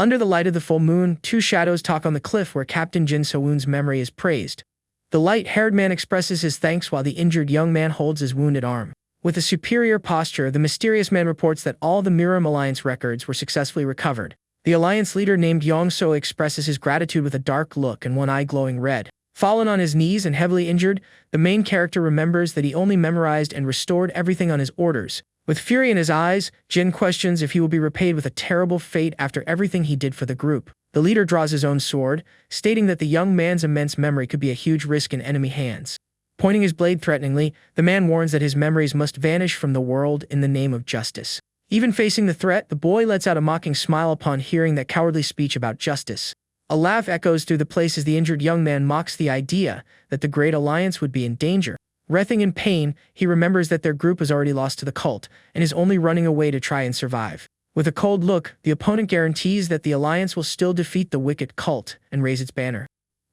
Under the light of the full moon, two shadows talk on the cliff where Captain Jin So-woon's memory is praised. The light-haired man expresses his thanks while the injured young man holds his wounded arm. With a superior posture, the mysterious man reports that all the Miram Alliance records were successfully recovered. The Alliance leader named Yong So expresses his gratitude with a dark look and one eye glowing red. Fallen on his knees and heavily injured, the main character remembers that he only memorized and restored everything on his orders. With fury in his eyes, Jin questions if he will be repaid with a terrible fate after everything he did for the group. The leader draws his own sword, stating that the young man's immense memory could be a huge risk in enemy hands. Pointing his blade threateningly, the man warns that his memories must vanish from the world in the name of justice. Even facing the threat, the boy lets out a mocking smile upon hearing that cowardly speech about justice. A laugh echoes through the place as the injured young man mocks the idea that the Great Alliance would be in danger. Writhing in pain, he remembers that their group is already lost to the cult and is only running away to try and survive. With a cold look, the opponent guarantees that the Alliance will still defeat the wicked cult and raise its banner.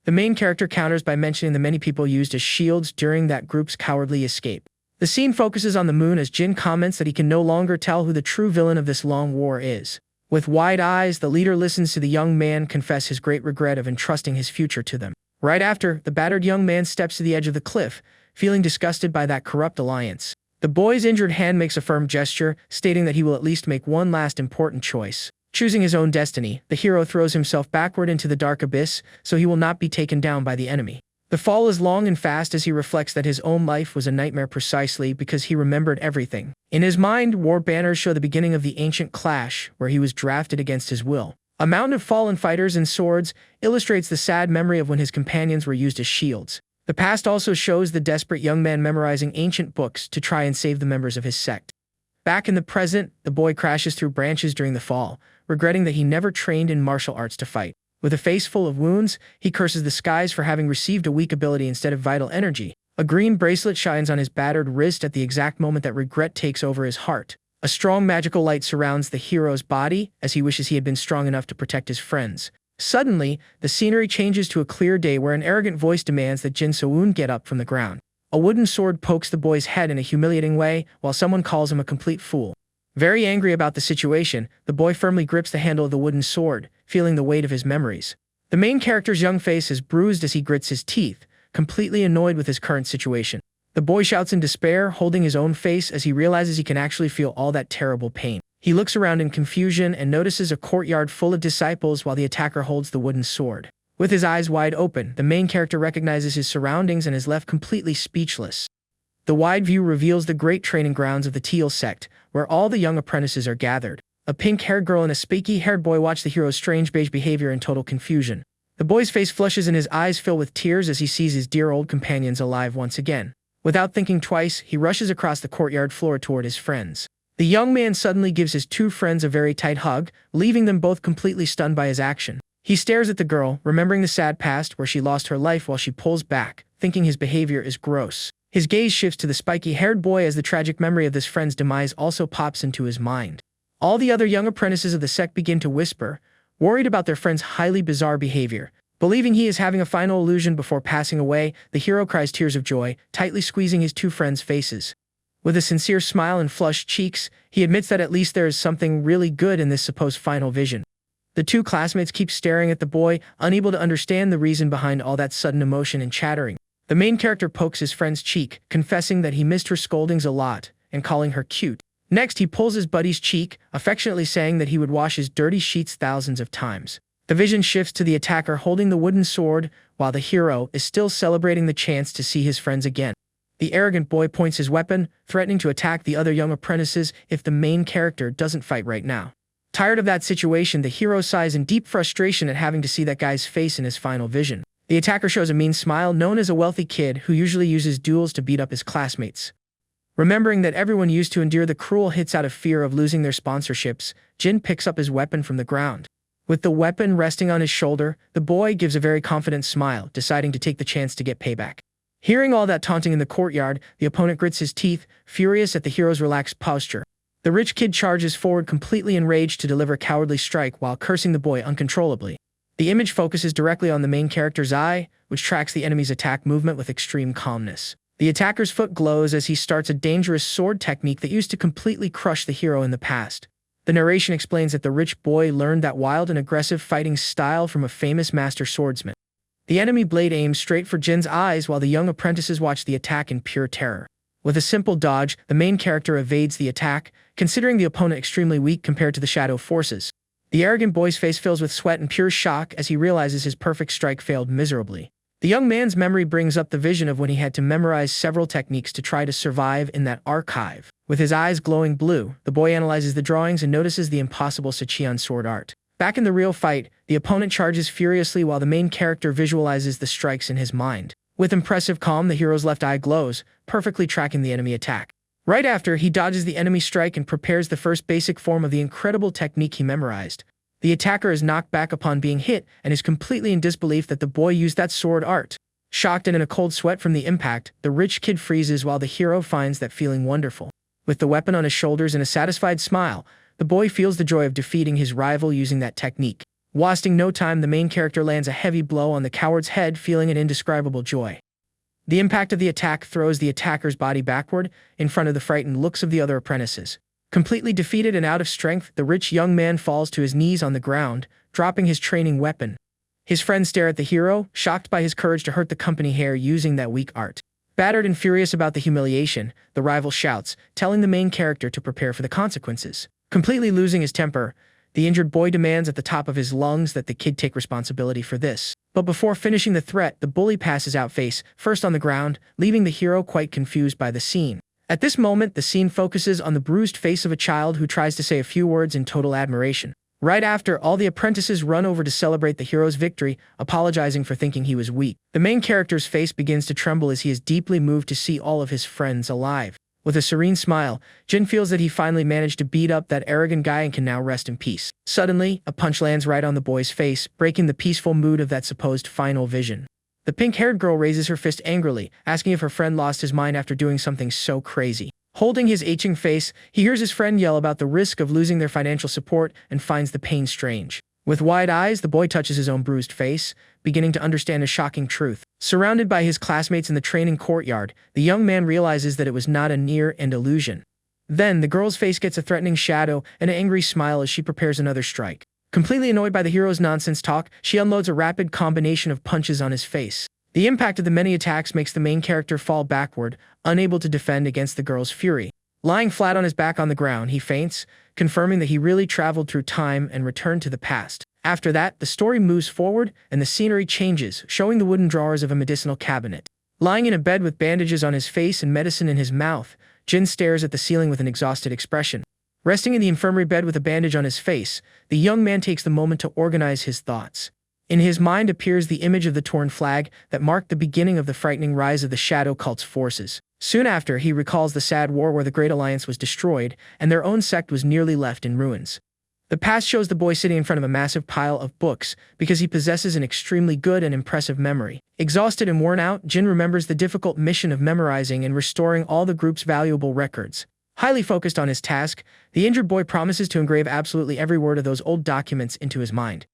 The main character counters by mentioning the many people used as shields during that group's cowardly escape. The scene focuses on the moon as Jin comments that he can no longer tell who the true villain of this long war is. With wide eyes, the leader listens to the young man confess his great regret of entrusting his future to them. Right after, the battered young man steps to the edge of the cliff, feeling disgusted by that corrupt alliance. The boy's injured hand makes a firm gesture, stating that he will at least make one last important choice. Choosing his own destiny, the hero throws himself backward into the dark abyss, so he will not be taken down by the enemy. The fall is long and fast as he reflects that his own life was a nightmare precisely because he remembered everything. In his mind, war banners show the beginning of the ancient clash, where he was drafted against his will. A mountain of fallen fighters and swords illustrates the sad memory of when his companions were used as shields. The past also shows the desperate young man memorizing ancient books to try and save the members of his sect. Back in the present, the boy crashes through branches during the fall, regretting that he never trained in martial arts to fight. With a face full of wounds, he curses the skies for having received a weak ability instead of vital energy. A green bracelet shines on his battered wrist at the exact moment that regret takes over his heart. A strong magical light surrounds the hero's body as he wishes he had been strong enough to protect his friends. Suddenly, the scenery changes to a clear day where an arrogant voice demands that Jin So-woon get up from the ground. A wooden sword pokes the boy's head in a humiliating way, while someone calls him a complete fool. Very angry about the situation, the boy firmly grips the handle of the wooden sword, feeling the weight of his memories. The main character's young face is bruised as he grits his teeth, completely annoyed with his current situation. The boy shouts in despair, holding his own face as he realizes he can actually feel all that terrible pain. He looks around in confusion and notices a courtyard full of disciples while the attacker holds the wooden sword. With his eyes wide open, the main character recognizes his surroundings and is left completely speechless. The wide view reveals the great training grounds of the Teal sect, where all the young apprentices are gathered. A pink-haired girl and a spiky-haired boy watch the hero's strange beige behavior in total confusion. The boy's face flushes and his eyes fill with tears as he sees his dear old companions alive once again. Without thinking twice, he rushes across the courtyard floor toward his friends. The young man suddenly gives his two friends a very tight hug, leaving them both completely stunned by his action. He stares at the girl, remembering the sad past where she lost her life while she pulls back, thinking his behavior is gross. His gaze shifts to the spiky-haired boy as the tragic memory of this friend's demise also pops into his mind. All the other young apprentices of the sect begin to whisper, worried about their friend's highly bizarre behavior. Believing he is having a final illusion before passing away, the hero cries tears of joy, tightly squeezing his two friends' faces. With a sincere smile and flushed cheeks, he admits that at least there is something really good in this supposed final vision. The two classmates keep staring at the boy, unable to understand the reason behind all that sudden emotion and chattering. The main character pokes his friend's cheek, confessing that he missed her scoldings a lot, and calling her cute. Next, he pulls his buddy's cheek, affectionately saying that he would wash his dirty sheets thousands of times. The vision shifts to the attacker holding the wooden sword, while the hero is still celebrating the chance to see his friends again. The arrogant boy points his weapon, threatening to attack the other young apprentices if the main character doesn't fight right now. Tired of that situation, the hero sighs in deep frustration at having to see that guy's face in his final vision. The attacker shows a mean smile, known as a wealthy kid who usually uses duels to beat up his classmates. Remembering that everyone used to endure the cruel hits out of fear of losing their sponsorships, Jin picks up his weapon from the ground. With the weapon resting on his shoulder, the boy gives a very confident smile, deciding to take the chance to get payback. Hearing all that taunting in the courtyard, the opponent grits his teeth, furious at the hero's relaxed posture. The rich kid charges forward completely enraged to deliver a cowardly strike while cursing the boy uncontrollably. The image focuses directly on the main character's eye, which tracks the enemy's attack movement with extreme calmness. The attacker's foot glows as he starts a dangerous sword technique that used to completely crush the hero in the past. The narration explains that the rich boy learned that wild and aggressive fighting style from a famous master swordsman. The enemy blade aims straight for Jin's eyes while the young apprentices watch the attack in pure terror. With a simple dodge, the main character evades the attack, considering the opponent extremely weak compared to the shadow forces. The arrogant boy's face fills with sweat and pure shock as he realizes his perfect strike failed miserably. The young man's memory brings up the vision of when he had to memorize several techniques to try to survive in that archive. With his eyes glowing blue, the boy analyzes the drawings and notices the impossible Siqian sword art. Back in the real fight, the opponent charges furiously while the main character visualizes the strikes in his mind. With impressive calm, the hero's left eye glows, perfectly tracking the enemy attack. Right after, he dodges the enemy strike and prepares the first basic form of the incredible technique he memorized. The attacker is knocked back upon being hit and is completely in disbelief that the boy used that sword art. Shocked and in a cold sweat from the impact, the rich kid freezes while the hero finds that feeling wonderful. With the weapon on his shoulders and a satisfied smile, the boy feels the joy of defeating his rival using that technique. Wasting no time, the main character lands a heavy blow on the coward's head, feeling an indescribable joy. The impact of the attack throws the attacker's body backward, in front of the frightened looks of the other apprentices. Completely defeated and out of strength, the rich young man falls to his knees on the ground, dropping his training weapon. His friends stare at the hero, shocked by his courage to hurt the company heir using that weak art. Battered and furious about the humiliation, the rival shouts, telling the main character to prepare for the consequences. Completely losing his temper, the injured boy demands at the top of his lungs that the kid take responsibility for this. But before finishing the threat, the bully passes out face first on the ground, leaving the hero quite confused by the scene. At this moment, the scene focuses on the bruised face of a child who tries to say a few words in total admiration. Right after, all the apprentices run over to celebrate the hero's victory, apologizing for thinking he was weak. The main character's face begins to tremble as he is deeply moved to see all of his friends alive. With a serene smile, Jin feels that he finally managed to beat up that arrogant guy and can now rest in peace. Suddenly, a punch lands right on the boy's face, breaking the peaceful mood of that supposed final vision. The pink-haired girl raises her fist angrily, asking if her friend lost his mind after doing something so crazy. Holding his aching face, he hears his friend yell about the risk of losing their financial support and finds the pain strange. With wide eyes, the boy touches his own bruised face, beginning to understand a shocking truth. Surrounded by his classmates in the training courtyard, the young man realizes that it was not a near-end illusion. Then, the girl's face gets a threatening shadow and an angry smile as she prepares another strike. Completely annoyed by the hero's nonsense talk, she unloads a rapid combination of punches on his face. The impact of the many attacks makes the main character fall backward, unable to defend against the girl's fury. Lying flat on his back on the ground, he faints, confirming that he really traveled through time and returned to the past. After that, the story moves forward and the scenery changes, showing the wooden drawers of a medicinal cabinet. Lying in a bed with bandages on his face and medicine in his mouth, Jin stares at the ceiling with an exhausted expression. Resting in the infirmary bed with a bandage on his face, the young man takes the moment to organize his thoughts. In his mind appears the image of the torn flag that marked the beginning of the frightening rise of the Shadow Cult's forces. Soon after, he recalls the sad war where the Great Alliance was destroyed and their own sect was nearly left in ruins. The past shows the boy sitting in front of a massive pile of books because he possesses an extremely good and impressive memory. Exhausted and worn out, Jin remembers the difficult mission of memorizing and restoring all the group's valuable records. Highly focused on his task, the injured boy promises to engrave absolutely every word of those old documents into his mind.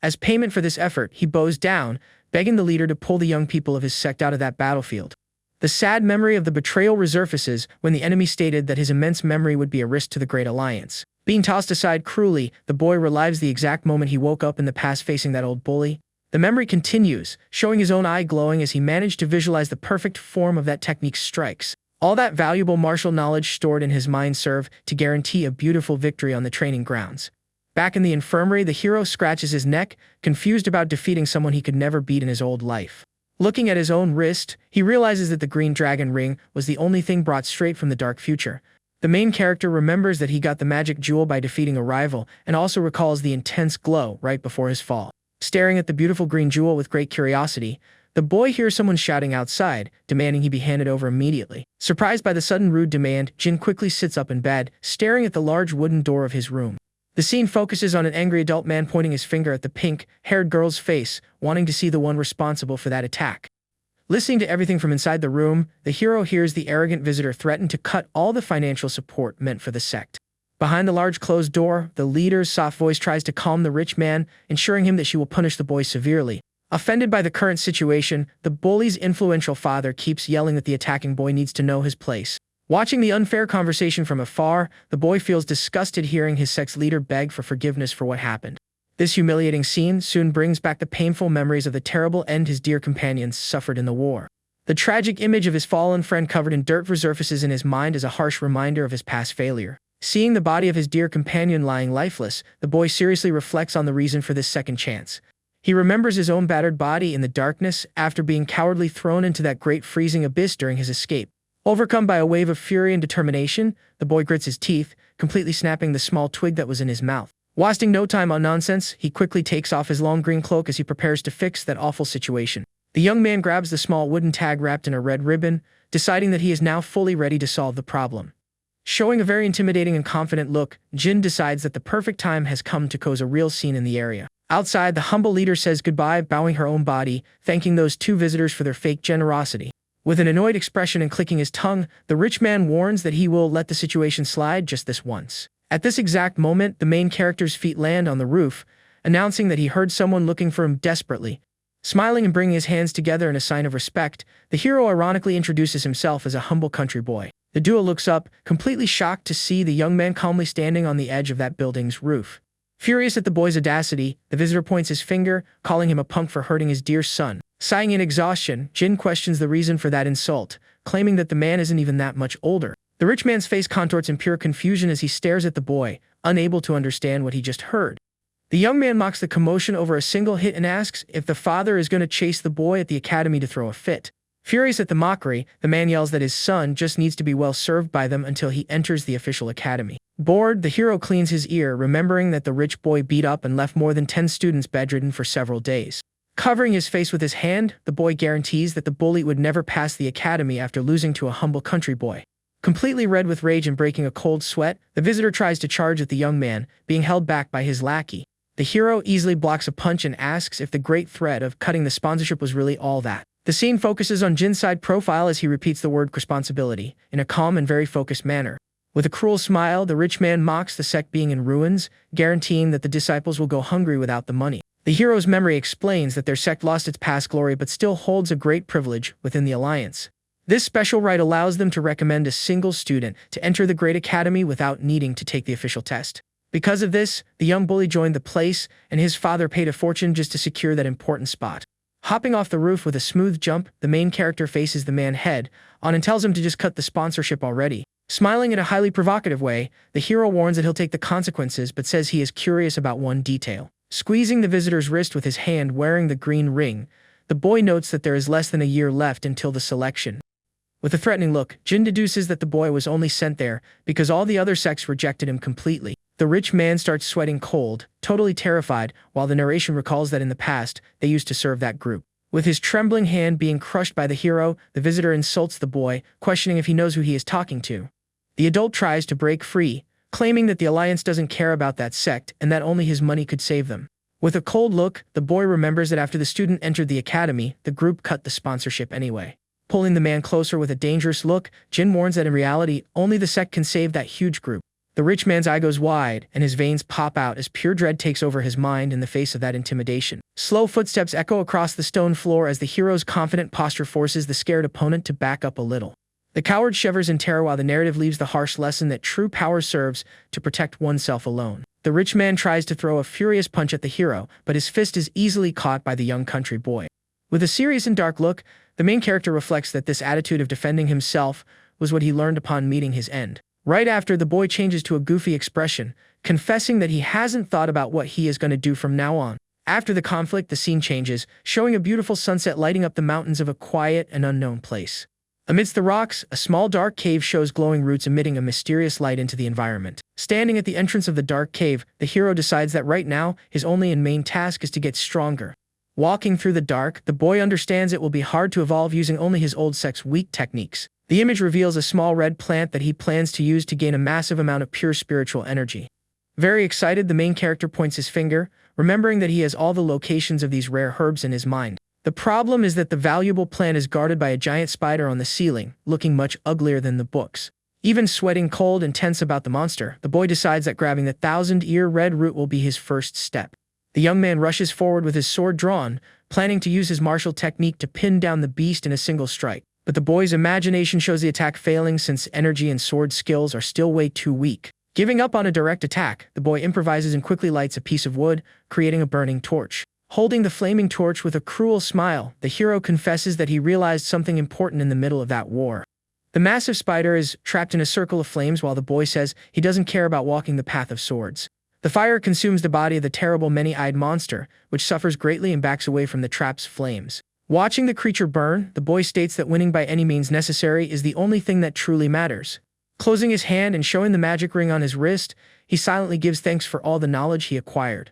As payment for this effort, he bows down, begging the leader to pull the young people of his sect out of that battlefield. The sad memory of the betrayal resurfaces when the enemy stated that his immense memory would be a risk to the Great Alliance. Being tossed aside cruelly, the boy relives the exact moment he woke up in the past facing that old bully. The memory continues, showing his own eye glowing as he managed to visualize the perfect form of that technique's strikes. All that valuable martial knowledge stored in his mind served to guarantee a beautiful victory on the training grounds. Back in the infirmary, the hero scratches his neck, confused about defeating someone he could never beat in his old life. Looking at his own wrist, he realizes that the green dragon ring was the only thing brought straight from the dark future. The main character remembers that he got the magic jewel by defeating a rival and also recalls the intense glow right before his fall. Staring at the beautiful green jewel with great curiosity, the boy hears someone shouting outside, demanding he be handed over immediately. Surprised by the sudden rude demand, Jin quickly sits up in bed, staring at the large wooden door of his room. The scene focuses on an angry adult man pointing his finger at the pink-haired girl's face, wanting to see the one responsible for that attack. Listening to everything from inside the room, the hero hears the arrogant visitor threaten to cut all the financial support meant for the sect. Behind the large closed door, the leader's soft voice tries to calm the rich man, ensuring him that she will punish the boy severely. Offended by the current situation, the bully's influential father keeps yelling that the attacking boy needs to know his place. Watching the unfair conversation from afar, the boy feels disgusted hearing his sex leader beg for forgiveness for what happened. This humiliating scene soon brings back the painful memories of the terrible end his dear companions suffered in the war. The tragic image of his fallen friend covered in dirt resurfaces in his mind as a harsh reminder of his past failure. Seeing the body of his dear companion lying lifeless, the boy seriously reflects on the reason for this second chance. He remembers his own battered body in the darkness after being cowardly thrown into that great freezing abyss during his escape. Overcome by a wave of fury and determination, the boy grits his teeth, completely snapping the small twig that was in his mouth. Wasting no time on nonsense, he quickly takes off his long green cloak as he prepares to fix that awful situation. The young man grabs the small wooden tag wrapped in a red ribbon, deciding that he is now fully ready to solve the problem. Showing a very intimidating and confident look, Jin decides that the perfect time has come to cause a real scene in the area. Outside, the humble leader says goodbye, bowing her own body, thanking those two visitors for their fake generosity. With an annoyed expression and clicking his tongue, the rich man warns that he will let the situation slide just this once. At this exact moment, the main character's feet land on the roof, announcing that he heard someone looking for him desperately. Smiling and bringing his hands together in a sign of respect, the hero ironically introduces himself as a humble country boy. The duo looks up, completely shocked to see the young man calmly standing on the edge of that building's roof. Furious at the boy's audacity, the visitor points his finger, calling him a punk for hurting his dear son. Sighing in exhaustion, Jin questions the reason for that insult, claiming that the man isn't even that much older. The rich man's face contorts in pure confusion as he stares at the boy, unable to understand what he just heard. The young man mocks the commotion over a single hit and asks if the father is going to chase the boy at the academy to throw a fit. Furious at the mockery, the man yells that his son just needs to be well served by them until he enters the official academy. Bored, the hero cleans his ear, remembering that the rich boy beat up and left more than 10 students bedridden for several days. Covering his face with his hand, the boy guarantees that the bully would never pass the academy after losing to a humble country boy. Completely red with rage and breaking a cold sweat, the visitor tries to charge at the young man, being held back by his lackey. The hero easily blocks a punch and asks if the great threat of cutting the sponsorship was really all that. The scene focuses on Jin's side profile as he repeats the word responsibility, in a calm and very focused manner. With a cruel smile, the rich man mocks the sect being in ruins, guaranteeing that the disciples will go hungry without the money. The hero's memory explains that their sect lost its past glory but still holds a great privilege within the alliance. This special right allows them to recommend a single student to enter the Great Academy without needing to take the official test. Because of this, the young bully joined the place, and his father paid a fortune just to secure that important spot. Hopping off the roof with a smooth jump, the main character faces the man head on and tells him to just cut the sponsorship already. Smiling in a highly provocative way, the hero warns that he'll take the consequences but says he is curious about one detail. Squeezing the visitor's wrist with his hand wearing the green ring, the boy notes that there is less than a year left until the selection. With a threatening look, Jin deduces that the boy was only sent there because all the other sects rejected him completely. The rich man starts sweating cold, totally terrified, while the narration recalls that in the past, they used to serve that group. With his trembling hand being crushed by the hero, the visitor insults the boy, questioning if he knows who he is talking to. The adult tries to break free, claiming that the alliance doesn't care about that sect and that only his money could save them. With a cold look, the boy remembers that after the student entered the academy, the group cut the sponsorship anyway. Pulling the man closer with a dangerous look, Jin warns that in reality, only the sect can save that huge group. The rich man's eye goes wide, and his veins pop out as pure dread takes over his mind in the face of that intimidation. Slow footsteps echo across the stone floor as the hero's confident posture forces the scared opponent to back up a little. The coward shivers in terror while the narrative leaves the harsh lesson that true power serves to protect oneself alone. The rich man tries to throw a furious punch at the hero, but his fist is easily caught by the young country boy. With a serious and dark look, the main character reflects that this attitude of defending himself was what he learned upon meeting his end. Right after, the boy changes to a goofy expression, confessing that he hasn't thought about what he is going to do from now on. After the conflict, the scene changes, showing a beautiful sunset lighting up the mountains of a quiet and unknown place. Amidst the rocks, a small dark cave shows glowing roots emitting a mysterious light into the environment. Standing at the entrance of the dark cave, the hero decides that right now, his only and main task is to get stronger. Walking through the dark, the boy understands it will be hard to evolve using only his old sect's weak techniques. The image reveals a small red plant that he plans to use to gain a massive amount of pure spiritual energy. Very excited, the main character points his finger, remembering that he has all the locations of these rare herbs in his mind. The problem is that the valuable plant is guarded by a giant spider on the ceiling, looking much uglier than the books. Even sweating cold and tense about the monster, the boy decides that grabbing the 1,000-year red root will be his first step. The young man rushes forward with his sword drawn, planning to use his martial technique to pin down the beast in a single strike. But the boy's imagination shows the attack failing since energy and sword skills are still way too weak. Giving up on a direct attack, the boy improvises and quickly lights a piece of wood, creating a burning torch. Holding the flaming torch with a cruel smile, the hero confesses that he realized something important in the middle of that war. The massive spider is trapped in a circle of flames while the boy says he doesn't care about walking the path of swords. The fire consumes the body of the terrible many-eyed monster, which suffers greatly and backs away from the trap's flames. Watching the creature burn, the boy states that winning by any means necessary is the only thing that truly matters. Closing his hand and showing the magic ring on his wrist, he silently gives thanks for all the knowledge he acquired.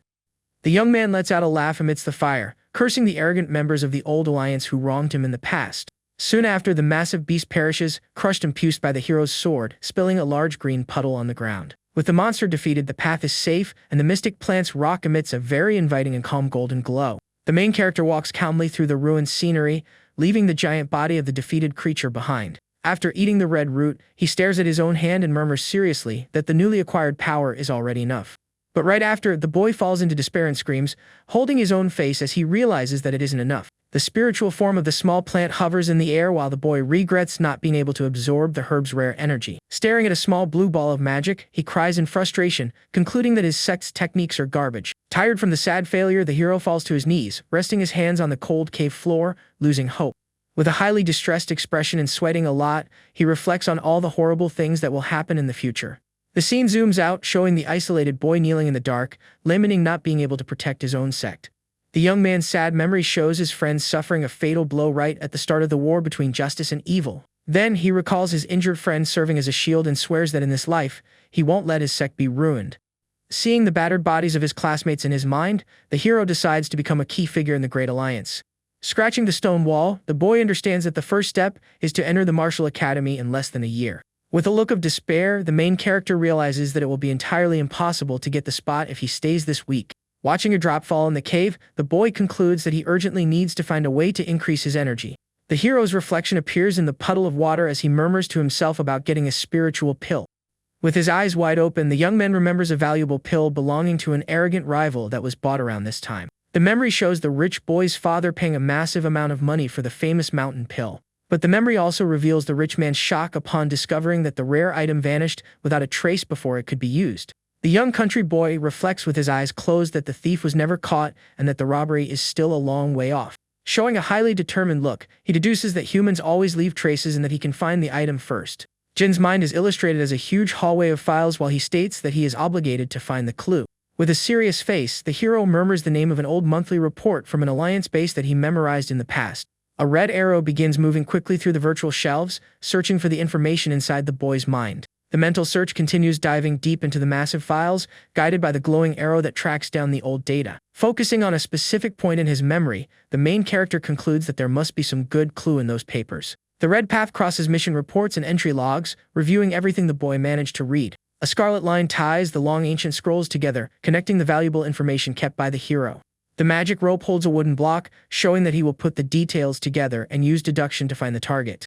The young man lets out a laugh amidst the fire, cursing the arrogant members of the old alliance who wronged him in the past. Soon after, the massive beast perishes, crushed and puced by the hero's sword, spilling a large green puddle on the ground. With the monster defeated, the path is safe, and the mystic plant's rock emits a very inviting and calm golden glow. The main character walks calmly through the ruined scenery, leaving the giant body of the defeated creature behind. After eating the red root, he stares at his own hand and murmurs seriously that the newly acquired power is already enough. But right after, the boy falls into despair and screams, holding his own face as he realizes that it isn't enough. The spiritual form of the small plant hovers in the air while the boy regrets not being able to absorb the herb's rare energy. Staring at a small blue ball of magic, he cries in frustration, concluding that his sect's techniques are garbage. Tired from the sad failure, the hero falls to his knees, resting his hands on the cold cave floor, losing hope. With a highly distressed expression and sweating a lot, he reflects on all the horrible things that will happen in the future. The scene zooms out, showing the isolated boy kneeling in the dark, lamenting not being able to protect his own sect. The young man's sad memory shows his friends suffering a fatal blow right at the start of the war between justice and evil. Then he recalls his injured friend serving as a shield and swears that in this life, he won't let his sect be ruined. Seeing the battered bodies of his classmates in his mind, the hero decides to become a key figure in the Great Alliance. Scratching the stone wall, the boy understands that the first step is to enter the martial academy in less than a year. With a look of despair, the main character realizes that it will be entirely impossible to get the spot if he stays this weak. Watching a drop fall in the cave, the boy concludes that he urgently needs to find a way to increase his energy. The hero's reflection appears in the puddle of water as he murmurs to himself about getting a spiritual pill. With his eyes wide open, the young man remembers a valuable pill belonging to an arrogant rival that was bought around this time. The memory shows the rich boy's father paying a massive amount of money for the famous mountain pill. But the memory also reveals the rich man's shock upon discovering that the rare item vanished without a trace before it could be used. The young country boy reflects with his eyes closed that the thief was never caught and that the robbery is still a long way off. Showing a highly determined look, he deduces that humans always leave traces and that he can find the item first. Jin's mind is illustrated as a huge hallway of files while he states that he is obligated to find the clue. With a serious face, the hero murmurs the name of an old monthly report from an alliance base that he memorized in the past. A red arrow begins moving quickly through the virtual shelves, searching for the information inside the boy's mind. The mental search continues, diving deep into the massive files, guided by the glowing arrow that tracks down the old data. Focusing on a specific point in his memory, the main character concludes that there must be some good clue in those papers. The red path crosses mission reports and entry logs, reviewing everything the boy managed to read. A scarlet line ties the long ancient scrolls together, connecting the valuable information kept by the hero. The magic rope holds a wooden block, showing that he will put the details together and use deduction to find the target.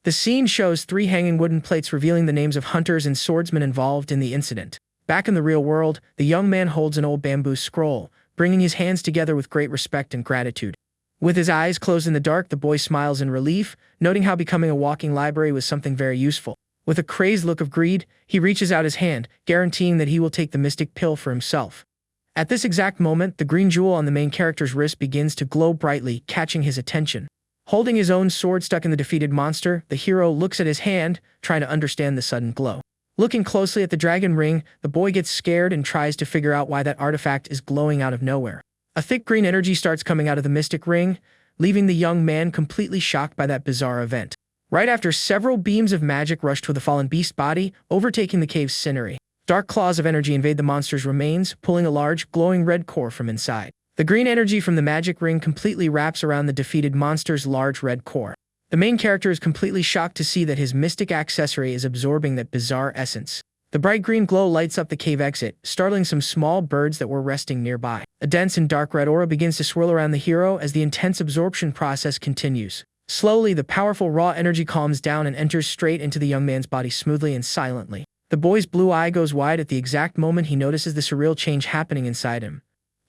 The scene shows 3 hanging wooden plates revealing the names of hunters and swordsmen involved in the incident. Back in the real world, the young man holds an old bamboo scroll, bringing his hands together with great respect and gratitude. With his eyes closed in the dark, the boy smiles in relief, noting how becoming a walking library was something very useful. With a crazed look of greed, he reaches out his hand, guaranteeing that he will take the mystic pill for himself. At this exact moment, the green jewel on the main character's wrist begins to glow brightly, catching his attention. Holding his own sword stuck in the defeated monster, the hero looks at his hand, trying to understand the sudden glow. Looking closely at the dragon ring, the boy gets scared and tries to figure out why that artifact is glowing out of nowhere. A thick green energy starts coming out of the mystic ring, leaving the young man completely shocked by that bizarre event. Right after, several beams of magic rush to the fallen beast body, overtaking the cave's scenery. Dark claws of energy invade the monster's remains, pulling a large, glowing red core from inside. The green energy from the magic ring completely wraps around the defeated monster's large red core. The main character is completely shocked to see that his mystic accessory is absorbing that bizarre essence. The bright green glow lights up the cave exit, startling some small birds that were resting nearby. A dense and dark red aura begins to swirl around the hero as the intense absorption process continues. Slowly, the powerful raw energy calms down and enters straight into the young man's body smoothly and silently. The boy's blue eye goes wide at the exact moment he notices the surreal change happening inside him.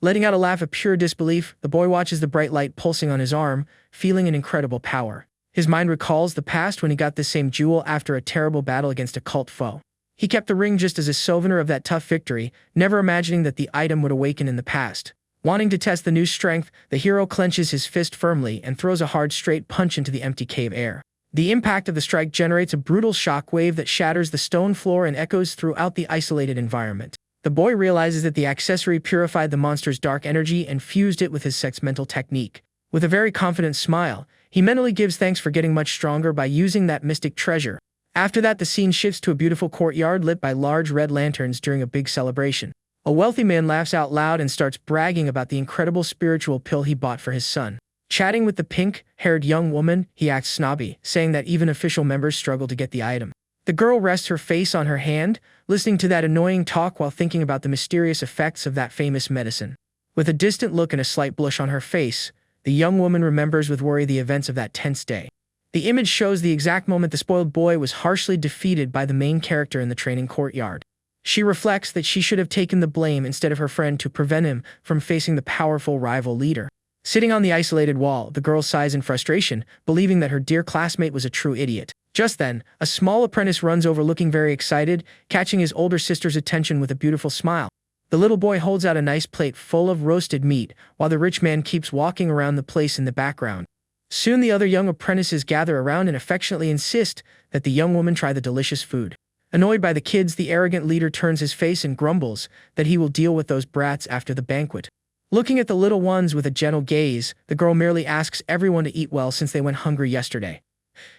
Letting out a laugh of pure disbelief, the boy watches the bright light pulsing on his arm, feeling an incredible power. His mind recalls the past when he got this same jewel after a terrible battle against a cult foe. He kept the ring just as a souvenir of that tough victory, never imagining that the item would awaken in the past. Wanting to test the new strength, the hero clenches his fist firmly and throws a hard straight punch into the empty cave air. The impact of the strike generates a brutal shockwave that shatters the stone floor and echoes throughout the isolated environment. The boy realizes that the accessory purified the monster's dark energy and fused it with his sexmental technique. With a very confident smile, he mentally gives thanks for getting much stronger by using that mystic treasure. After that, the scene shifts to a beautiful courtyard lit by large red lanterns during a big celebration. A wealthy man laughs out loud and starts bragging about the incredible spiritual pill he bought for his son. Chatting with the pink-haired young woman, he acts snobby, saying that even official members struggle to get the item. The girl rests her face on her hand, listening to that annoying talk while thinking about the mysterious effects of that famous medicine. With a distant look and a slight blush on her face, the young woman remembers with worry the events of that tense day. The image shows the exact moment the spoiled boy was harshly defeated by the main character in the training courtyard. She reflects that she should have taken the blame instead of her friend to prevent him from facing the powerful rival leader. Sitting on the isolated wall, the girl sighs in frustration, believing that her dear classmate was a true idiot. Just then, a small apprentice runs over looking very excited, catching his older sister's attention with a beautiful smile. The little boy holds out a nice plate full of roasted meat, while the rich man keeps walking around the place in the background. Soon the other young apprentices gather around and affectionately insist that the young woman try the delicious food. Annoyed by the kids, the arrogant leader turns his face and grumbles that he will deal with those brats after the banquet. Looking at the little ones with a gentle gaze, the girl merely asks everyone to eat well since they went hungry yesterday.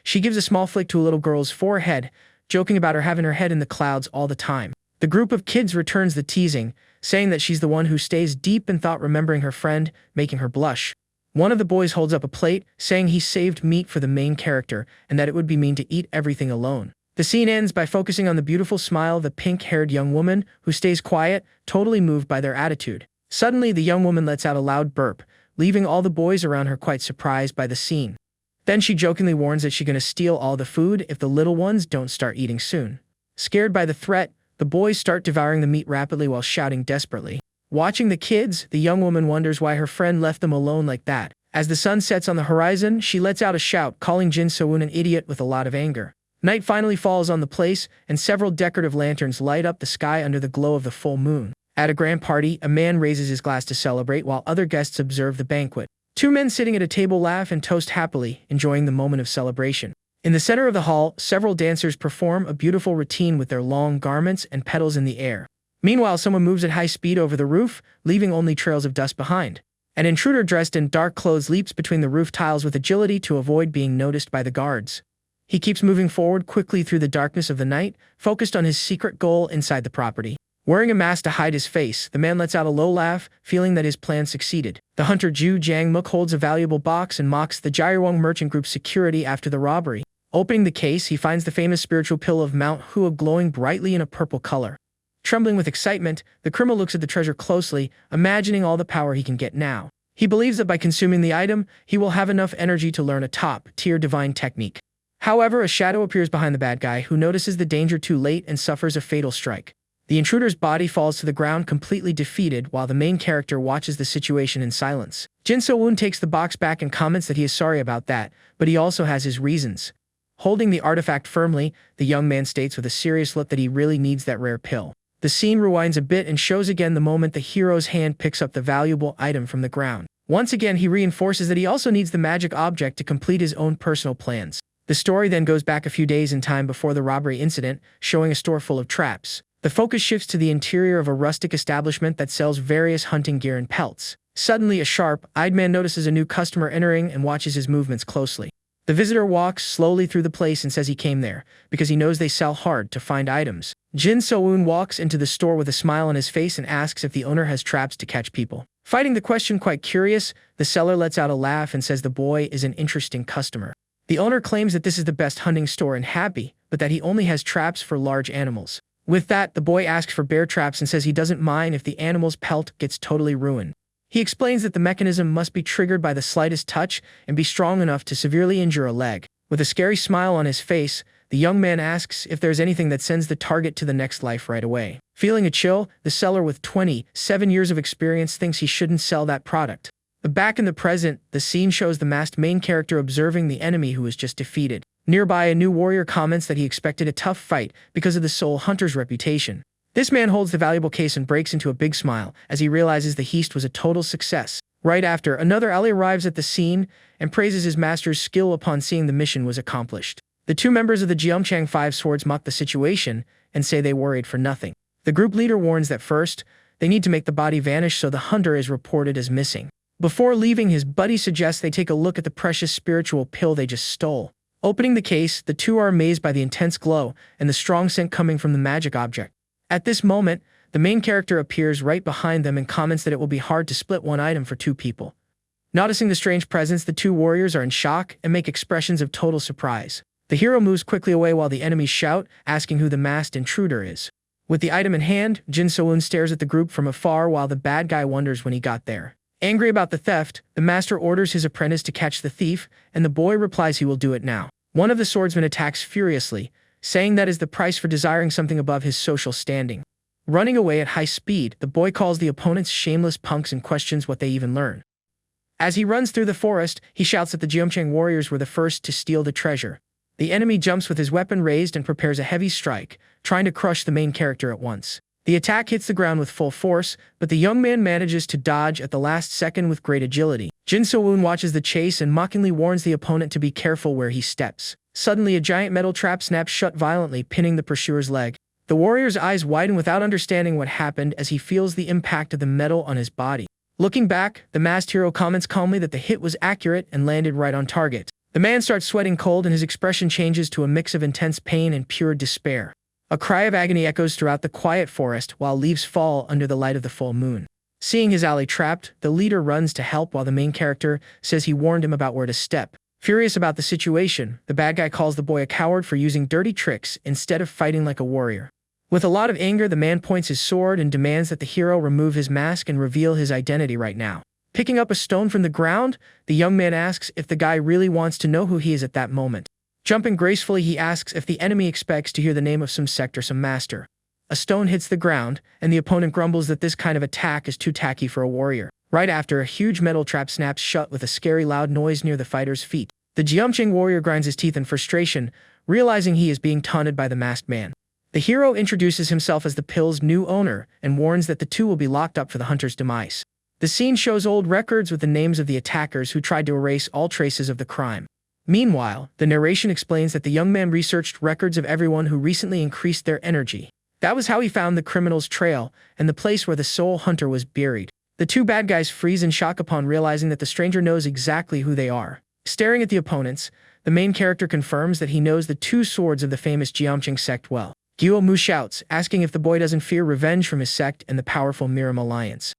She gives a small flick to a little girl's forehead, joking about her having her head in the clouds all the time. The group of kids returns the teasing, saying that she's the one who stays deep in thought, remembering her friend, making her blush. One of the boys holds up a plate, saying he saved meat for the main character and that it would be mean to eat everything alone. The scene ends by focusing on the beautiful smile of the pink-haired young woman, who stays quiet, totally moved by their attitude. Suddenly, the young woman lets out a loud burp, leaving all the boys around her quite surprised by the scene. Then she jokingly warns that she's gonna steal all the food if the little ones don't start eating soon. Scared by the threat, the boys start devouring the meat rapidly while shouting desperately. Watching the kids, the young woman wonders why her friend left them alone like that. As the sun sets on the horizon, she lets out a shout, calling Jin So-woon an idiot with a lot of anger. Night finally falls on the place, and several decorative lanterns light up the sky under the glow of the full moon. At a grand party, a man raises his glass to celebrate while other guests observe the banquet. Two men sitting at a table laugh and toast happily, enjoying the moment of celebration. In the center of the hall, several dancers perform a beautiful routine with their long garments and petals in the air. Meanwhile, someone moves at high speed over the roof, leaving only trails of dust behind. An intruder dressed in dark clothes leaps between the roof tiles with agility to avoid being noticed by the guards. He keeps moving forward quickly through the darkness of the night, focused on his secret goal inside the property. Wearing a mask to hide his face, the man lets out a low laugh, feeling that his plan succeeded. The hunter Ju Jang-mook holds a valuable box and mocks the Jairwong Merchant Group's security after the robbery. Opening the case, he finds the famous spiritual pill of Manhwa glowing brightly in a purple color. Trembling with excitement, the criminal looks at the treasure closely, imagining all the power he can get now. He believes that by consuming the item, he will have enough energy to learn a top-tier divine technique. However, a shadow appears behind the bad guy, who notices the danger too late and suffers a fatal strike. The intruder's body falls to the ground completely defeated, while the main character watches the situation in silence. Jin So-woon takes the box back and comments that he is sorry about that, but he also has his reasons. Holding the artifact firmly, the young man states with a serious look that he really needs that rare pill. The scene rewinds a bit and shows again the moment the hero's hand picks up the valuable item from the ground. Once again, he reinforces that he also needs the magic object to complete his own personal plans. The story then goes back a few days in time before the robbery incident, showing a store full of traps. The focus shifts to the interior of a rustic establishment that sells various hunting gear and pelts. Suddenly, a sharp-eyed man notices a new customer entering and watches his movements closely. The visitor walks slowly through the place and says he came there because he knows they sell hard-to-find items. Jin So-woon walks into the store with a smile on his face and asks if the owner has traps to catch people. Finding the question quite curious, the seller lets out a laugh and says the boy is an interesting customer. The owner claims that this is the best hunting store in Happy, but that he only has traps for large animals. With that, the boy asks for bear traps and says he doesn't mind if the animal's pelt gets totally ruined. He explains that the mechanism must be triggered by the slightest touch and be strong enough to severely injure a leg. With a scary smile on his face, the young man asks if there's anything that sends the target to the next life right away. Feeling a chill, the seller with 27 years of experience thinks he shouldn't sell that product. Back in the present, the scene shows the masked main character observing the enemy who was just defeated. Nearby, a new warrior comments that he expected a tough fight because of the soul hunter's reputation. This man holds the valuable case and breaks into a big smile as he realizes the heist was a total success. Right after, another ally arrives at the scene and praises his master's skill upon seeing the mission was accomplished. The two members of the Jeomchang Five Swords mock the situation and say they worried for nothing. The group leader warns that first, they need to make the body vanish so the hunter is reported as missing. Before leaving, his buddy suggests they take a look at the precious spiritual pill they just stole. Opening the case, the two are amazed by the intense glow and the strong scent coming from the magic object. At this moment, the main character appears right behind them and comments that it will be hard to split one item for two people. Noticing the strange presence, the two warriors are in shock and make expressions of total surprise. The hero moves quickly away while the enemies shout, asking who the masked intruder is. With the item in hand, Jin So-eun stares at the group from afar while the bad guy wonders when he got there. Angry about the theft, the master orders his apprentice to catch the thief, and the boy replies he will do it now. One of the swordsmen attacks furiously, saying that is the price for desiring something above his social standing. Running away at high speed, the boy calls the opponents shameless punks and questions what they even learn. As he runs through the forest, he shouts that the Jeomchang warriors were the first to steal the treasure. The enemy jumps with his weapon raised and prepares a heavy strike, trying to crush the main character at once. The attack hits the ground with full force, but the young man manages to dodge at the last second with great agility. Jin So-eun watches the chase and mockingly warns the opponent to be careful where he steps. Suddenly, a giant metal trap snaps shut violently, pinning the pursuer's leg. The warrior's eyes widen without understanding what happened as he feels the impact of the metal on his body. Looking back, the masked hero comments calmly that the hit was accurate and landed right on target. The man starts sweating cold and his expression changes to a mix of intense pain and pure despair. A cry of agony echoes throughout the quiet forest while leaves fall under the light of the full moon. Seeing his ally trapped, the leader runs to help while the main character says he warned him about where to step. Furious about the situation, the bad guy calls the boy a coward for using dirty tricks instead of fighting like a warrior. With a lot of anger, the man points his sword and demands that the hero remove his mask and reveal his identity right now. Picking up a stone from the ground, the young man asks if the guy really wants to know who he is at that moment. Jumping gracefully, he asks if the enemy expects to hear the name of some sect or some master. A stone hits the ground, and the opponent grumbles that this kind of attack is too tacky for a warrior. Right after, a huge metal trap snaps shut with a scary loud noise near the fighter's feet. The Jeomchang warrior grinds his teeth in frustration, realizing he is being taunted by the masked man. The hero introduces himself as the pill's new owner and warns that the two will be locked up for the hunter's demise. The scene shows old records with the names of the attackers who tried to erase all traces of the crime. Meanwhile, the narration explains that the young man researched records of everyone who recently increased their energy. That was how he found the criminal's trail and the place where the soul hunter was buried. The two bad guys freeze in shock upon realizing that the stranger knows exactly who they are. Staring at the opponents, the main character confirms that he knows the two swords of the famous Jeomchang sect well. Guo Mu shouts, asking if the boy doesn't fear revenge from his sect and the powerful Miram alliance.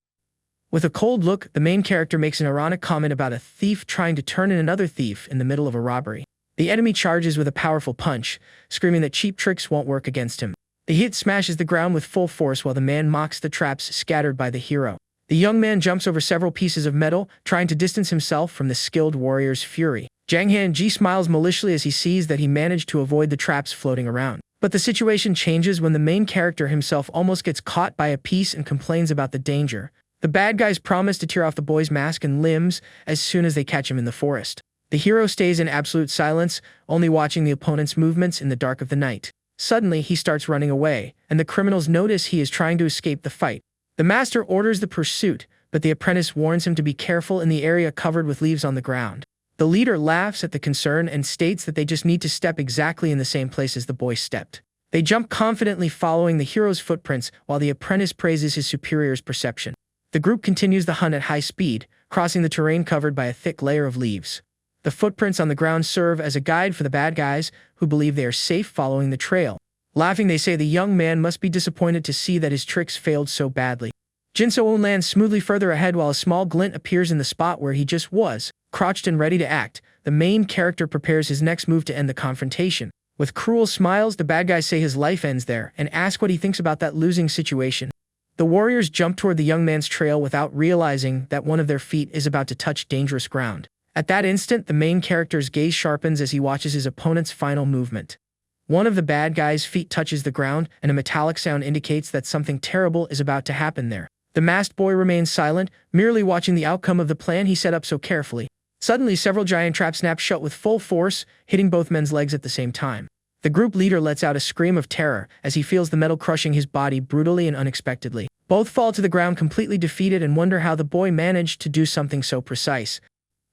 With a cold look, the main character makes an ironic comment about a thief trying to turn in another thief in the middle of a robbery. The enemy charges with a powerful punch, screaming that cheap tricks won't work against him. The hit smashes the ground with full force while the man mocks the traps scattered by the hero. The young man jumps over several pieces of metal, trying to distance himself from the skilled warrior's fury. Jang Han-ji smiles maliciously as he sees that he managed to avoid the traps floating around. But the situation changes when the main character himself almost gets caught by a piece and complains about the danger. The bad guys promise to tear off the boy's mask and limbs as soon as they catch him in the forest. The hero stays in absolute silence, only watching the opponent's movements in the dark of the night. Suddenly, he starts running away, and the criminals notice he is trying to escape the fight. The master orders the pursuit, but the apprentice warns him to be careful in the area covered with leaves on the ground. The leader laughs at the concern and states that they just need to step exactly in the same place as the boy stepped. They jump confidently following the hero's footprints while the apprentice praises his superior's perception. The group continues the hunt at high speed, crossing the terrain covered by a thick layer of leaves. The footprints on the ground serve as a guide for the bad guys, who believe they are safe following the trail. Laughing, they say the young man must be disappointed to see that his tricks failed so badly. Jin So-eun lands smoothly further ahead while a small glint appears in the spot where he just was. Crouched and ready to act, the main character prepares his next move to end the confrontation. With cruel smiles, the bad guys say his life ends there and ask what he thinks about that losing situation. The warriors jump toward the young man's trail without realizing that one of their feet is about to touch dangerous ground. At that instant, the main character's gaze sharpens as he watches his opponent's final movement. One of the bad guy's feet touches the ground, and a metallic sound indicates that something terrible is about to happen there. The masked boy remains silent, merely watching the outcome of the plan he set up so carefully. Suddenly, several giant traps snap shut with full force, hitting both men's legs at the same time. The group leader lets out a scream of terror as he feels the metal crushing his body brutally and unexpectedly. Both fall to the ground completely defeated and wonder how the boy managed to do something so precise.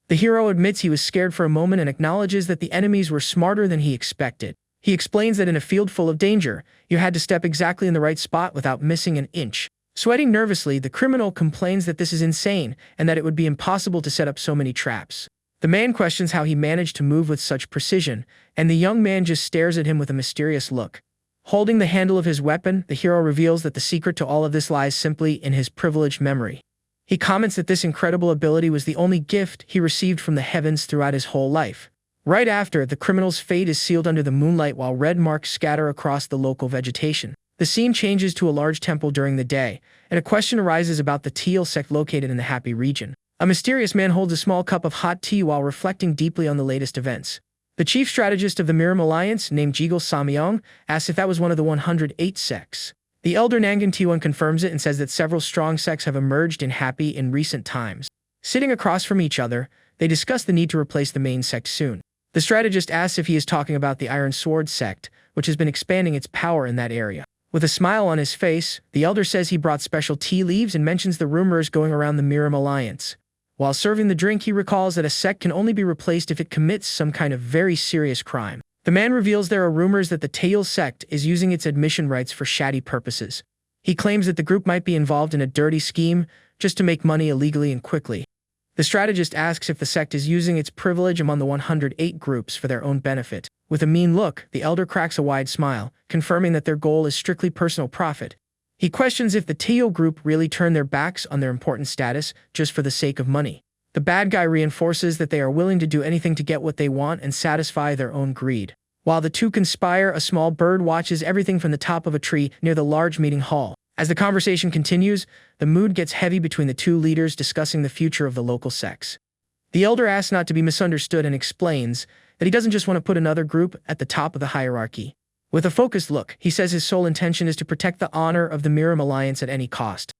The hero admits he was scared for a moment and acknowledges that the enemies were smarter than he expected. He explains that in a field full of danger, you had to step exactly in the right spot without missing an inch. Sweating nervously, the criminal complains that this is insane and that it would be impossible to set up so many traps. The man questions how he managed to move with such precision, and the young man just stares at him with a mysterious look. Holding the handle of his weapon, the hero reveals that the secret to all of this lies simply in his privileged memory. He comments that this incredible ability was the only gift he received from the heavens throughout his whole life. Right after, the criminal's fate is sealed under the moonlight while red marks scatter across the local vegetation. The scene changes to a large temple during the day, and a question arises about the Teal sect located in the Happy region. A mysterious man holds a small cup of hot tea while reflecting deeply on the latest events. The chief strategist of the Miram Alliance, named Jigel Samyong, asks if that was one of the 108 sects. The elder Nangan T1 confirms it and says that several strong sects have emerged in Happy in recent times. Sitting across from each other, they discuss the need to replace the main sect soon. The strategist asks if he is talking about the Iron Sword sect, which has been expanding its power in that area. With a smile on his face, the elder says he brought special tea leaves and mentions the rumors going around the Miram Alliance. While serving the drink, he recalls that a sect can only be replaced if it commits some kind of very serious crime. The man reveals there are rumors that the Teal sect is using its admission rights for shady purposes. He claims that the group might be involved in a dirty scheme just to make money illegally and quickly. The strategist asks if the sect is using its privilege among the 108 groups for their own benefit. With a mean look, the elder cracks a wide smile, confirming that their goal is strictly personal profit. He questions if the Teal group really turned their backs on their important status just for the sake of money. The bad guy reinforces that they are willing to do anything to get what they want and satisfy their own greed. While the two conspire, a small bird watches everything from the top of a tree near the large meeting hall. As the conversation continues, the mood gets heavy between the two leaders discussing the future of the local sects. The elder asks not to be misunderstood and explains that he doesn't just want to put another group at the top of the hierarchy. With a focused look, he says his sole intention is to protect the honor of the Miram Alliance at any cost.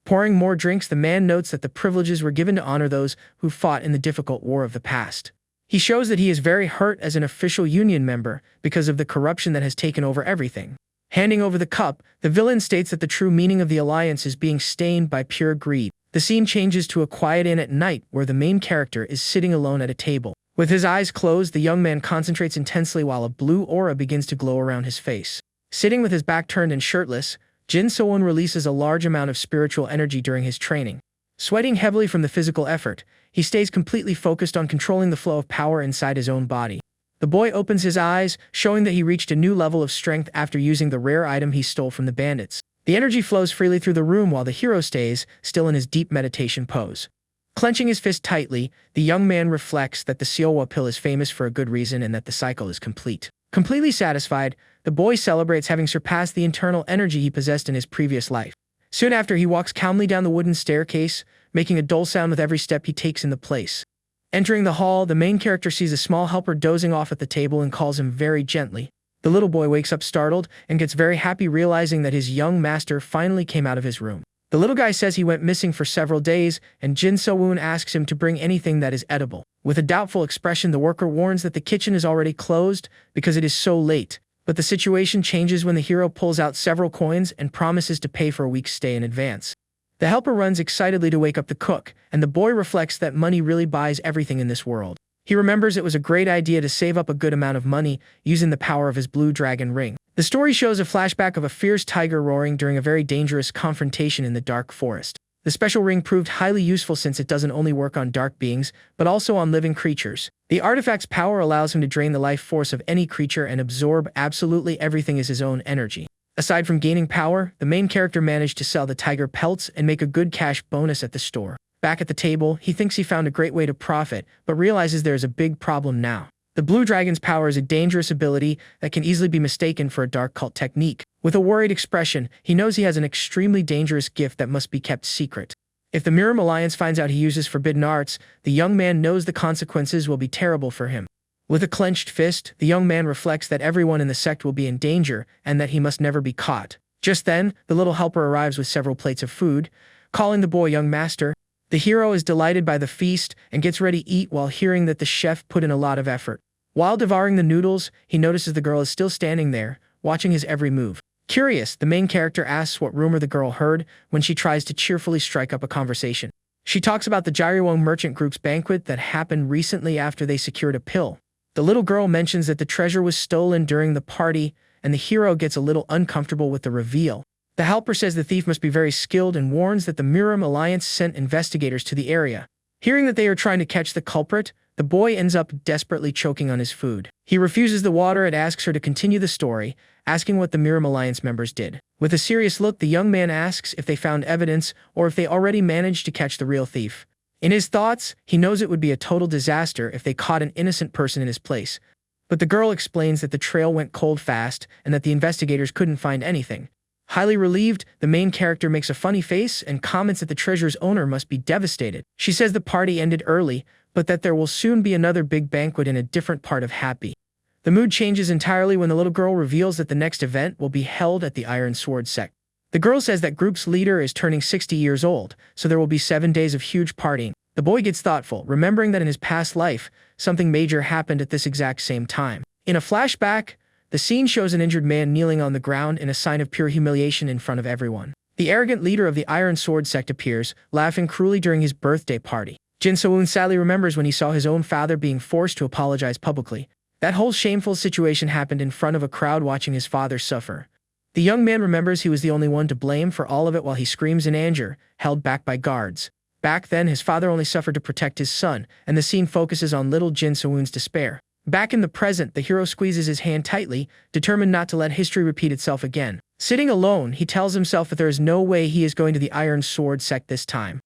Pouring more drinks, the man notes that the privileges were given to honor those who fought in the difficult war of the past. He shows that he is very hurt as an official union member because of the corruption that has taken over everything. Handing over the cup, the villain states that the true meaning of the alliance is being stained by pure greed. The scene changes to a quiet inn at night where the main character is sitting alone at a table. With his eyes closed, the young man concentrates intensely while a blue aura begins to glow around his face. Sitting with his back turned and shirtless, Jin So-won releases a large amount of spiritual energy during his training. Sweating heavily from the physical effort, he stays completely focused on controlling the flow of power inside his own body. The boy opens his eyes, showing that he reached a new level of strength after using the rare item he stole from the bandits. The energy flows freely through the room while the hero stays, still in his deep meditation pose. Clenching his fist tightly, the young man reflects that the Seowa pill is famous for a good reason and that the cycle is complete. Completely satisfied, the boy celebrates having surpassed the internal energy he possessed in his previous life. Soon after, he walks calmly down the wooden staircase, making a dull sound with every step he takes in the place. Entering the hall, the main character sees a small helper dozing off at the table and calls him very gently. The little boy wakes up startled and gets very happy realizing that his young master finally came out of his room. The little guy says he went missing for several days, and Jin So-woon asks him to bring anything that is edible. With a doubtful expression, the worker warns that the kitchen is already closed because it is so late. But the situation changes when the hero pulls out several coins and promises to pay for a week's stay in advance. The helper runs excitedly to wake up the cook, and the boy reflects that money really buys everything in this world. He remembers it was a great idea to save up a good amount of money using the power of his blue dragon ring. The story shows a flashback of a fierce tiger roaring during a very dangerous confrontation in the dark forest. The special ring proved highly useful since it doesn't only work on dark beings, but also on living creatures. The artifact's power allows him to drain the life force of any creature and absorb absolutely everything as his own energy. Aside from gaining power, the main character managed to sell the tiger pelts and make a good cash bonus at the store. Back at the table, he thinks he found a great way to profit, but realizes there is a big problem now. The Blue Dragon's power is a dangerous ability that can easily be mistaken for a dark cult technique. With a worried expression, he knows he has an extremely dangerous gift that must be kept secret. If the Miram Alliance finds out he uses forbidden arts, the young man knows the consequences will be terrible for him. With a clenched fist, the young man reflects that everyone in the sect will be in danger and that he must never be caught. Just then, the little helper arrives with several plates of food, calling the boy young master. The hero is delighted by the feast and gets ready to eat while hearing that the chef put in a lot of effort. While devouring the noodles, he notices the girl is still standing there, watching his every move. Curious, the main character asks what rumor the girl heard when she tries to cheerfully strike up a conversation. She talks about the Jairwong merchant group's banquet that happened recently after they secured a pill. The little girl mentions that the treasure was stolen during the party, and the hero gets a little uncomfortable with the reveal. The helper says the thief must be very skilled and warns that the Miram Alliance sent investigators to the area. Hearing that they are trying to catch the culprit, the boy ends up desperately choking on his food. He refuses the water and asks her to continue the story, asking what the Miram Alliance members did. With a serious look, the young man asks if they found evidence or if they already managed to catch the real thief. In his thoughts, he knows it would be a total disaster if they caught an innocent person in his place. But the girl explains that the trail went cold fast and that the investigators couldn't find anything. Highly relieved, the main character makes a funny face and comments that the treasure's owner must be devastated. She says the party ended early, but that there will soon be another big banquet in a different part of Happy. The mood changes entirely when the little girl reveals that the next event will be held at the Iron Sword sect. The girl says that group's leader is turning 60 years old, so there will be 7 days of huge partying. The boy gets thoughtful, remembering that in his past life, something major happened at this exact same time. In a flashback, the scene shows an injured man kneeling on the ground in a sign of pure humiliation in front of everyone. The arrogant leader of the Iron Sword sect appears, laughing cruelly during his birthday party. Jin So-eun sadly remembers when he saw his own father being forced to apologize publicly. That whole shameful situation happened in front of a crowd watching his father suffer. The young man remembers he was the only one to blame for all of it while he screams in anger, held back by guards. Back then, his father only suffered to protect his son, and the scene focuses on little Jin So-eun's despair. Back in the present, the hero squeezes his hand tightly, determined not to let history repeat itself again. Sitting alone, he tells himself that there is no way he is going to the Iron Sword sect this time.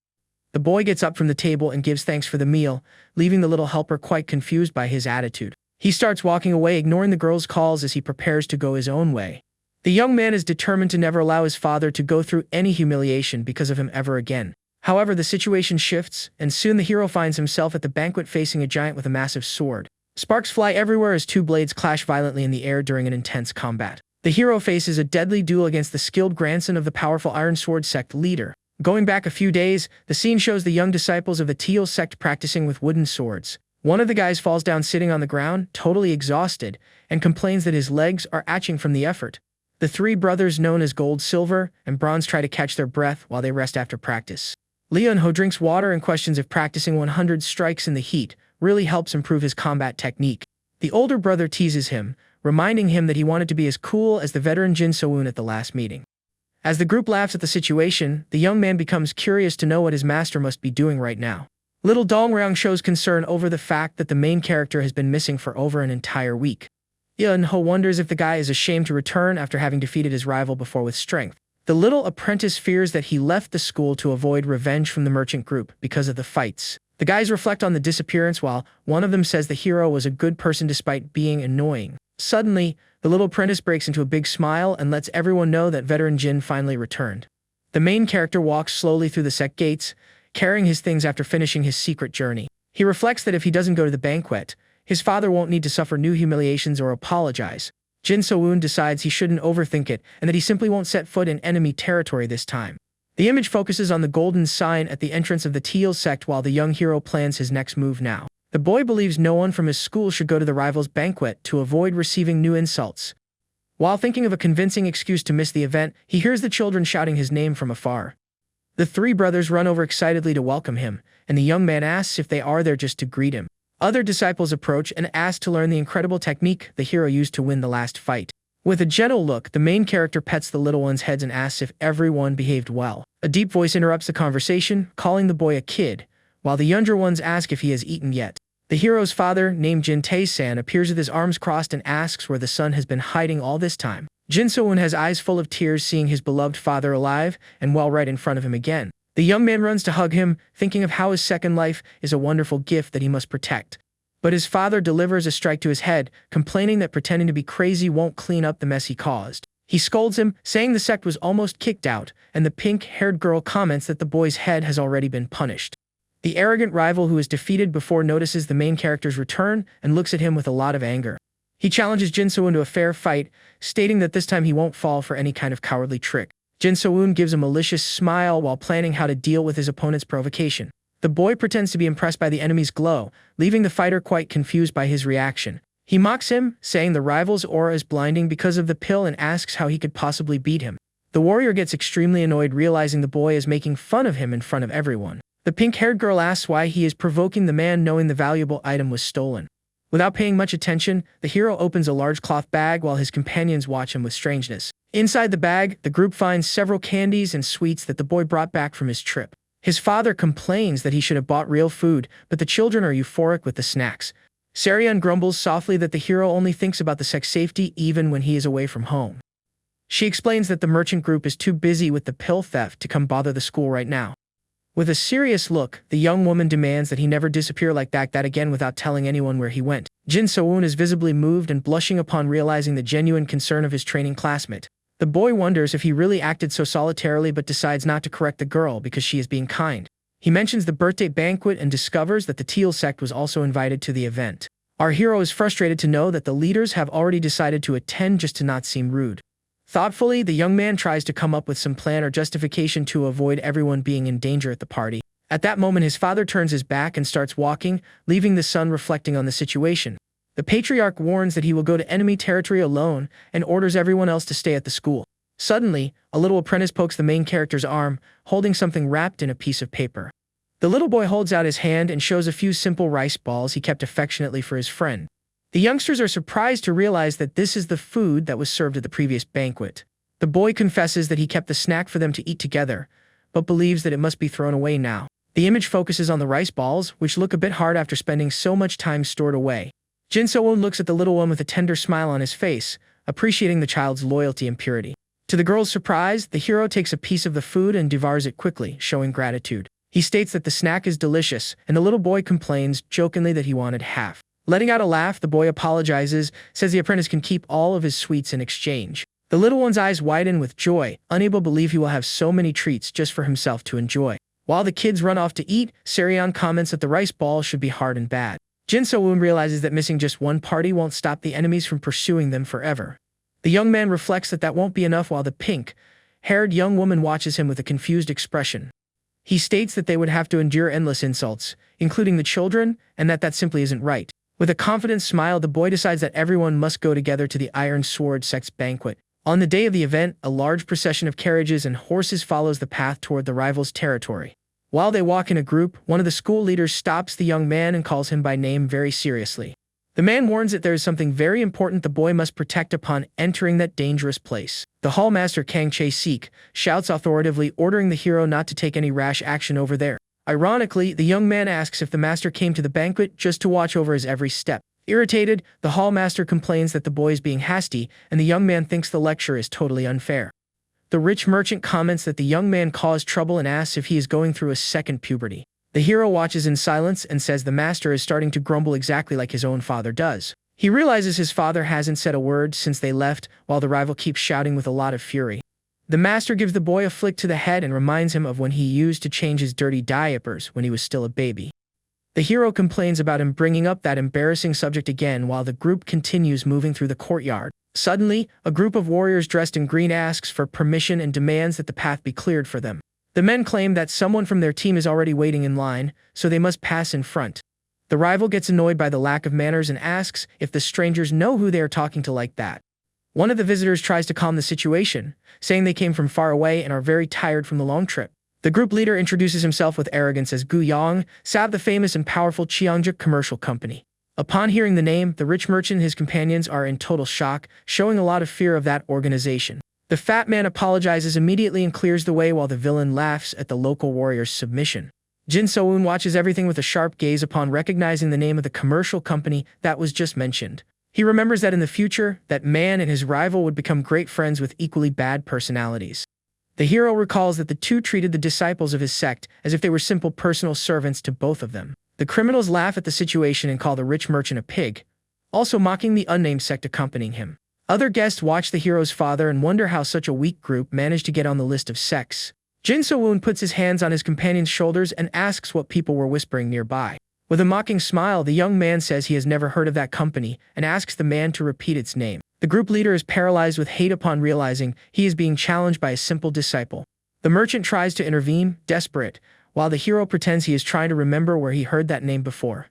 The boy gets up from the table and gives thanks for the meal, leaving the little helper quite confused by his attitude. He starts walking away, ignoring the girl's calls as he prepares to go his own way. The young man is determined to never allow his father to go through any humiliation because of him ever again. However, the situation shifts, and soon the hero finds himself at the banquet facing a giant with a massive sword. Sparks fly everywhere as two blades clash violently in the air during an intense combat. The hero faces a deadly duel against the skilled grandson of the powerful Iron Sword sect leader. Going back a few days, the scene shows the young disciples of the Teal sect practicing with wooden swords. One of the guys falls down sitting on the ground, totally exhausted, and complains that his legs are itching from the effort. The three brothers known as Gold, Silver, and Bronze try to catch their breath while they rest after practice. Leon-ho drinks water and questions if practicing 100 strikes in the heat really helps improve his combat technique. The older brother teases him, reminding him that he wanted to be as cool as the veteran Jin So-eun at the last meeting. As the group laughs at the situation, the young man becomes curious to know what his master must be doing right now. Little Dongryang shows concern over the fact that the main character has been missing for over an entire week. Yeon-ho wonders if the guy is ashamed to return after having defeated his rival before with strength. The little apprentice fears that he left the school to avoid revenge from the merchant group because of the fights. The guys reflect on the disappearance while one of them says the hero was a good person despite being annoying. Suddenly, the little apprentice breaks into a big smile and lets everyone know that veteran Jin finally returned. The main character walks slowly through the sect gates, carrying his things after finishing his secret journey. He reflects that if he doesn't go to the banquet, his father won't need to suffer new humiliations or apologize. Jin So-eun decides he shouldn't overthink it and that he simply won't set foot in enemy territory this time. The image focuses on the golden sign at the entrance of the Teal sect while the young hero plans his next move now. The boy believes no one from his school should go to the rival's banquet to avoid receiving new insults. While thinking of a convincing excuse to miss the event, he hears the children shouting his name from afar. The three brothers run over excitedly to welcome him, and the young man asks if they are there just to greet him. Other disciples approach and ask to learn the incredible technique the hero used to win the last fight. With a gentle look, the main character pets the little ones' heads and asks if everyone behaved well. A deep voice interrupts the conversation, calling the boy a kid, while the younger ones ask if he has eaten yet. The hero's father, named Jin Tae-san, appears with his arms crossed and asks where the son has been hiding all this time. Jin So-eun has eyes full of tears seeing his beloved father alive and well right in front of him again. The young man runs to hug him, thinking of how his second life is a wonderful gift that he must protect. But his father delivers a strike to his head, complaining that pretending to be crazy won't clean up the mess he caused. He scolds him, saying the sect was almost kicked out, and the pink-haired girl comments that the boy's head has already been punished. The arrogant rival who is defeated before notices the main character's return and looks at him with a lot of anger. He challenges Jin So-eun to a fair fight, stating that this time he won't fall for any kind of cowardly trick. Jin So-woon gives a malicious smile while planning how to deal with his opponent's provocation. The boy pretends to be impressed by the enemy's glow, leaving the fighter quite confused by his reaction. He mocks him, saying the rival's aura is blinding because of the pill and asks how he could possibly beat him. The warrior gets extremely annoyed realizing the boy is making fun of him in front of everyone. The pink-haired girl asks why he is provoking the man knowing the valuable item was stolen. Without paying much attention, the hero opens a large cloth bag while his companions watch him with strangeness. Inside the bag, the group finds several candies and sweets that the boy brought back from his trip. His father complains that he should have bought real food, but the children are euphoric with the snacks. Seryun grumbles softly that the hero only thinks about the sex safety even when he is away from home. She explains that the merchant group is too busy with the pill theft to come bother the school right now. With a serious look, the young woman demands that he never disappear like that again without telling anyone where he went. Jin So-woon is visibly moved and blushing upon realizing the genuine concern of his training classmate. The boy wonders if he really acted so solitarily but decides not to correct the girl because she is being kind. He mentions the birthday banquet and discovers that the Teal sect was also invited to the event. Our hero is frustrated to know that the leaders have already decided to attend just to not seem rude. Thoughtfully, the young man tries to come up with some plan or justification to avoid everyone being in danger at the party. At that moment, his father turns his back and starts walking, leaving the son reflecting on the situation. The patriarch warns that he will go to enemy territory alone and orders everyone else to stay at the school. Suddenly, a little apprentice pokes the main character's arm, holding something wrapped in a piece of paper. The little boy holds out his hand and shows a few simple rice balls he kept affectionately for his friend. The youngsters are surprised to realize that this is the food that was served at the previous banquet. The boy confesses that he kept the snack for them to eat together, but believes that it must be thrown away now. The image focuses on the rice balls, which look a bit hard after spending so much time stored away. Jin So-woon looks at the little one with a tender smile on his face, appreciating the child's loyalty and purity. To the girl's surprise, the hero takes a piece of the food and devours it quickly, showing gratitude. He states that the snack is delicious, and the little boy complains jokingly that he wanted half. Letting out a laugh, the boy apologizes, says the apprentice can keep all of his sweets in exchange. The little one's eyes widen with joy, unable to believe he will have so many treats just for himself to enjoy. While the kids run off to eat, Seryun comments that the rice ball should be hard and bad. Jin So-woon realizes that missing just one party won't stop the enemies from pursuing them forever. The young man reflects that that won't be enough while the pink-haired young woman watches him with a confused expression. He states that they would have to endure endless insults, including the children, and that simply isn't right. With a confident smile, the boy decides that everyone must go together to the Iron Sword Sect's banquet. On the day of the event, a large procession of carriages and horses follows the path toward the rival's territory. While they walk in a group, one of the school leaders stops the young man and calls him by name very seriously. The man warns that there is something very important the boy must protect upon entering that dangerous place. The hallmaster Kang Chae-sik shouts authoritatively, ordering the hero not to take any rash action over there. Ironically, the young man asks if the master came to the banquet just to watch over his every step. Irritated, the hallmaster complains that the boy is being hasty, and the young man thinks the lecture is totally unfair. The rich merchant comments that the young man caused trouble and asks if he is going through a second puberty. The hero watches in silence and says the master is starting to grumble exactly like his own father does. He realizes his father hasn't said a word since they left, while the rival keeps shouting with a lot of fury. The master gives the boy a flick to the head and reminds him of when he used to change his dirty diapers when he was still a baby. The hero complains about him bringing up that embarrassing subject again while the group continues moving through the courtyard. Suddenly, a group of warriors dressed in green asks for permission and demands that the path be cleared for them. The men claim that someone from their team is already waiting in line, so they must pass in front. The rival gets annoyed by the lack of manners and asks if the strangers know who they are talking to like that. One of the visitors tries to calm the situation, saying they came from far away and are very tired from the long trip. The group leader introduces himself with arrogance as Gu Yang, Sab, the famous and powerful Cheongjuk commercial company. Upon hearing the name, the rich merchant and his companions are in total shock, showing a lot of fear of that organization. The fat man apologizes immediately and clears the way while the villain laughs at the local warrior's submission. Jin So-woon watches everything with a sharp gaze upon recognizing the name of the commercial company that was just mentioned. He remembers that in the future, that man and his rival would become great friends with equally bad personalities. The hero recalls that the two treated the disciples of his sect as if they were simple personal servants to both of them. The criminals laugh at the situation and call the rich merchant a pig, also mocking the unnamed sect accompanying him. Other guests watch the hero's father and wonder how such a weak group managed to get on the list of sects. Jin So-woon puts his hands on his companion's shoulders and asks what people were whispering nearby. With a mocking smile, the young man says he has never heard of that company and asks the man to repeat its name. The group leader is paralyzed with hate upon realizing he is being challenged by a simple disciple. The merchant tries to intervene, desperate, while the hero pretends he is trying to remember where he heard that name before.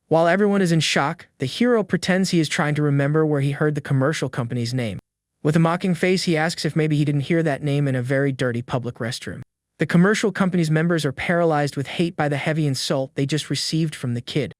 While everyone is in shock, the hero pretends he is trying to remember where he heard the commercial company's name. With a mocking face, he asks if maybe he didn't hear that name in a very dirty public restroom. The commercial company's members are paralyzed with hate by the heavy insult they just received from the kid.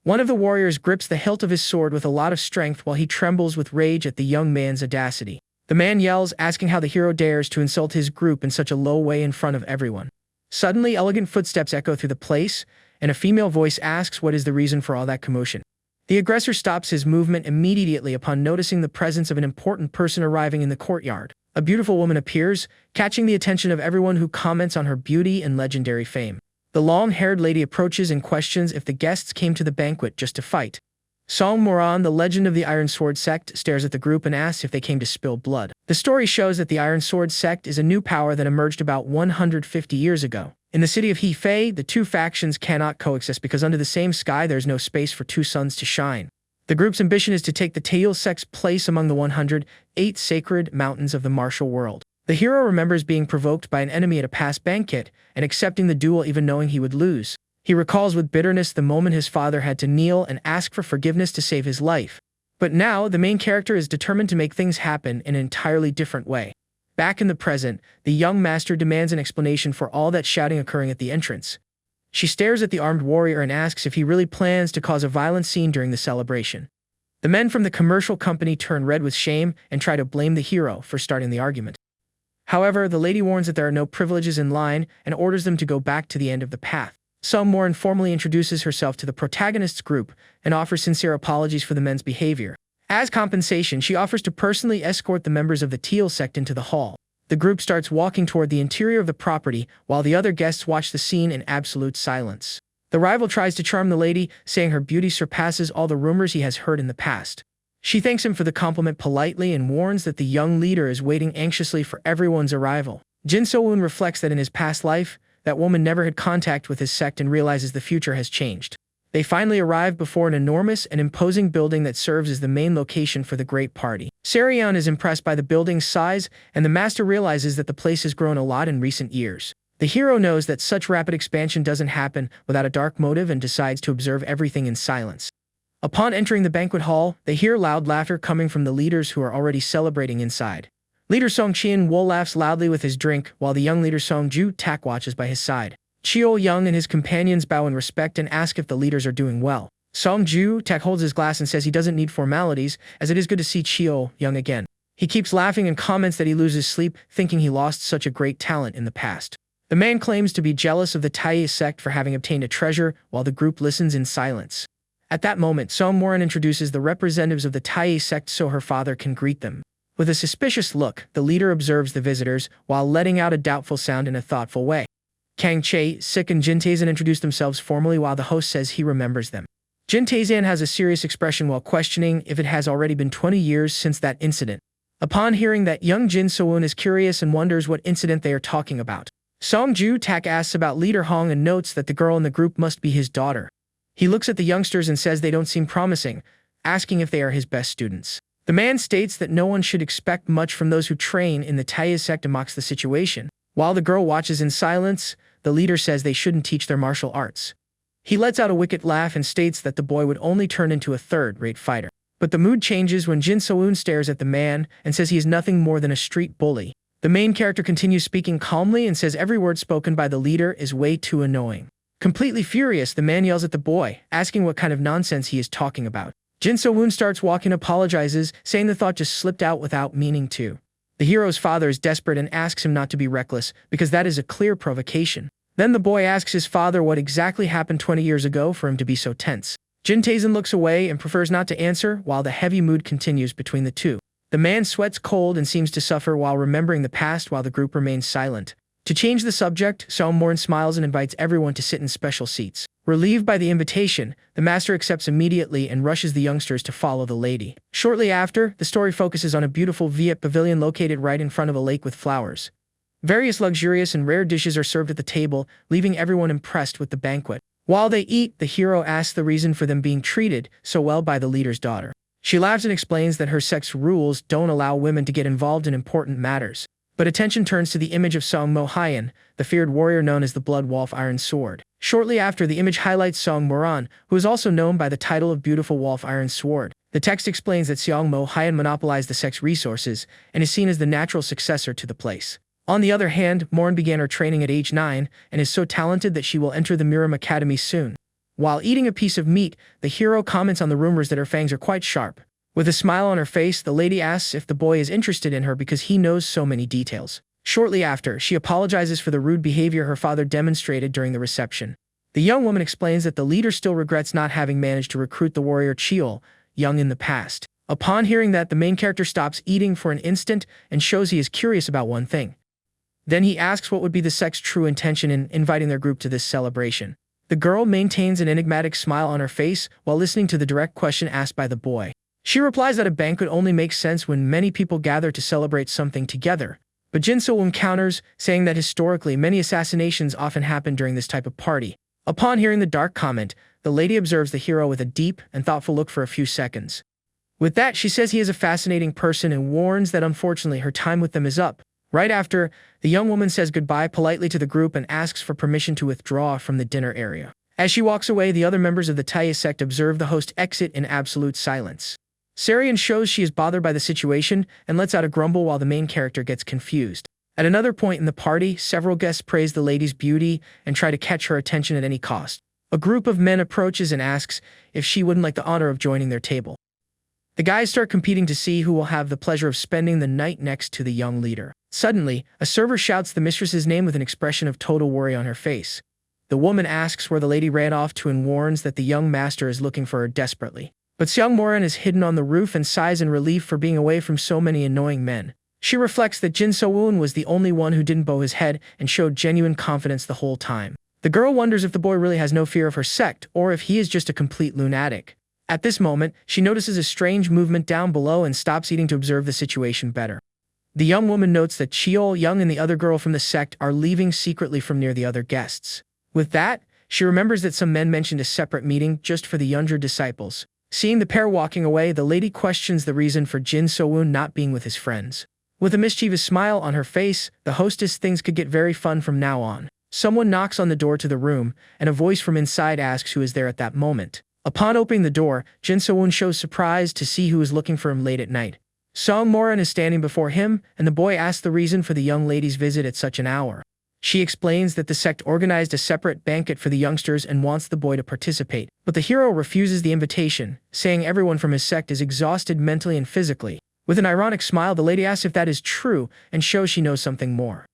One of the warriors grips the hilt of his sword with a lot of strength while he trembles with rage at the young man's audacity. The man yells, asking how the hero dares to insult his group in such a low way in front of everyone. Suddenly, elegant footsteps echo through the place, and a female voice asks what is the reason for all that commotion. The aggressor stops his movement immediately upon noticing the presence of an important person arriving in the courtyard. A beautiful woman appears, catching the attention of everyone who comments on her beauty and legendary fame. The long-haired lady approaches and questions if the guests came to the banquet just to fight. Song Moran, the legend of the Iron Sword sect, stares at the group and asks if they came to spill blood. The story shows that the Iron Sword sect is a new power that emerged about 150 years ago. In the city of Hefei, the two factions cannot coexist because under the same sky there's no space for two suns to shine. The group's ambition is to take the Tail sect's place among the 108 sacred mountains of the martial world. The hero remembers being provoked by an enemy at a past banquet and accepting the duel even knowing he would lose. He recalls with bitterness the moment his father had to kneel and ask for forgiveness to save his life. But now, the main character is determined to make things happen in an entirely different way. Back in the present, the young master demands an explanation for all that shouting occurring at the entrance. She stares at the armed warrior and asks if he really plans to cause a violent scene during the celebration. The men from the commercial company turn red with shame and try to blame the hero for starting the argument. However, the lady warns that there are no privileges in line and orders them to go back to the end of the path. Some more informally introduces herself to the protagonist's group and offers sincere apologies for the men's behavior. As compensation, she offers to personally escort the members of the Teal sect into the hall. The group starts walking toward the interior of the property while the other guests watch the scene in absolute silence. The rival tries to charm the lady, saying her beauty surpasses all the rumors he has heard in the past. She thanks him for the compliment politely and warns that the young leader is waiting anxiously for everyone's arrival. Jin So-woon reflects that in his past life, that woman never had contact with his sect and realizes the future has changed. They finally arrive before an enormous and imposing building that serves as the main location for the great party. Sarion is impressed by the building's size, and the master realizes that the place has grown a lot in recent years. The hero knows that such rapid expansion doesn't happen without a dark motive and decides to observe everything in silence. Upon entering the banquet hall, they hear loud laughter coming from the leaders who are already celebrating inside. Leader Song Chien-woo laughs loudly with his drink, while the young leader Song Ju-tak watches by his side. Cheo-young and his companions bow in respect and ask if the leaders are doing well. Song Ju-tak holds his glass and says he doesn't need formalities, as it is good to see Cheo-young again. He keeps laughing and comments that he loses sleep, thinking he lost such a great talent in the past. The man claims to be jealous of the Tai sect for having obtained a treasure, while the group listens in silence. At that moment, Song Moran introduces the representatives of the Tai sect so her father can greet them. With a suspicious look, the leader observes the visitors, while letting out a doubtful sound in a thoughtful way. Kang Chae, Sik and Jin Tae-san introduce themselves formally while the host says he remembers them. Jin Tae-san has a serious expression while questioning if it has already been 20 years since that incident. Upon hearing that, young Jin So-woon is curious and wonders what incident they are talking about. Song Ju-tak asks about Leader Hong and notes that the girl in the group must be his daughter. He looks at the youngsters and says they don't seem promising, asking if they are his best students. The man states that no one should expect much from those who train in the Taiyas sect and mocks the situation. While the girl watches in silence, the leader says they shouldn't teach their martial arts. He lets out a wicked laugh and states that the boy would only turn into a third-rate fighter. But the mood changes when Jin So-woon stares at the man and says he is nothing more than a street bully. The main character continues speaking calmly and says every word spoken by the leader is way too annoying. Completely furious, the man yells at the boy, asking what kind of nonsense he is talking about. Jin So-woon starts walking, apologizes, saying the thought just slipped out without meaning to. The hero's father is desperate and asks him not to be reckless, because that is a clear provocation. Then the boy asks his father what exactly happened 20 years ago for him to be so tense. Jin Tae-san looks away and prefers not to answer, while the heavy mood continues between the two. The man sweats cold and seems to suffer while remembering the past while the group remains silent. To change the subject, Song Moran smiles and invites everyone to sit in special seats. Relieved by the invitation, the master accepts immediately and rushes the youngsters to follow the lady. Shortly after, the story focuses on a beautiful Viet pavilion located right in front of a lake with flowers. Various luxurious and rare dishes are served at the table, leaving everyone impressed with the banquet. While they eat, the hero asks the reason for them being treated so well by the leader's daughter. She laughs and explains that her sect's rules don't allow women to get involved in important matters. But attention turns to the image of Song Mo Hyen, the feared warrior known as the Blood Wolf Iron Sword. Shortly after, the image highlights Song Moran, who is also known by the title of Beautiful Wolf Iron Sword. The text explains that Song Mo Hyen monopolized the sect's resources and is seen as the natural successor to the place. On the other hand, Moran began her training at age 9 and is so talented that she will enter the Miram Academy soon. While eating a piece of meat, the hero comments on the rumors that her fangs are quite sharp. With a smile on her face, the lady asks if the boy is interested in her because he knows so many details. Shortly after, she apologizes for the rude behavior her father demonstrated during the reception. The young woman explains that the leader still regrets not having managed to recruit the warrior Cheol, young in the past. Upon hearing that, the main character stops eating for an instant and shows he is curious about one thing. Then he asks what would be the sect's true intention in inviting their group to this celebration. The girl maintains an enigmatic smile on her face while listening to the direct question asked by the boy. She replies that a banquet only makes sense when many people gather to celebrate something together. But Jin So-woon counters, saying that historically many assassinations often happen during this type of party. Upon hearing the dark comment, the lady observes the hero with a deep and thoughtful look for a few seconds. With that, she says he is a fascinating person and warns that unfortunately her time with them is up. Right after, the young woman says goodbye politely to the group and asks for permission to withdraw from the dinner area. As she walks away, the other members of the Tae sect observe the host exit in absolute silence. Sarian shows she is bothered by the situation and lets out a grumble while the main character gets confused. At another point in the party, several guests praise the lady's beauty and try to catch her attention at any cost. A group of men approaches and asks if she wouldn't like the honor of joining their table. The guys start competing to see who will have the pleasure of spending the night next to the young leader. Suddenly, a server shouts the mistress's name with an expression of total worry on her face. The woman asks where the lady ran off to and warns that the young master is looking for her desperately. But Seong Moran is hidden on the roof and sighs in relief for being away from so many annoying men. She reflects that Jin So-woon was the only one who didn't bow his head and showed genuine confidence the whole time. The girl wonders if the boy really has no fear of her sect or if he is just a complete lunatic. At this moment, she notices a strange movement down below and stops eating to observe the situation better. The young woman notes that Cheol, Young, and the other girl from the sect are leaving secretly from near the other guests. With that, she remembers that some men mentioned a separate meeting just for the younger disciples. Seeing the pair walking away, the lady questions the reason for Jin So-woon not being with his friends. With a mischievous smile on her face, the hostess thinks could get very fun from now on. Someone knocks on the door to the room, and a voice from inside asks who is there at that moment. Upon opening the door, Jin So-woon shows surprise to see who is looking for him late at night. Song Moran is standing before him, and the boy asks the reason for the young lady's visit at such an hour. She explains that the sect organized a separate banquet for the youngsters and wants the boy to participate, but the hero refuses the invitation, saying everyone from his sect is exhausted mentally and physically. With an ironic smile, the lady asks if that is true and shows she knows something more.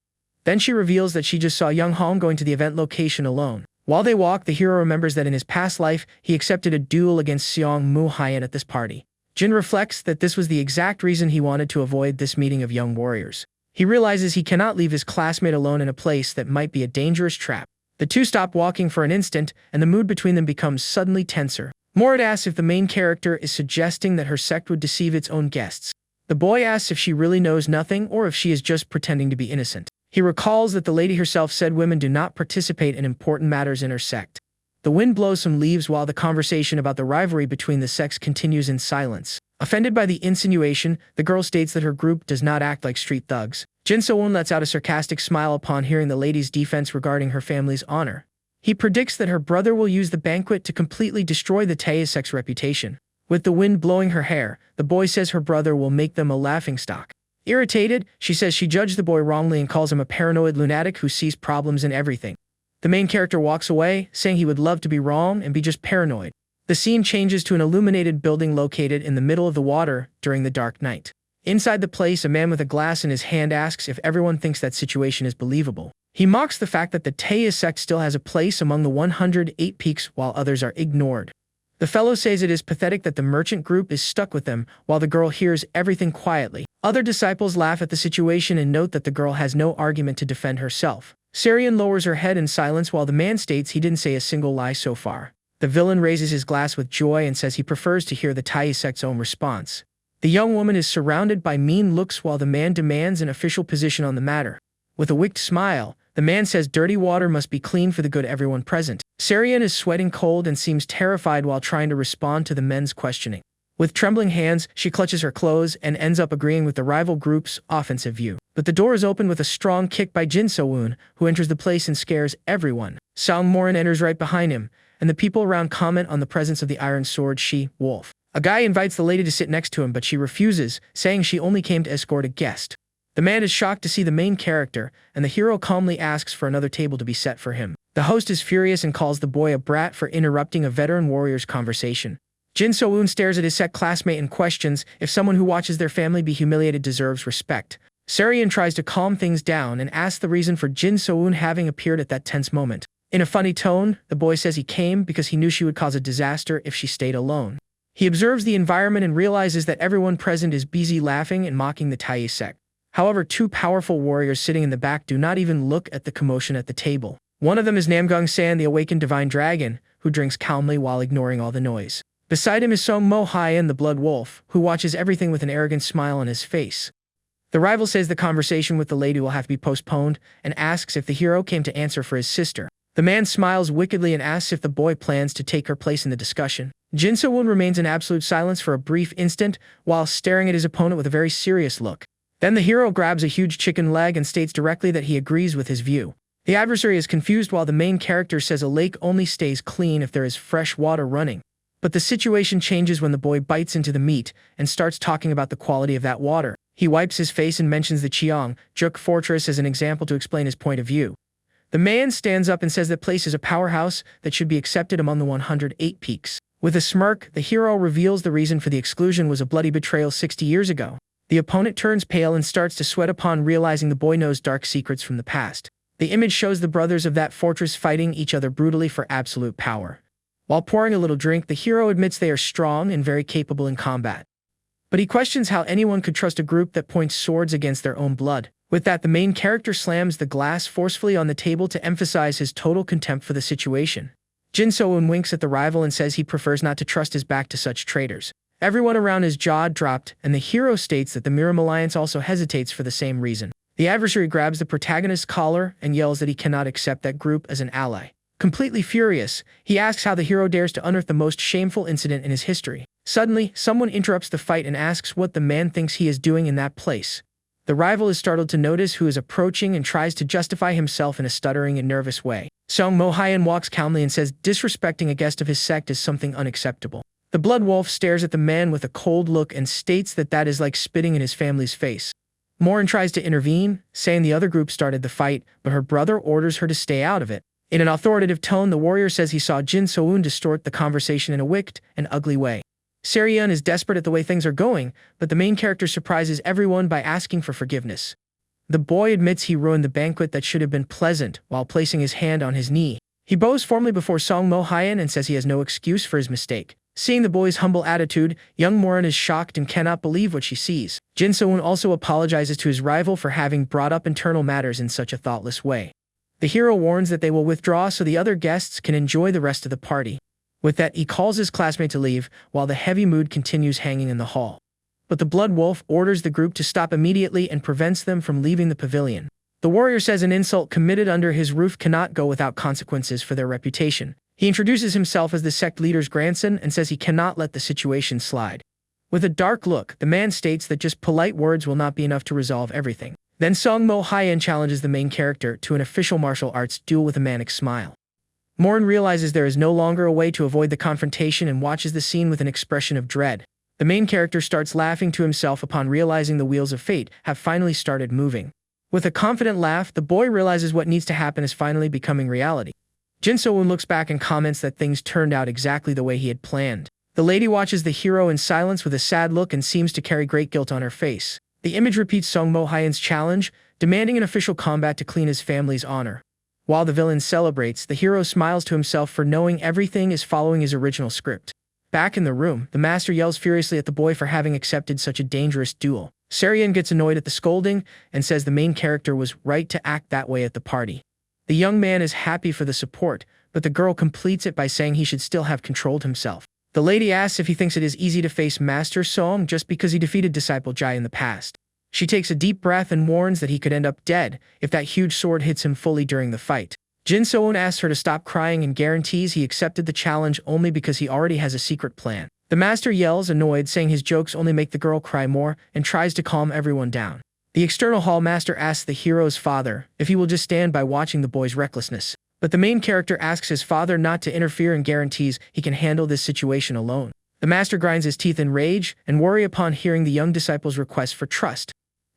Then she reveals that she just saw Young Hong going to the event location alone. While they walk, the hero remembers that in his past life, he accepted a duel against Seong Moo Hyen at this party. Jin reflects that this was the exact reason he wanted to avoid this meeting of young warriors. He realizes he cannot leave his classmate alone in a place that might be a dangerous trap. The two stop walking for an instant, and the mood between them becomes suddenly tenser. Morat asks if the main character is suggesting that her sect would deceive its own guests. The boy asks if she really knows nothing or if she is just pretending to be innocent. He recalls that the lady herself said women do not participate in important matters in her sect. The wind blows some leaves while the conversation about the rivalry between the sects continues in silence. Offended by the insinuation, the girl states that her group does not act like street thugs. Jin So-woon lets out a sarcastic smile upon hearing the lady's defense regarding her family's honor. He predicts that her brother will use the banquet to completely destroy the Tae sect's reputation. With the wind blowing her hair, the boy says her brother will make them a laughingstock. Irritated, she says she judged the boy wrongly and calls him a paranoid lunatic who sees problems in everything. The main character walks away, saying he would love to be wrong and be just paranoid. The scene changes to an illuminated building located in the middle of the water during the dark night. Inside the place, a man with a glass in his hand asks if everyone thinks that situation is believable. He mocks the fact that the Tae sect still has a place among the 108 peaks while others are ignored. The fellow says it is pathetic that the merchant group is stuck with them while the girl hears everything quietly. Other disciples laugh at the situation and note that the girl has no argument to defend herself. Sarian lowers her head in silence while the man states he didn't say a single lie so far. The villain raises his glass with joy and says he prefers to hear the Tae sect's own response. The young woman is surrounded by mean looks while the man demands an official position on the matter. With a wicked smile, the man says dirty water must be cleaned for the good of everyone present. Sarian is sweating cold and seems terrified while trying to respond to the men's questioning. With trembling hands, she clutches her clothes and ends up agreeing with the rival group's offensive view. But the door is opened with a strong kick by Jin So-woon, who enters the place and scares everyone. Song Morin enters right behind him, and the people around comment on the presence of the iron sword she-wolf. A guy invites the lady to sit next to him, but she refuses, saying she only came to escort a guest. The man is shocked to see the main character, and the hero calmly asks for another table to be set for him. The host is furious and calls the boy a brat for interrupting a veteran warrior's conversation. Jin So-woon stares at his sect classmate and questions if someone who watches their family be humiliated deserves respect. Sarian tries to calm things down and asks the reason for Jin So-woon having appeared at that tense moment. In a funny tone, the boy says he came because he knew she would cause a disaster if she stayed alone. He observes the environment and realizes that everyone present is busy laughing and mocking the Tai sect. However, two powerful warriors sitting in the back do not even look at the commotion at the table. One of them is Namgung-san, the awakened divine dragon, who drinks calmly while ignoring all the noise. Beside him is Song Mo-hyeon, the blood wolf, who watches everything with an arrogant smile on his face. The rival says the conversation with the lady will have to be postponed and asks if the hero came to answer for his sister. The man smiles wickedly and asks if the boy plans to take her place in the discussion. Jin So-woon remains in absolute silence for a brief instant while staring at his opponent with a very serious look. Then the hero grabs a huge chicken leg and states directly that he agrees with his view. The adversary is confused while the main character says a lake only stays clean if there is fresh water running. But the situation changes when the boy bites into the meat and starts talking about the quality of that water. He wipes his face and mentions the Cheongjuk fortress as an example to explain his point of view. The man stands up and says that place is a powerhouse that should be accepted among the 108 peaks. With a smirk, the hero reveals the reason for the exclusion was a bloody betrayal 60 years ago. The opponent turns pale and starts to sweat upon realizing the boy knows dark secrets from the past. The image shows the brothers of that fortress fighting each other brutally for absolute power. While pouring a little drink, the hero admits they are strong and very capable in combat. But he questions how anyone could trust a group that points swords against their own blood. With that, the main character slams the glass forcefully on the table to emphasize his total contempt for the situation. Jin So-woon winks at the rival and says he prefers not to trust his back to such traitors. Everyone around is jaw dropped, and the hero states that the Miram Alliance also hesitates for the same reason. The adversary grabs the protagonist's collar and yells that he cannot accept that group as an ally. Completely furious, he asks how the hero dares to unearth the most shameful incident in his history. Suddenly, someone interrupts the fight and asks what the man thinks he is doing in that place. The rival is startled to notice who is approaching and tries to justify himself in a stuttering and nervous way. Song Mo-hyeon walks calmly and says disrespecting a guest of his sect is something unacceptable. The blood wolf stares at the man with a cold look and states that that is like spitting in his family's face. Morin tries to intervene, saying the other group started the fight, but her brother orders her to stay out of it. In an authoritative tone, the warrior says he saw Jin So-woon distort the conversation in a wicked and ugly way. Sarian is desperate at the way things are going, but the main character surprises everyone by asking for forgiveness. The boy admits he ruined the banquet that should have been pleasant while placing his hand on his knee. He bows formally before Song Mo-hyeon and says he has no excuse for his mistake. Seeing the boy's humble attitude, young Morin is shocked and cannot believe what she sees. Jin So-woon also apologizes to his rival for having brought up internal matters in such a thoughtless way. The hero warns that they will withdraw so the other guests can enjoy the rest of the party. With that, he calls his classmate to leave, while the heavy mood continues hanging in the hall. But the blood wolf orders the group to stop immediately and prevents them from leaving the pavilion. The warrior says an insult committed under his roof cannot go without consequences for their reputation. He introduces himself as the sect leader's grandson and says he cannot let the situation slide. With a dark look, the man states that just polite words will not be enough to resolve everything. Then Song Mo-hyeon challenges the main character to an official martial arts duel with a manic smile. Morin realizes there is no longer a way to avoid the confrontation and watches the scene with an expression of dread. The main character starts laughing to himself upon realizing the wheels of fate have finally started moving. With a confident laugh, the boy realizes what needs to happen is finally becoming reality. Jin So-woon looks back and comments that things turned out exactly the way he had planned. The lady watches the hero in silence with a sad look and seems to carry great guilt on her face. The image repeats Song Mo-hyeon's challenge, demanding an official combat to clean his family's honor. While the villain celebrates, the hero smiles to himself for knowing everything is following his original script. Back in the room, the master yells furiously at the boy for having accepted such a dangerous duel. Sarian gets annoyed at the scolding and says the main character was right to act that way at the party. The young man is happy for the support, but the girl completes it by saying he should still have controlled himself. The lady asks if he thinks it is easy to face Master Song just because he defeated Disciple Jai in the past. She takes a deep breath and warns that he could end up dead if that huge sword hits him fully during the fight. Jin So-woon asks her to stop crying and guarantees he accepted the challenge only because he already has a secret plan. The The master yells, annoyed, saying his jokes only make the girl cry more, and tries to calm everyone down. The external hall master asks the hero's father if he will just stand by watching the boy's recklessness. But the main character asks his father not to interfere and guarantees he can handle this situation alone. The master grinds his teeth in rage and worry upon hearing the young disciple's request for trust.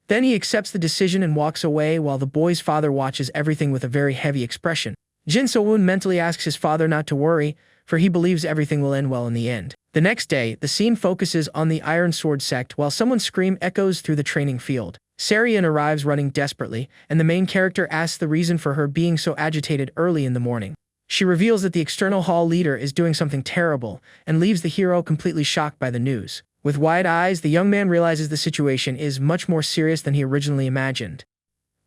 Then he accepts the decision and walks away while the boy's father watches everything with a very heavy expression. Jin So-woon mentally asks his father not to worry, for he believes everything will end well in the end. The next day, the scene focuses on the Iron Sword sect while someone's scream echoes through the training field. Sarian arrives running desperately, and the main character asks the reason for her being so agitated early in the morning. She reveals that the external hall leader is doing something terrible, and leaves the hero completely shocked by the news. With wide eyes, the young man realizes the situation is much more serious than he originally imagined.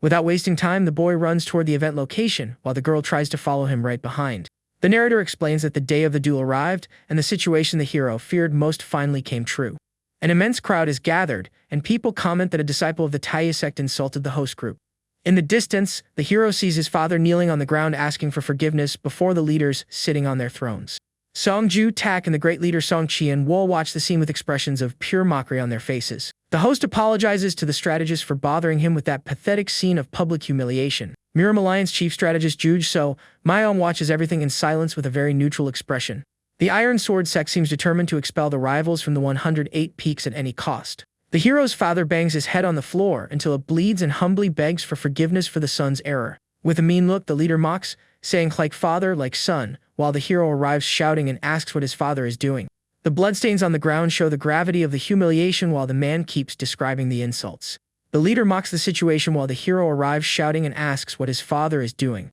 Without wasting time, the boy runs toward the event location, while the girl tries to follow him right behind. The narrator explains that the day of the duel arrived, and the situation the hero feared most finally came true. An immense crowd is gathered, and people comment that a disciple of the Taiya sect insulted the host group. In the distance, the hero sees his father kneeling on the ground asking for forgiveness before the leaders sitting on their thrones. Song Ju Tak and the great leader Song Qian Wool watch the scene with expressions of pure mockery on their faces. The host apologizes to the strategist for bothering him with that pathetic scene of public humiliation. Miram Alliance chief strategist Juj So Myong watches everything in silence with a very neutral expression. The Iron Sword sect seems determined to expel the rivals from the 108 peaks at any cost. The hero's father bangs his head on the floor until it bleeds and humbly begs for forgiveness for the son's error. With a mean look, the leader mocks, saying like father, like son, while the hero arrives shouting and asks what his father is doing. The bloodstains on the ground show the gravity of the humiliation while the man keeps describing the insults. The leader mocks the situation while the hero arrives shouting and asks what his father is doing.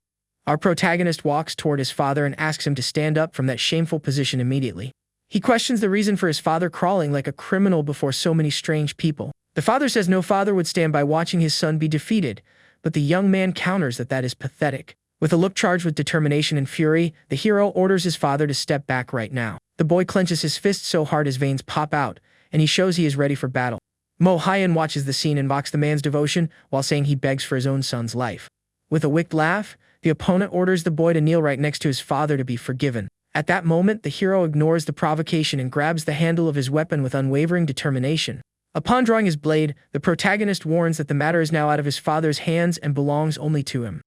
Our protagonist walks toward his father and asks him to stand up from that shameful position immediately. He questions the reason for his father crawling like a criminal before so many strange people. The father says no father would stand by watching his son be defeated, but the young man counters that is pathetic. With a look charged with determination and fury, the hero orders his father to step back right now. The boy clenches his fist so hard his veins pop out, and he shows he is ready for battle. Mo Hyan watches the scene and mocks the man's devotion while saying he begs for his own son's life. With a wicked laugh, the opponent orders the boy to kneel right next to his father to be forgiven. At that moment, the hero ignores the provocation and grabs the handle of his weapon with unwavering determination. Upon drawing his blade, the protagonist warns that the matter is now out of his father's hands and belongs only to him.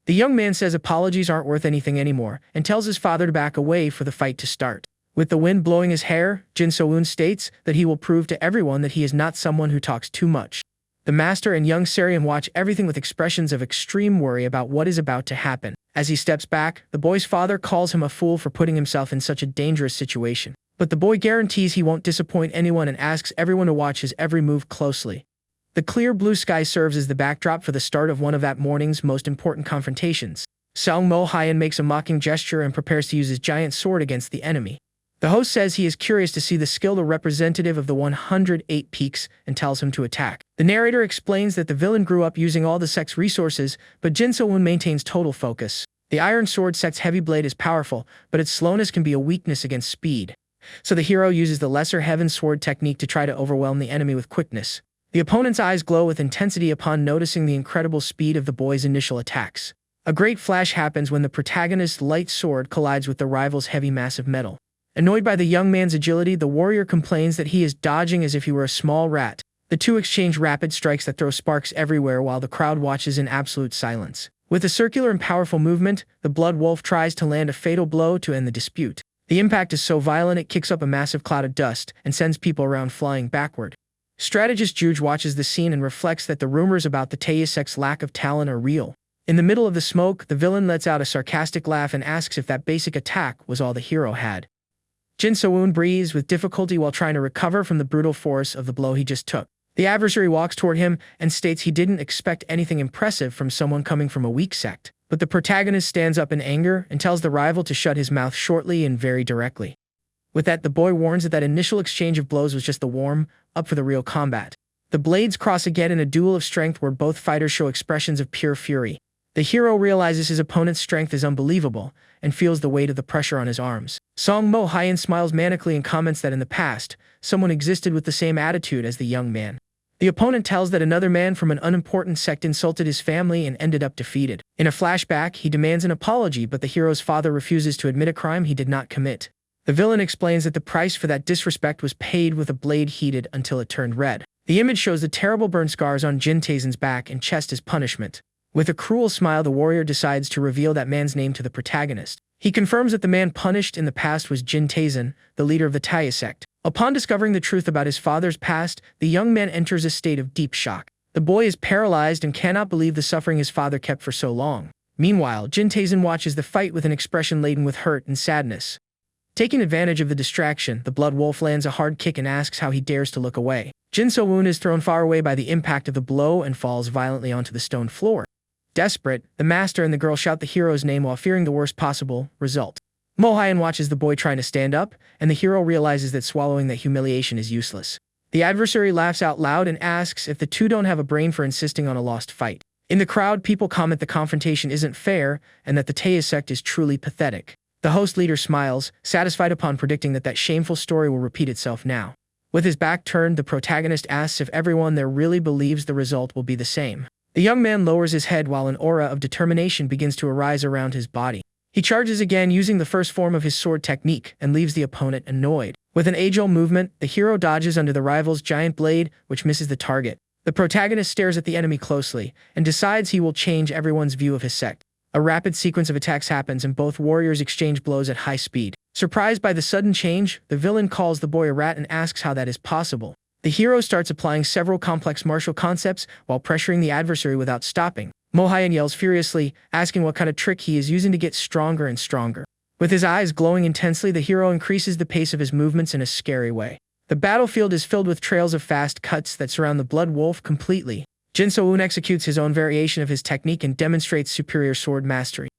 The young man says apologies aren't worth anything anymore and tells his father to back away for the fight to start. With the wind blowing his hair, Jin So-woon states that he will prove to everyone that he is not someone who talks too much. The master and young Sarian watch everything with expressions of extreme worry about what is about to happen. As he steps back, the boy's father calls him a fool for putting himself in such a dangerous situation. But the boy guarantees he won't disappoint anyone and asks everyone to watch his every move closely. The clear blue sky serves as the backdrop for the start of one of that morning's most important confrontations. Song Mo Hyan makes a mocking gesture and prepares to use his giant sword against the enemy. The host says he is curious to see the skilled representative of the 108 peaks and tells him to attack. The narrator explains that the villain grew up using all the sect's resources, but Jin So-woon maintains total focus. The Iron Sword sect's heavy blade is powerful, but its slowness can be a weakness against speed. So the hero uses the Lesser Heaven Sword technique to try to overwhelm the enemy with quickness. The opponent's eyes glow with intensity upon noticing the incredible speed of the boy's initial attacks. A great flash happens when the protagonist's light sword collides with the rival's heavy mass of metal. Annoyed by the young man's agility, the warrior complains that he is dodging as if he were a small rat. The two exchange rapid strikes that throw sparks everywhere while the crowd watches in absolute silence. With a circular and powerful movement, the Blood Wolf tries to land a fatal blow to end the dispute. The impact is so violent it kicks up a massive cloud of dust and sends people around flying backward. Strategist Juge watches the scene and reflects that the rumors about the Taiya sect's lack of talent are real. In the middle of the smoke, the villain lets out a sarcastic laugh and asks if that basic attack was all the hero had. Jin So-woon breathes with difficulty while trying to recover from the brutal force of the blow he just took. The adversary walks toward him and states he didn't expect anything impressive from someone coming from a weak sect. But the protagonist stands up in anger and tells the rival to shut his mouth shortly and very directly. With that, the boy warns that initial exchange of blows was just the warm-up for the real combat. The blades cross again in a duel of strength where both fighters show expressions of pure fury. The hero realizes his opponent's strength is unbelievable and feels the weight of the pressure on his arms. Song Mo Hyan smiles manically and comments that in the past, someone existed with the same attitude as the young man. The opponent tells that another man from an unimportant sect insulted his family and ended up defeated. In a flashback, he demands an apology, but the hero's father refuses to admit a crime he did not commit. The villain explains that the price for that disrespect was paid with a blade heated until it turned red. The image shows the terrible burn scars on Jin Taezin's back and chest as punishment. With a cruel smile, the warrior decides to reveal that man's name to the protagonist. He confirms that the man punished in the past was Jin Taezin, the leader of the Tae sect. Upon discovering the truth about his father's past, the young man enters a state of deep shock. The boy is paralyzed and cannot believe the suffering his father kept for so long. Meanwhile, Jin Taezin watches the fight with an expression laden with hurt and sadness. Taking advantage of the distraction, the Blood Wolf lands a hard kick and asks how he dares to look away. Jin So-woon is thrown far away by the impact of the blow and falls violently onto the stone floor. Desperate, the master and the girl shout the hero's name while fearing the worst possible result. Mohyun watches the boy trying to stand up, and the hero realizes that swallowing that humiliation is useless. The adversary laughs out loud and asks if the two don't have a brain for insisting on a lost fight. In the crowd, people comment the confrontation isn't fair and that the Tae sect is truly pathetic. The host leader smiles, satisfied upon predicting that that shameful story will repeat itself now. With his back turned, the protagonist asks if everyone there really believes the result will be the same. The young man lowers his head while an aura of determination begins to arise around his body. He charges again using the first form of his sword technique and leaves the opponent annoyed. With an age-old movement, the hero dodges under the rival's giant blade, which misses the target. The protagonist stares at the enemy closely and decides he will change everyone's view of his sect. A rapid sequence of attacks happens and both warriors exchange blows at high speed. Surprised by the sudden change, the villain calls the boy a rat and asks how that is possible. The hero starts applying several complex martial concepts while pressuring the adversary without stopping. Mohyun yells furiously, asking what kind of trick he is using to get stronger and stronger. With his eyes glowing intensely, the hero increases the pace of his movements in a scary way. The battlefield is filled with trails of fast cuts that surround the Blood Wolf completely. Jin So-woon executes his own variation of his technique and demonstrates superior sword mastery.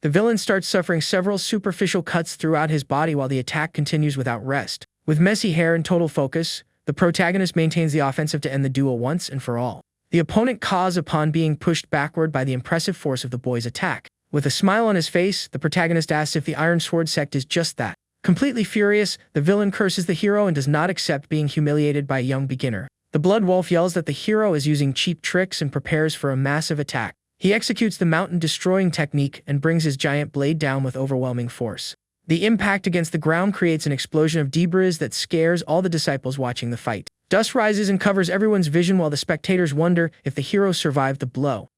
The villain starts suffering several superficial cuts throughout his body while the attack continues without rest. With messy hair and total focus, the protagonist maintains the offensive to end the duel once and for all. The opponent caws upon being pushed backward by the impressive force of the boy's attack. With a smile on his face, the protagonist asks if the Iron Sword sect is just that. Completely furious, the villain curses the hero and does not accept being humiliated by a young beginner. The Blood Wolf yells that the hero is using cheap tricks and prepares for a massive attack. He executes the mountain-destroying technique and brings his giant blade down with overwhelming force. The impact against the ground creates an explosion of debris that scares all the disciples watching the fight. Dust rises and covers everyone's vision while the spectators wonder if the hero survived the blow.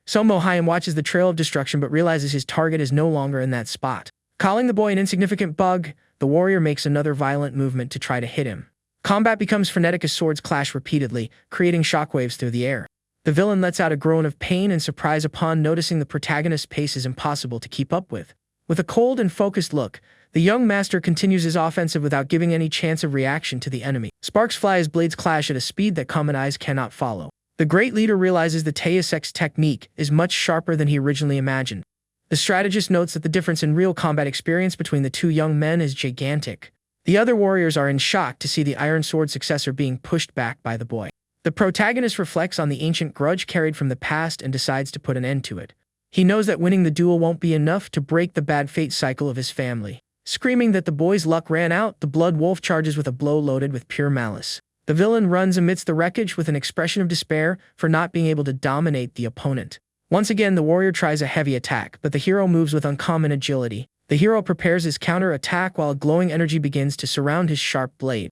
So Mohyun watches the trail of destruction but realizes his target is no longer in that spot. Calling the boy an insignificant bug, the warrior makes another violent movement to try to hit him. Combat becomes frenetic as swords clash repeatedly, creating shockwaves through the air. The villain lets out a groan of pain and surprise upon noticing the protagonist's pace is impossible to keep up with. With a cold and focused look, the young master continues his offensive without giving any chance of reaction to the enemy. Sparks fly as blades clash at a speed that common eyes cannot follow. The great leader realizes the Tae sect's technique is much sharper than he originally imagined. The strategist notes that the difference in real combat experience between the two young men is gigantic. The other warriors are in shock to see the Iron Sword successor being pushed back by the boy. The protagonist reflects on the ancient grudge carried from the past and decides to put an end to it. He knows that winning the duel won't be enough to break the bad fate cycle of his family. Screaming that the boy's luck ran out, the Blood Wolf charges with a blow loaded with pure malice. The villain runs amidst the wreckage with an expression of despair for not being able to dominate the opponent. Once again, the warrior tries a heavy attack, but the hero moves with uncommon agility. The hero prepares his counter-attack while a glowing energy begins to surround his sharp blade.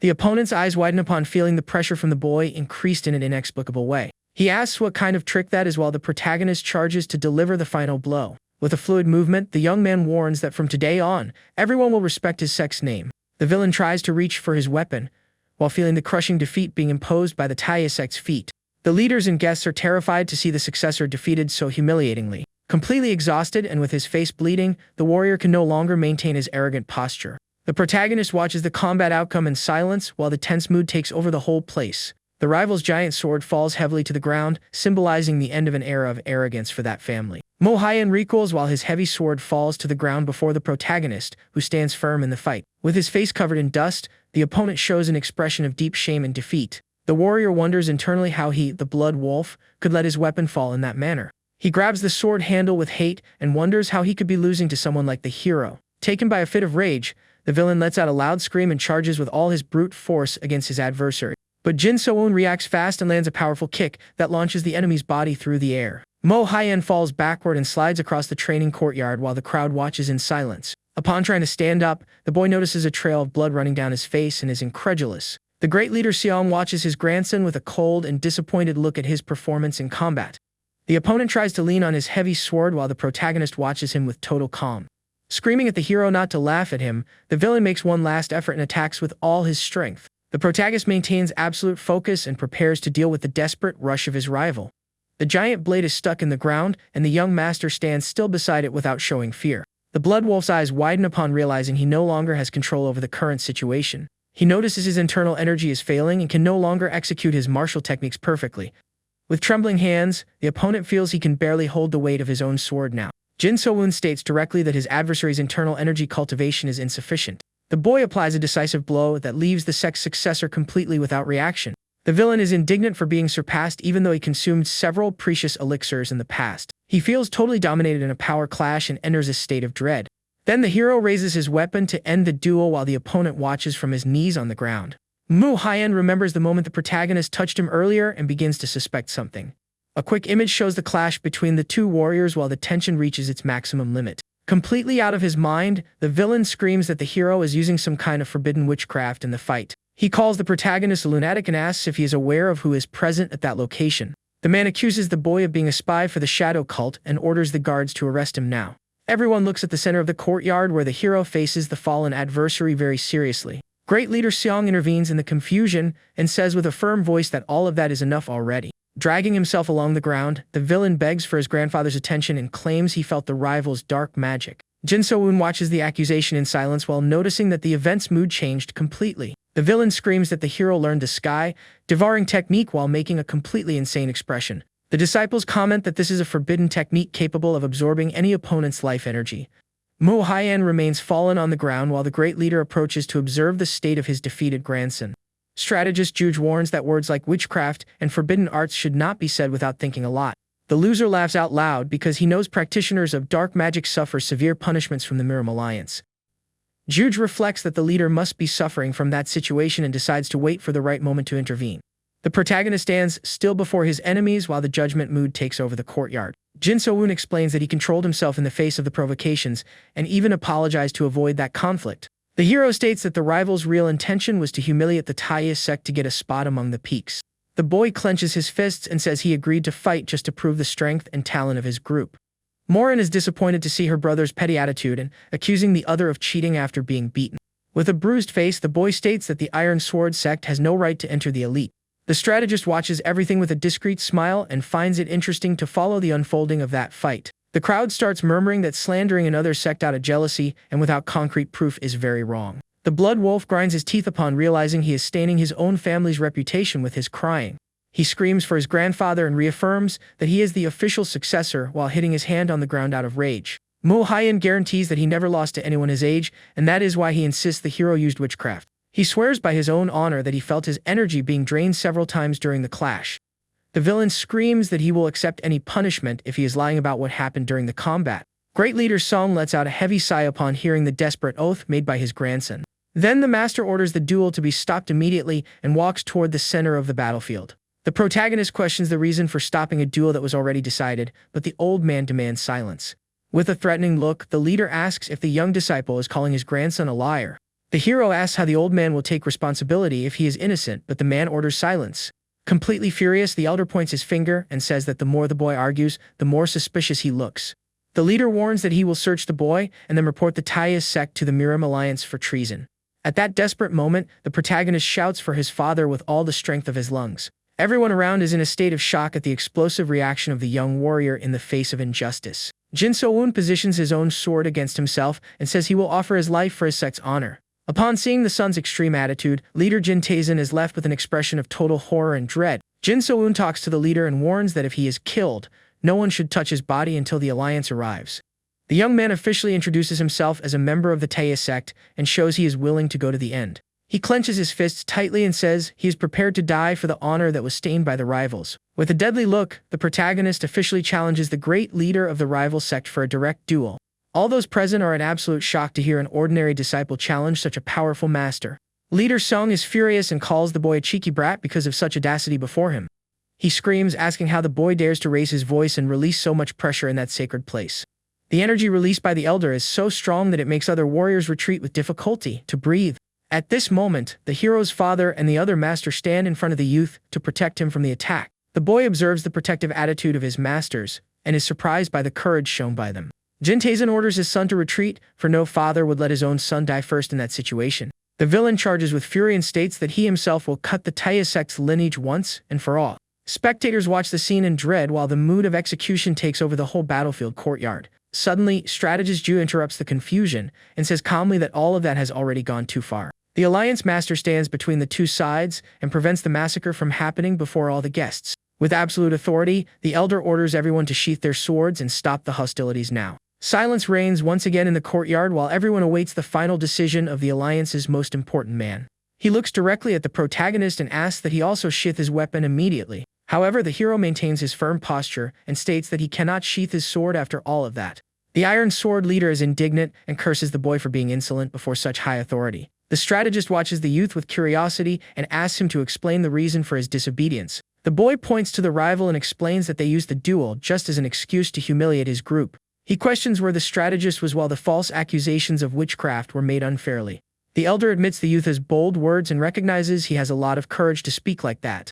The opponent's eyes widen upon feeling the pressure from the boy increased in an inexplicable way. He asks what kind of trick that is while the protagonist charges to deliver the final blow. With a fluid movement, the young man warns that from today on, everyone will respect his sect's name. The villain tries to reach for his weapon, while feeling the crushing defeat being imposed by the Tae sect's feet. The leaders and guests are terrified to see the successor defeated so humiliatingly. Completely exhausted and with his face bleeding, the warrior can no longer maintain his arrogant posture. The protagonist watches the combat outcome in silence while the tense mood takes over the whole place. The rival's giant sword falls heavily to the ground, symbolizing the end of an era of arrogance for that family. Mohyun recoils while his heavy sword falls to the ground before the protagonist, who stands firm in the fight. With his face covered in dust, the opponent shows an expression of deep shame and defeat. The warrior wonders internally how he, the Blood Wolf, could let his weapon fall in that manner. He grabs the sword handle with hate and wonders how he could be losing to someone like the hero. Taken by a fit of rage, the villain lets out a loud scream and charges with all his brute force against his adversary. But Jin So-woon reacts fast and lands a powerful kick that launches the enemy's body through the air. Mo Hien falls backward and slides across the training courtyard while the crowd watches in silence. Upon trying to stand up, the boy notices a trail of blood running down his face and is incredulous. The great leader Seong watches his grandson with a cold and disappointed look at his performance in combat. The opponent tries to lean on his heavy sword while the protagonist watches him with total calm. Screaming at the hero not to laugh at him, the villain makes one last effort and attacks with all his strength. The protagonist maintains absolute focus and prepares to deal with the desperate rush of his rival. The giant blade is stuck in the ground, and the young master stands still beside it without showing fear. The Blood Wolf's eyes widen upon realizing he no longer has control over the current situation. He notices his internal energy is failing and can no longer execute his martial techniques perfectly. With trembling hands, the opponent feels he can barely hold the weight of his own sword now. Jin So-woon states directly that his adversary's internal energy cultivation is insufficient. The boy applies a decisive blow that leaves the sect's successor completely without reaction. The villain is indignant for being surpassed even though he consumed several precious elixirs in the past. He feels totally dominated in a power clash and enters a state of dread. Then the hero raises his weapon to end the duel while the opponent watches from his knees on the ground. Mu Hien remembers the moment the protagonist touched him earlier and begins to suspect something. A quick image shows the clash between the two warriors while the tension reaches its maximum limit. Completely out of his mind, the villain screams that the hero is using some kind of forbidden witchcraft in the fight. He calls the protagonist a lunatic and asks if he is aware of who is present at that location. The man accuses the boy of being a spy for the shadow cult and orders the guards to arrest him now. Everyone looks at the center of the courtyard where the hero faces the fallen adversary very seriously. Great leader Seong intervenes in the confusion and says with a firm voice that all of that is enough already. Dragging himself along the ground, the villain begs for his grandfather's attention and claims he felt the rival's dark magic. Jin So-woon watches the accusation in silence while noticing that the event's mood changed completely. The villain screams that the hero learned the sky, devouring technique while making a completely insane expression. The disciples comment that this is a forbidden technique capable of absorbing any opponent's life energy. Mu Hien remains fallen on the ground while the great leader approaches to observe the state of his defeated grandson. Strategist Juge warns that words like witchcraft and forbidden arts should not be said without thinking a lot. The loser laughs out loud because he knows practitioners of dark magic suffer severe punishments from the Miram Alliance. Juge reflects that the leader must be suffering from that situation and decides to wait for the right moment to intervene. The protagonist stands still before his enemies while the judgment mood takes over the courtyard. Jin So-woon explains that he controlled himself in the face of the provocations and even apologized to avoid that conflict. The hero states that the rival's real intention was to humiliate the Taiyas sect to get a spot among the peaks. The boy clenches his fists and says he agreed to fight just to prove the strength and talent of his group. Morin is disappointed to see her brother's petty attitude and accusing the other of cheating after being beaten. With a bruised face, the boy states that the Iron Sword sect has no right to enter the elite. The strategist watches everything with a discreet smile and finds it interesting to follow the unfolding of that fight. The crowd starts murmuring that slandering another sect out of jealousy and without concrete proof is very wrong. The Blood Wolf grinds his teeth upon realizing he is staining his own family's reputation with his crying. He screams for his grandfather and reaffirms that he is the official successor while hitting his hand on the ground out of rage. Mu Hien guarantees that he never lost to anyone his age, and that is why he insists the hero used witchcraft. He swears by his own honor that he felt his energy being drained several times during the clash. The villain screams that he will accept any punishment if he is lying about what happened during the combat. Great leader Song lets out a heavy sigh upon hearing the desperate oath made by his grandson. Then the master orders the duel to be stopped immediately and walks toward the center of the battlefield. The protagonist questions the reason for stopping a duel that was already decided, but the old man demands silence. With a threatening look, the leader asks if the young disciple is calling his grandson a liar. The hero asks how the old man will take responsibility if he is innocent, but the man orders silence. Completely furious, the elder points his finger and says that the more the boy argues, the more suspicious he looks. The leader warns that he will search the boy and then report the Taiyas sect to the Miram Alliance for treason. At that desperate moment, the protagonist shouts for his father with all the strength of his lungs. Everyone around is in a state of shock at the explosive reaction of the young warrior in the face of injustice. Jin So-woon positions his own sword against himself and says he will offer his life for his sect's honor. Upon seeing the son's extreme attitude, leader Jin Tae-jin is left with an expression of total horror and dread. Jin So-woon talks to the leader and warns that if he is killed, no one should touch his body until the alliance arrives. The young man officially introduces himself as a member of the Taiyas sect and shows he is willing to go to the end. He clenches his fists tightly and says he is prepared to die for the honor that was stained by the rivals. With a deadly look, the protagonist officially challenges the great leader of the rival sect for a direct duel. All those present are in absolute shock to hear an ordinary disciple challenge such a powerful master. Leader Song is furious and calls the boy a cheeky brat because of such audacity before him. He screams, asking how the boy dares to raise his voice and release so much pressure in that sacred place. The energy released by the elder is so strong that it makes other warriors retreat with difficulty to breathe. At this moment, the hero's father and the other master stand in front of the youth to protect him from the attack. The boy observes the protective attitude of his masters and is surprised by the courage shown by them. Jintaisen orders his son to retreat, for no father would let his own son die first in that situation. The villain charges with fury and states that he himself will cut the Taya sect's lineage once and for all. Spectators watch the scene in dread while the mood of execution takes over the whole battlefield courtyard. Suddenly, strategist Ju interrupts the confusion and says calmly that all of that has already gone too far. The Alliance Master stands between the two sides and prevents the massacre from happening before all the guests. With absolute authority, the Elder orders everyone to sheath their swords and stop the hostilities now. Silence reigns once again in the courtyard while everyone awaits the final decision of the Alliance's most important man. He looks directly at the protagonist and asks that he also sheath his weapon immediately. However, the hero maintains his firm posture and states that he cannot sheath his sword after all of that. The Iron Sword leader is indignant and curses the boy for being insolent before such high authority. The strategist watches the youth with curiosity and asks him to explain the reason for his disobedience. The boy points to the rival and explains that they used the duel just as an excuse to humiliate his group. He questions where the strategist was while the false accusations of witchcraft were made unfairly. The elder admits the youth has bold words and recognizes he has a lot of courage to speak like that.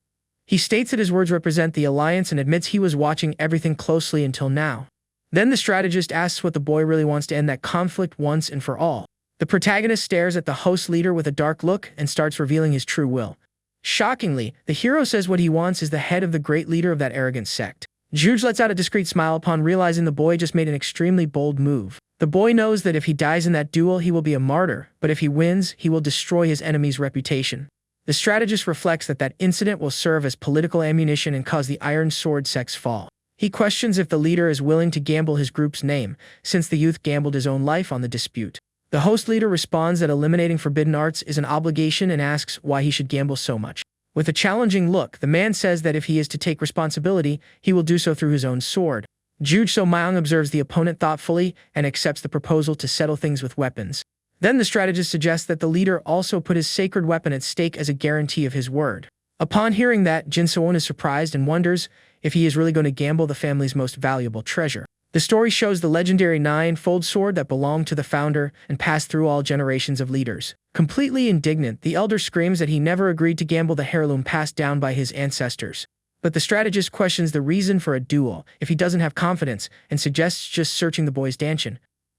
He states that his words represent the Alliance and admits he was watching everything closely until now. Then the strategist asks what the boy really wants to end that conflict once and for all. The protagonist stares at the host leader with a dark look and starts revealing his true will. Shockingly, the hero says what he wants is the head of the great leader of that arrogant sect. Juge lets out a discreet smile upon realizing the boy just made an extremely bold move. The boy knows that if he dies in that duel, he will be a martyr, but if he wins, he will destroy his enemy's reputation. The strategist reflects that that incident will serve as political ammunition and cause the Iron Sword sect's fall. He questions if the leader is willing to gamble his group's name, since the youth gambled his own life on the dispute. The host leader responds that eliminating forbidden arts is an obligation and asks why he should gamble so much. With a challenging look, the man says that if he is to take responsibility, he will do so through his own sword. Juju Mayang observes the opponent thoughtfully and accepts the proposal to settle things with weapons. Then the strategist suggests that the leader also put his sacred weapon at stake as a guarantee of his word. Upon hearing that, Jin So-won is surprised and wonders if he is really going to gamble the family's most valuable treasure. The story shows the legendary 9-fold sword that belonged to the founder and passed through all generations of leaders. Completely indignant, the elder screams that he never agreed to gamble the heirloom passed down by his ancestors. But the strategist questions the reason for a duel if he doesn't have confidence and suggests just searching the boy's dantian.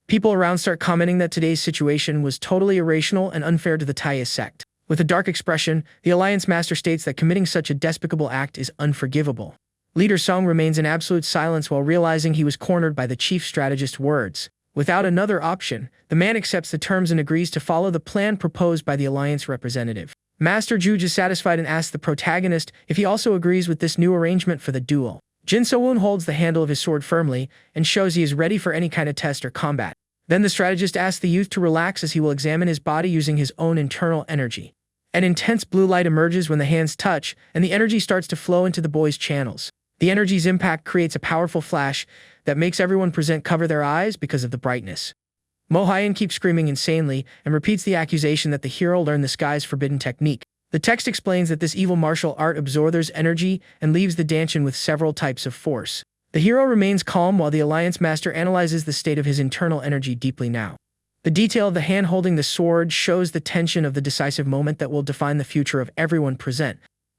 People around start commenting that today's situation was totally irrational and unfair to the Taya sect. With a dark expression, the Alliance Master states that committing such a despicable act is unforgivable. Leader Song remains in absolute silence while realizing he was cornered by the chief strategist's words. Without another option, the man accepts the terms and agrees to follow the plan proposed by the Alliance representative. Master Juge is satisfied and asks the protagonist if he also agrees with this new arrangement for the duel. Jin So-won holds the handle of his sword firmly and shows he is ready for any kind of test or combat. Then the strategist asks the youth to relax as he will examine his body using his own internal energy. An intense blue light emerges when the hands touch, and the energy starts to flow into the boy's channels. The energy's impact creates a powerful flash that makes everyone present cover their eyes because of the brightness. Mo Hyun keeps screaming insanely and repeats the accusation that the hero learned the sky's forbidden technique. The text explains that this evil martial art absorbs energy and leaves the dantian with several types of force. The hero remains calm while the Alliance Master analyzes the state of his internal energy deeply now. The detail of the hand holding the sword shows the tension of the decisive moment that will define the future of everyone present.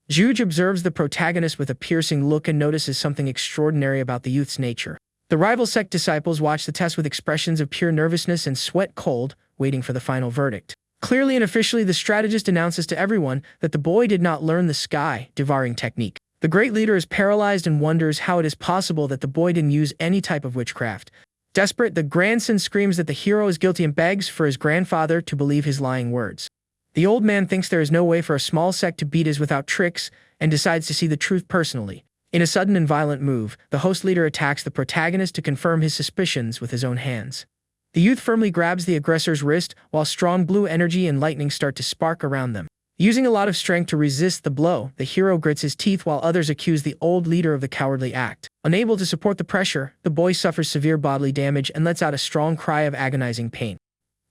Juge observes the protagonist with a piercing look and notices something extraordinary about the youth's nature. The rival sect disciples watch the test with expressions of pure nervousness and sweat cold, waiting for the final verdict. Clearly and officially, the strategist announces to everyone that the boy did not learn the sky-devouring technique. The great leader is paralyzed and wonders how it is possible that the boy didn't use any type of witchcraft. Desperate, the grandson screams that the hero is guilty and begs for his grandfather to believe his lying words. The old man thinks there is no way for a small sect to beat us without tricks and decides to see the truth personally. In a sudden and violent move, the host leader attacks the protagonist to confirm his suspicions with his own hands. The youth firmly grabs the aggressor's wrist while strong blue energy and lightning start to spark around them. Using a lot of strength to resist the blow, the hero grits his teeth while others accuse the old leader of the cowardly act. Unable to support the pressure, the boy suffers severe bodily damage and lets out a strong cry of agonizing pain.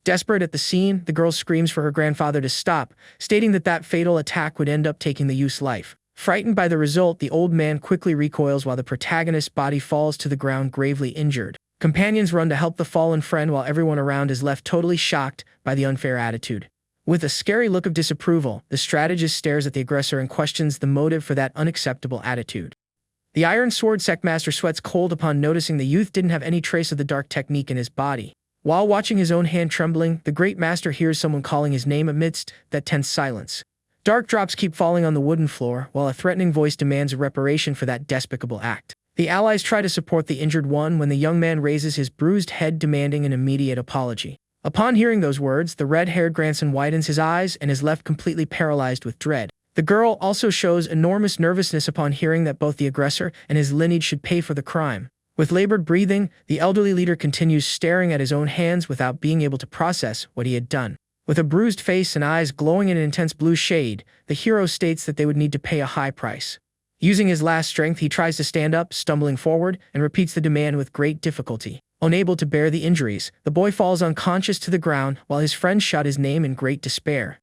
Desperate at the scene, the girl screams for her grandfather to stop, stating that that fatal attack would end up taking the youth's life. Frightened by the result, the old man quickly recoils while the protagonist's body falls to the ground gravely injured. Companions run to help the fallen friend while everyone around is left totally shocked by the unfair attitude. With a scary look of disapproval, the strategist stares at the aggressor and questions the motive for that unacceptable attitude. The Iron Sword sect master sweats cold upon noticing the youth didn't have any trace of the dark technique in his body. While watching his own hand trembling, the great master hears someone calling his name amidst that tense silence. Dark drops keep falling on the wooden floor, while a threatening voice demands a reparation for that despicable act. The allies try to support the injured one when the young man raises his bruised head demanding an immediate apology. Upon hearing those words, the red-haired grandson widens his eyes and is left completely paralyzed with dread. The girl also shows enormous nervousness upon hearing that both the aggressor and his lineage should pay for the crime. With labored breathing, the elderly leader continues staring at his own hands without being able to process what he had done. With a bruised face and eyes glowing in an intense blue shade, the hero states that they would need to pay a high price. Using his last strength, he tries to stand up, stumbling forward, and repeats the demand with great difficulty. Unable to bear the injuries, the boy falls unconscious to the ground while his friends shout his name in great despair.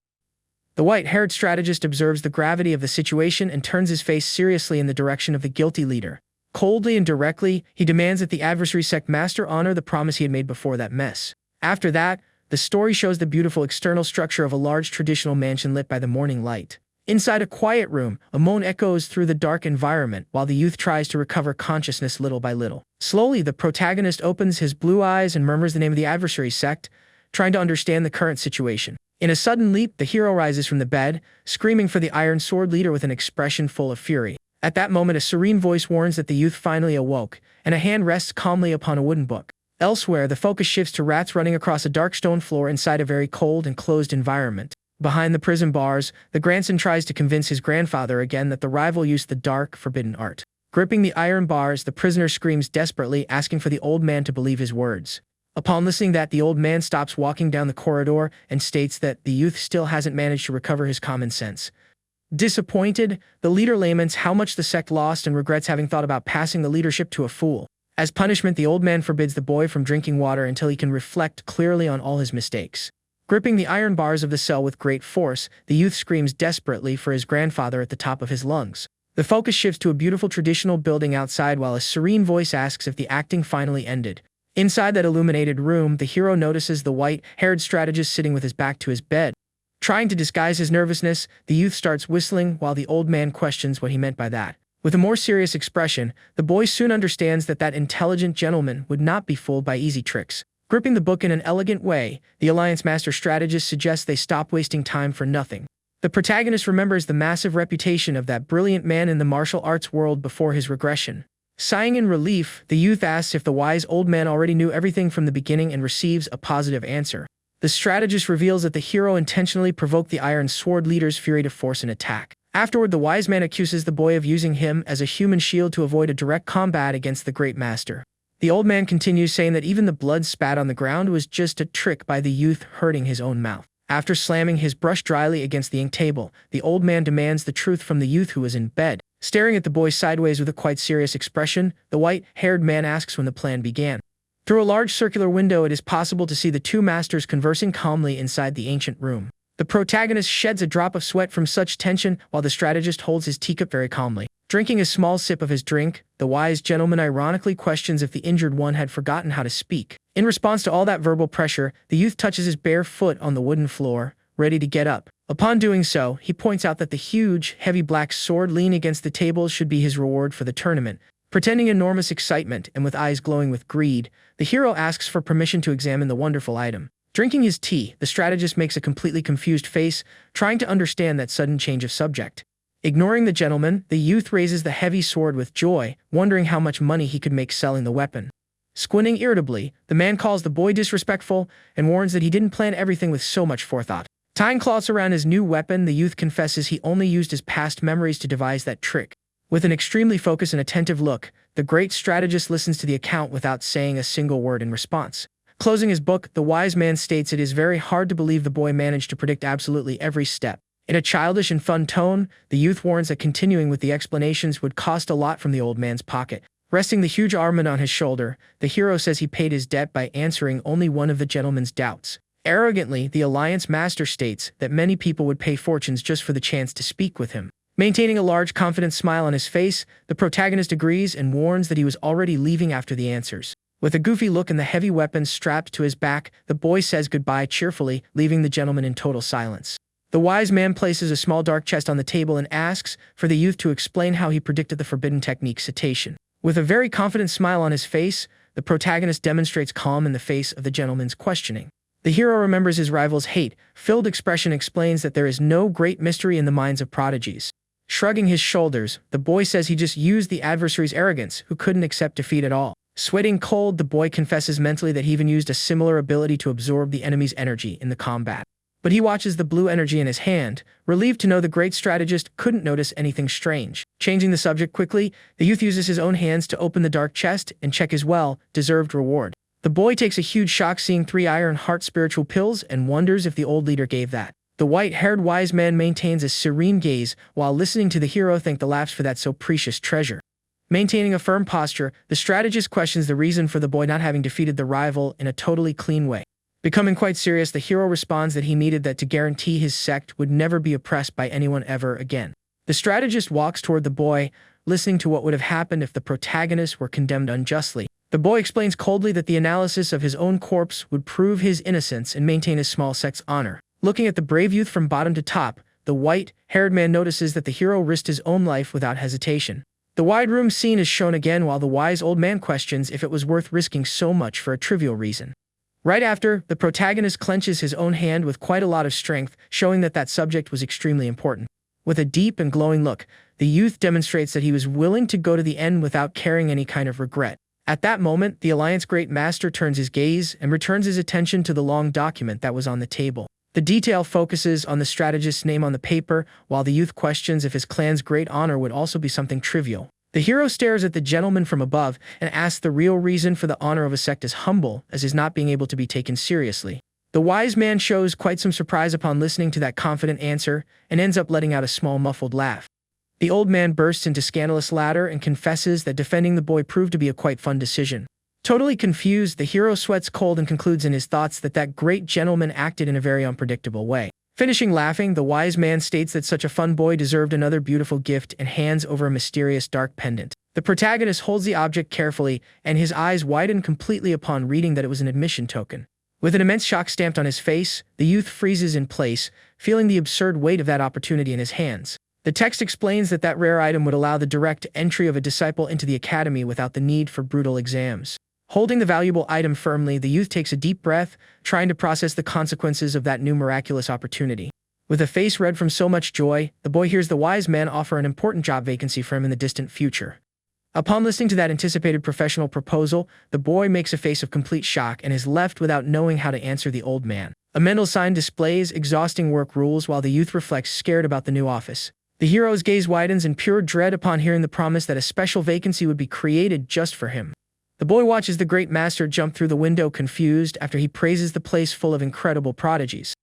The white-haired strategist observes the gravity of the situation and turns his face seriously in the direction of the guilty leader. Coldly and directly, he demands that the adversary sect master honor the promise he had made before that mess. After that, the story shows the beautiful external structure of a large traditional mansion lit by the morning light. Inside a quiet room, a moan echoes through the dark environment while the youth tries to recover consciousness little by little. Slowly, the protagonist opens his blue eyes and murmurs the name of the adversary sect, trying to understand the current situation. In a sudden leap, the hero rises from the bed, screaming for the Iron Sword leader with an expression full of fury. At that moment, a serene voice warns that the youth finally awoke, and a hand rests calmly upon a wooden book. Elsewhere, the focus shifts to rats running across a dark stone floor inside a very cold and closed environment. Behind the prison bars, the grandson tries to convince his grandfather again that the rival used the dark, forbidden art. Gripping the iron bars, the prisoner screams desperately, asking for the old man to believe his words. Upon listening that, the old man stops walking down the corridor and states that the youth still hasn't managed to recover his common sense. Disappointed, the leader laments how much the sect lost and regrets having thought about passing the leadership to a fool. As punishment, the old man forbids the boy from drinking water until he can reflect clearly on all his mistakes. Gripping the iron bars of the cell with great force, the youth screams desperately for his grandfather at the top of his lungs. The focus shifts to a beautiful traditional building outside while a serene voice asks if the acting finally ended. Inside that illuminated room, the hero notices the white-haired strategist sitting with his back to his bed. Trying to disguise his nervousness, the youth starts whistling while the old man questions what he meant by that. With a more serious expression, the boy soon understands that that intelligent gentleman would not be fooled by easy tricks. Gripping the book in an elegant way, the Alliance Master strategist suggests they stop wasting time for nothing. The protagonist remembers the massive reputation of that brilliant man in the martial arts world before his regression. Sighing in relief, the youth asks if the wise old man already knew everything from the beginning and receives a positive answer. The strategist reveals that the hero intentionally provoked the Iron Sword leader's fury to force an attack. Afterward, the wise man accuses the boy of using him as a human shield to avoid a direct combat against the great master. The old man continues, saying that even the blood spat on the ground was just a trick by the youth hurting his own mouth. After slamming his brush dryly against the ink table, the old man demands the truth from the youth who is in bed. Staring at the boy sideways with a quite serious expression, the white-haired man asks when the plan began. Through a large circular window, it is possible to see the two masters conversing calmly inside the ancient room. The protagonist sheds a drop of sweat from such tension while the strategist holds his teacup very calmly. Drinking a small sip of his drink, the wise gentleman ironically questions if the injured one had forgotten how to speak. In response to all that verbal pressure, the youth touches his bare foot on the wooden floor, ready to get up. Upon doing so, he points out that the huge, heavy black sword leaning against the table should be his reward for the tournament. Pretending enormous excitement and with eyes glowing with greed, the hero asks for permission to examine the wonderful item. Drinking his tea, the strategist makes a completely confused face, trying to understand that sudden change of subject. Ignoring the gentleman, the youth raises the heavy sword with joy, wondering how much money he could make selling the weapon. Squinting irritably, the man calls the boy disrespectful and warns that he didn't plan everything with so much forethought. Tying cloths around his new weapon, the youth confesses he only used his past memories to devise that trick. With an extremely focused and attentive look, the great strategist listens to the account without saying a single word in response. Closing his book, the wise man states it is very hard to believe the boy managed to predict absolutely every step. In a childish and fun tone, the youth warns that continuing with the explanations would cost a lot from the old man's pocket. Resting the huge armament on his shoulder, the hero says he paid his debt by answering only one of the gentleman's doubts. Arrogantly, the Alliance Master states that many people would pay fortunes just for the chance to speak with him. Maintaining a large, confident smile on his face, the protagonist agrees and warns that he was already leaving after the answers. With a goofy look and the heavy weapons strapped to his back, the boy says goodbye cheerfully, leaving the gentleman in total silence. The wise man places a small dark chest on the table and asks for the youth to explain how he predicted the forbidden technique citation. With a very confident smile on his face, the protagonist demonstrates calm in the face of the gentleman's questioning. The hero remembers his rival's hate-filled expression explains that there is no great mystery in the minds of prodigies. Shrugging his shoulders, the boy says he just used the adversary's arrogance, who couldn't accept defeat at all. Sweating cold, the boy confesses mentally that he even used a similar ability to absorb the enemy's energy in the combat. But he watches the blue energy in his hand, relieved to know the great strategist couldn't notice anything strange. Changing the subject quickly, the youth uses his own hands to open the dark chest and check his well-deserved reward. The boy takes a huge shock seeing 3 iron heart spiritual pills and wonders if the old leader gave that. The white-haired wise man maintains a serene gaze while listening to the hero thank the laughs for that so precious treasure. Maintaining a firm posture, the strategist questions the reason for the boy not having defeated the rival in a totally clean way. Becoming quite serious, the hero responds that he needed that to guarantee his sect would never be oppressed by anyone ever again. The strategist walks toward the boy, listening to what would have happened if the protagonist were condemned unjustly. The boy explains coldly that the analysis of his own corpse would prove his innocence and maintain his small sect's honor. Looking at the brave youth from bottom to top, the white-haired man notices that the hero risked his own life without hesitation. The wide room scene is shown again while the wise old man questions if it was worth risking so much for a trivial reason. Right after, the protagonist clenches his own hand with quite a lot of strength, showing that that subject was extremely important. With a deep and glowing look, the youth demonstrates that he was willing to go to the end without carrying any kind of regret. At that moment, the Alliance Great Master turns his gaze and returns his attention to the long document that was on the table. The detail focuses on the strategist's name on the paper, while the youth questions if his clan's great honor would also be something trivial. The hero stares at the gentleman from above and asks the real reason for the honor of a sect is humble, as is not being able to be taken seriously. The wise man shows quite some surprise upon listening to that confident answer and ends up letting out a small muffled laugh. The old man bursts into scandalous laughter and confesses that defending the boy proved to be a quite fun decision. Totally confused, the hero sweats cold and concludes in his thoughts that that great gentleman acted in a very unpredictable way. Finishing laughing, the wise man states that such a fun boy deserved another beautiful gift and hands over a mysterious dark pendant. The protagonist holds the object carefully, and his eyes widen completely upon reading that it was an admission token. With an immense shock stamped on his face, the youth freezes in place, feeling the absurd weight of that opportunity in his hands. The text explains that that rare item would allow the direct entry of a disciple into the academy without the need for brutal exams. Holding the valuable item firmly, the youth takes a deep breath, trying to process the consequences of that new miraculous opportunity. With a face red from so much joy, the boy hears the wise man offer an important job vacancy for him in the distant future. Upon listening to that anticipated professional proposal, the boy makes a face of complete shock and is left without knowing how to answer the old man. A mental sign displays exhausting work rules while the youth reflects scared about the new office. The hero's gaze widens in pure dread upon hearing the promise that a special vacancy would be created just for him. The boy watches the great master jump through the window confused after he praises the place full of incredible prodigies.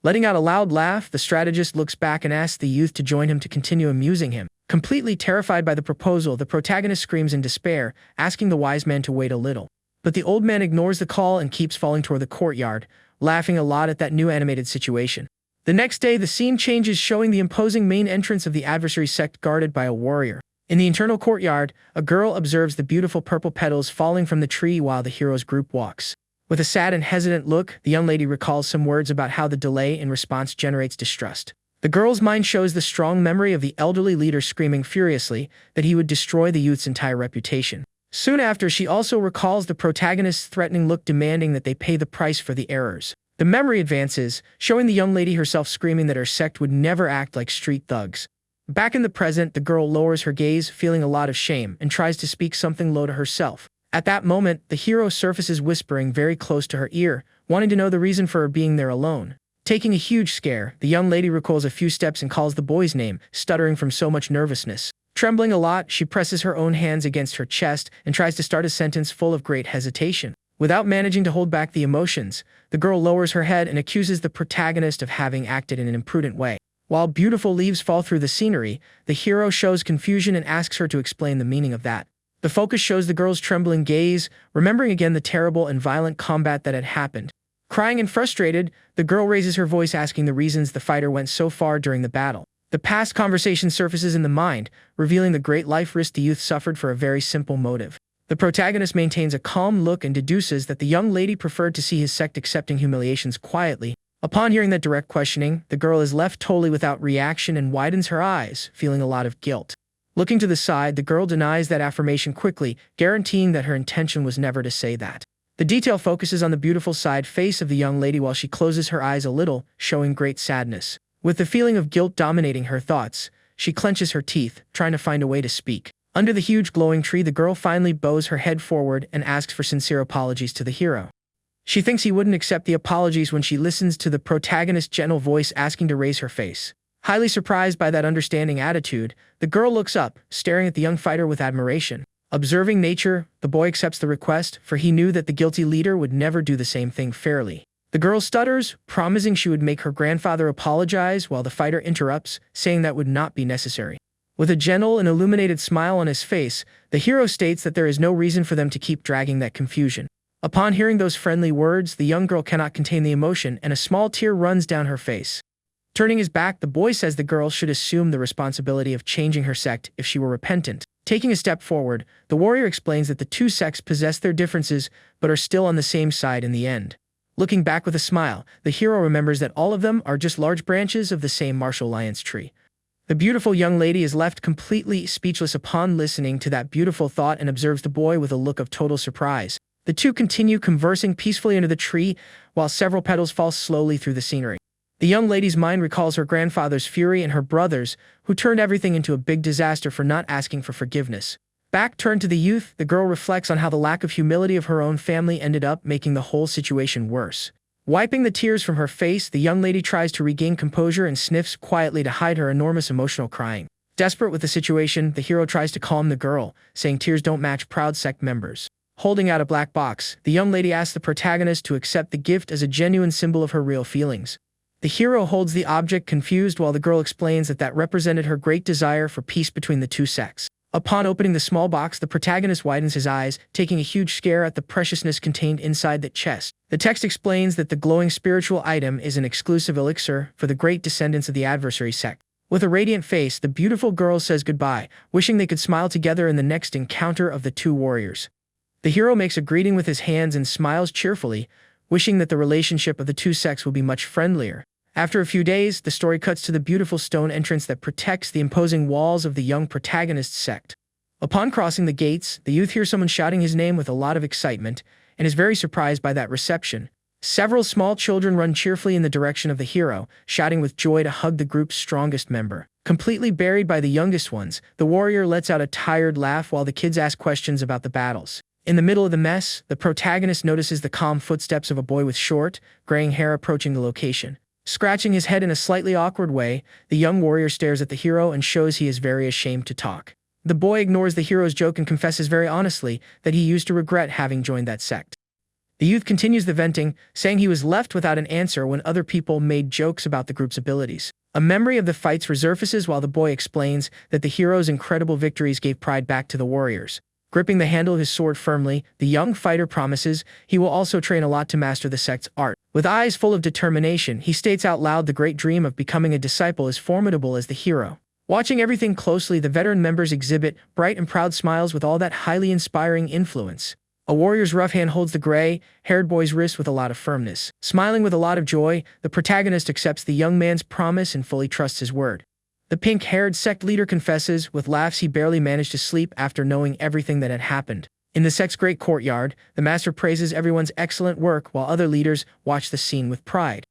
Letting out a loud laugh, the strategist looks back and asks the youth to join him to continue amusing him. Completely terrified by the proposal, the protagonist screams in despair, asking the wise man to wait a little. But the old man ignores the call and keeps falling toward the courtyard, laughing a lot at that new animated situation. The next day, the scene changes, showing the imposing main entrance of the adversary sect guarded by a warrior. In the internal courtyard, a girl observes the beautiful purple petals falling from the tree while the hero's group walks. With a sad and hesitant look, the young lady recalls some words about how the delay in response generates distrust. The girl's mind shows the strong memory of the elderly leader screaming furiously that he would destroy the youth's entire reputation. Soon after, she also recalls the protagonist's threatening look demanding that they pay the price for the errors. The memory advances, showing the young lady herself screaming that her sect would never act like street thugs. Back in the present, the girl lowers her gaze, feeling a lot of shame, and tries to speak something low to herself. At that moment, the hero surfaces whispering very close to her ear, wanting to know the reason for her being there alone. Taking a huge scare, the young lady recoils a few steps and calls the boy's name, stuttering from so much nervousness. Trembling a lot, she presses her own hands against her chest and tries to start a sentence full of great hesitation. Without managing to hold back the emotions, the girl lowers her head and accuses the protagonist of having acted in an imprudent way. While beautiful leaves fall through the scenery, the hero shows confusion and asks her to explain the meaning of that. The focus shows the girl's trembling gaze, remembering again the terrible and violent combat that had happened. Crying and frustrated, the girl raises her voice asking the reasons the fighter went so far during the battle. The past conversation surfaces in the mind, revealing the great life risk the youth suffered for a very simple motive. The protagonist maintains a calm look and deduces that the young lady preferred to see his sect accepting humiliations quietly. Upon hearing that direct questioning, the girl is left totally without reaction and widens her eyes, feeling a lot of guilt. Looking to the side, the girl denies that affirmation quickly, guaranteeing that her intention was never to say that. The detail focuses on the beautiful side face of the young lady while she closes her eyes a little, showing great sadness. With the feeling of guilt dominating her thoughts, she clenches her teeth, trying to find a way to speak. Under the huge glowing tree, the girl finally bows her head forward and asks for sincere apologies to the hero. She thinks he wouldn't accept the apologies when she listens to the protagonist's gentle voice asking to raise her face. Highly surprised by that understanding attitude, the girl looks up, staring at the young fighter with admiration. Observing nature, the boy accepts the request, for he knew that the guilty leader would never do the same thing fairly. The girl stutters, promising she would make her grandfather apologize, while the fighter interrupts, saying that would not be necessary. With a gentle and illuminated smile on his face, the hero states that there is no reason for them to keep dragging that confusion. Upon hearing those friendly words, the young girl cannot contain the emotion and a small tear runs down her face. Turning his back, the boy says the girl should assume the responsibility of changing her sect if she were repentant. Taking a step forward, the warrior explains that the two sects possess their differences but are still on the same side in the end. Looking back with a smile, the hero remembers that all of them are just large branches of the same martial alliance tree. The beautiful young lady is left completely speechless upon listening to that beautiful thought and observes the boy with a look of total surprise. The two continue conversing peacefully under the tree while several petals fall slowly through the scenery. The young lady's mind recalls her grandfather's fury and her brothers, who turned everything into a big disaster for not asking for forgiveness. Back turned to the youth, the girl reflects on how the lack of humility of her own family ended up making the whole situation worse. Wiping the tears from her face, the young lady tries to regain composure and sniffs quietly to hide her enormous emotional crying. Desperate with the situation, the hero tries to calm the girl, saying tears don't match proud sect members. Holding out a black box, the young lady asks the protagonist to accept the gift as a genuine symbol of her real feelings. The hero holds the object confused while the girl explains that represented her great desire for peace between the two sects. Upon opening the small box, the protagonist widens his eyes, taking a huge scare at the preciousness contained inside that chest. The text explains that the glowing spiritual item is an exclusive elixir for the great descendants of the adversary sect. With a radiant face, the beautiful girl says goodbye, wishing they could smile together in the next encounter of the two warriors. The hero makes a greeting with his hands and smiles cheerfully, wishing that the relationship of the two sects will be much friendlier. After a few days, the story cuts to the beautiful stone entrance that protects the imposing walls of the young protagonist's sect. Upon crossing the gates, the youth hears someone shouting his name with a lot of excitement, and is very surprised by that reception. Several small children run cheerfully in the direction of the hero, shouting with joy to hug the group's strongest member. Completely buried by the youngest ones, the warrior lets out a tired laugh while the kids ask questions about the battles. In the middle of the mess, the protagonist notices the calm footsteps of a boy with short, graying hair approaching the location. Scratching his head in a slightly awkward way, the young warrior stares at the hero and shows he is very ashamed to talk. The boy ignores the hero's joke and confesses very honestly that he used to regret having joined that sect. The youth continues the venting, saying he was left without an answer when other people made jokes about the group's abilities. A memory of the fights resurfaces while the boy explains that the hero's incredible victories gave pride back to the warriors. Gripping the handle of his sword firmly, the young fighter promises he will also train a lot to master the sect's art. With eyes full of determination, he states out loud the great dream of becoming a disciple as formidable as the hero. Watching everything closely, the veteran members exhibit bright and proud smiles with all that highly inspiring influence. A warrior's rough hand holds the gray-haired boy's wrist with a lot of firmness. Smiling with a lot of joy, the protagonist accepts the young man's promise and fully trusts his word. The pink-haired sect leader confesses, with laughs, he barely managed to sleep after knowing everything that had happened. In the sect's great courtyard, the master praises everyone's excellent work while other leaders watch the scene with pride.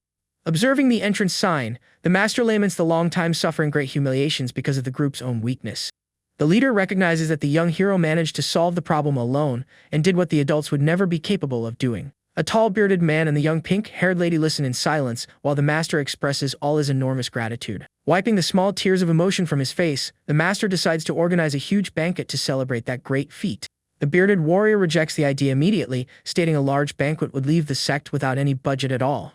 Observing the entrance sign, the master laments the long time suffering great humiliations because of the group's own weakness. The leader recognizes that the young hero managed to solve the problem alone and did what the adults would never be capable of doing. A tall bearded man and the young pink-haired lady listen in silence while the master expresses all his enormous gratitude. Wiping the small tears of emotion from his face, the master decides to organize a huge banquet to celebrate that great feat. The bearded warrior rejects the idea immediately, stating a large banquet would leave the sect without any budget at all.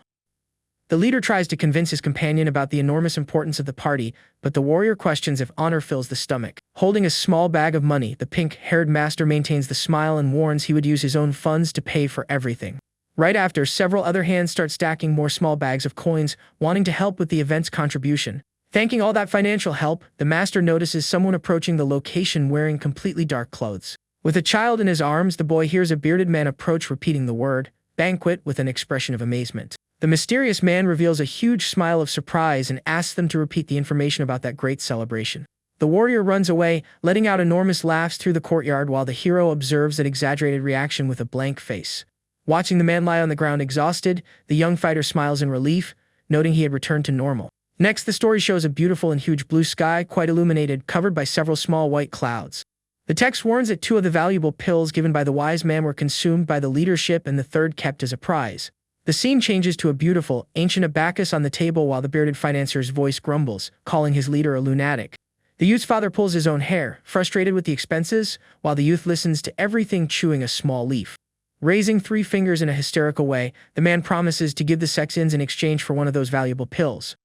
The leader tries to convince his companion about the enormous importance of the party, but the warrior questions if honor fills the stomach. Holding a small bag of money, the pink-haired master maintains the smile and warns he would use his own funds to pay for everything. Right after, several other hands start stacking more small bags of coins, wanting to help with the event's contribution. Thanking all that financial help, the master notices someone approaching the location wearing completely dark clothes. With a child in his arms, the boy hears a bearded man approach, repeating the word banquet with an expression of amazement. The mysterious man reveals a huge smile of surprise and asks them to repeat the information about that great celebration. The warrior runs away, letting out enormous laughs through the courtyard while the hero observes that exaggerated reaction with a blank face. Watching the man lie on the ground exhausted, the young fighter smiles in relief, noting he had returned to normal. Next, the story shows a beautiful and huge blue sky, quite illuminated, covered by several small white clouds. The text warns that 2 of the valuable pills given by the wise man were consumed by the leadership and the 3rd kept as a prize. The scene changes to a beautiful, ancient abacus on the table while the bearded financier's voice grumbles, calling his leader a lunatic. The youth's father pulls his own hair, frustrated with the expenses, while the youth listens to everything, chewing a small leaf. Raising 3 fingers in a hysterical way, the man promises to give the sex-ins in exchange for one of those valuable pills.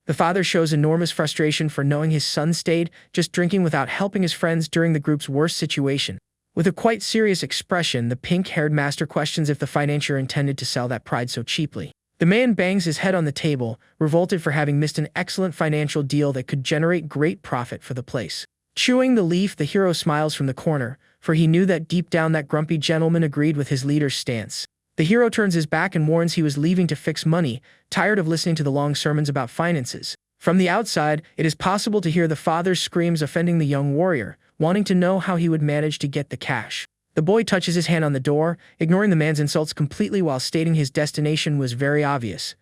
The father shows enormous frustration for knowing his son stayed just drinking without helping his friends during the group's worst situation. With a quite serious expression, the pink-haired master questions if the financier intended to sell that pride so cheaply. The man bangs his head on the table, revolted for having missed an excellent financial deal that could generate great profit for the place. Chewing the leaf, the hero smiles from the corner, for he knew that deep down that grumpy gentleman agreed with his leader's stance. The hero turns his back and warns he was leaving to fix money, tired of listening to the long sermons about finances. From the outside, it is possible to hear the father's screams offending the young warrior, wanting to know how he would manage to get the cash. The boy touches his hand on the door, ignoring the man's insults completely while stating his destination was very obvious.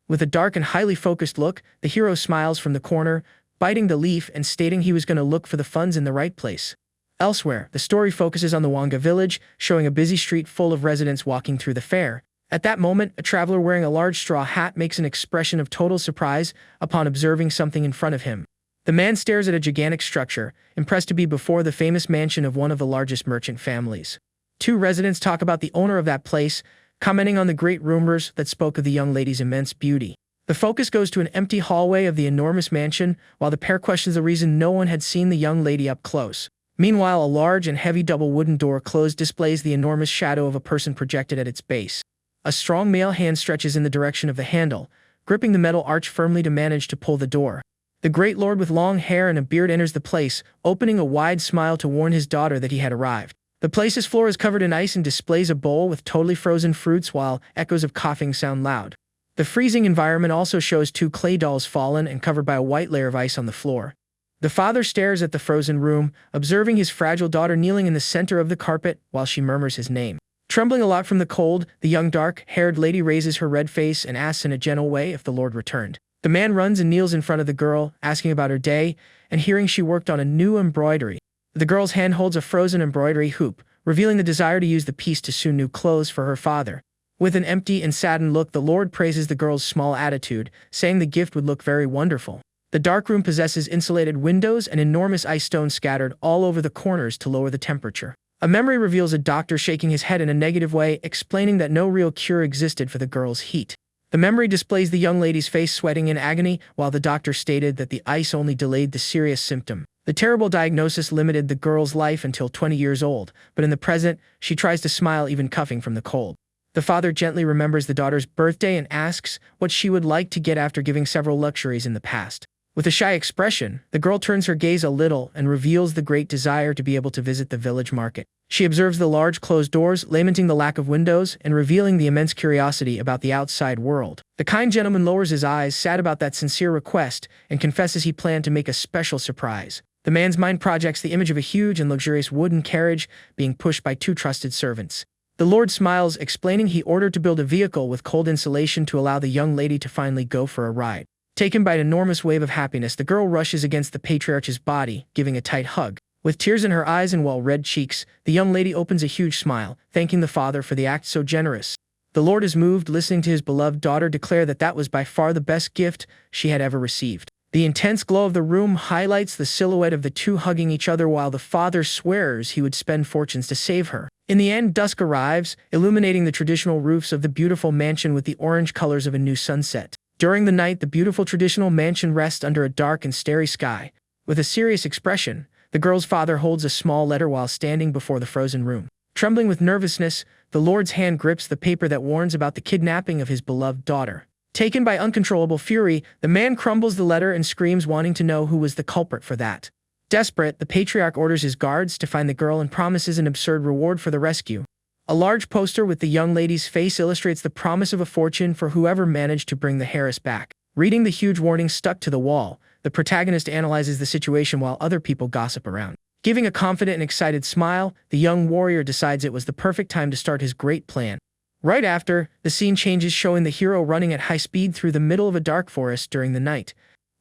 With a dark and highly focused look, the hero smiles from the corner, biting the leaf and stating he was going to look for the funds in the right place. Elsewhere, the story focuses on the Wanga village, showing a busy street full of residents walking through the fair. At that moment, a traveler wearing a large straw hat makes an expression of total surprise upon observing something in front of him. The man stares at a gigantic structure, impressed to be before the famous mansion of one of the largest merchant families. 2 residents talk about the owner of that place, commenting on the great rumors that spoke of the young lady's immense beauty. The focus goes to an empty hallway of the enormous mansion, while the pair questions the reason no one had seen the young lady up close. Meanwhile, a large and heavy double wooden door closed displays the enormous shadow of a person projected at its base. A strong male hand stretches in the direction of the handle, gripping the metal arch firmly to manage to pull the door. The great lord with long hair and a beard enters the place, opening a wide smile to warn his daughter that he had arrived. The place's floor is covered in ice and displays a bowl with totally frozen fruits while echoes of coughing sound loud. The freezing environment also shows 2 clay dolls fallen and covered by a white layer of ice on the floor. The father stares at the frozen room, observing his fragile daughter kneeling in the center of the carpet while she murmurs his name. Trembling a lot from the cold, the young dark-haired lady raises her red face and asks in a gentle way if the lord returned. The man runs and kneels in front of the girl, asking about her day, and hearing she worked on a new embroidery. The girl's hand holds a frozen embroidery hoop, revealing the desire to use the piece to sew new clothes for her father. With an empty and saddened look, the lord praises the girl's small attitude, saying the gift would look very wonderful. The dark room possesses insulated windows and enormous ice stones scattered all over the corners to lower the temperature. A memory reveals a doctor shaking his head in a negative way, explaining that no real cure existed for the girl's heat. The memory displays the young lady's face sweating in agony, while the doctor stated that the ice only delayed the serious symptom. The terrible diagnosis limited the girl's life until 20 years old, but in the present, she tries to smile even coughing from the cold. The father gently remembers the daughter's birthday and asks what she would like to get after giving several luxuries in the past. With a shy expression, the girl turns her gaze a little and reveals the great desire to be able to visit the village market. She observes the large closed doors, lamenting the lack of windows and revealing the immense curiosity about the outside world. The kind gentleman lowers his eyes, sad about that sincere request, and confesses he planned to make a special surprise. The man's mind projects the image of a huge and luxurious wooden carriage being pushed by 2 trusted servants. The lord smiles, explaining he ordered to build a vehicle with cold insulation to allow the young lady to finally go for a ride. Taken by an enormous wave of happiness, the girl rushes against the patriarch's body, giving a tight hug. With tears in her eyes and red cheeks, the young lady opens a huge smile, thanking the father for the act so generous. The lord is moved, listening to his beloved daughter declare that that was by far the best gift she had ever received. The intense glow of the room highlights the silhouette of the 2 hugging each other while the father swears he would spend fortunes to save her. In the end, dusk arrives, illuminating the traditional roofs of the beautiful mansion with the orange colors of a new sunset. During the night, the beautiful traditional mansion rests under a dark and starry sky. With a serious expression, the girl's father holds a small letter while standing before the frozen room. Trembling with nervousness, the lord's hand grips the paper that warns about the kidnapping of his beloved daughter. Taken by uncontrollable fury, the man crumbles the letter and screams, wanting to know who was the culprit for that. Desperate, the patriarch orders his guards to find the girl and promises an absurd reward for the rescue. A large poster with the young lady's face illustrates the promise of a fortune for whoever managed to bring the heiress back. Reading the huge warning stuck to the wall, the protagonist analyzes the situation while other people gossip around. Giving a confident and excited smile, the young warrior decides it was the perfect time to start his great plan. Right after, the scene changes, showing the hero running at high speed through the middle of a dark forest during the night.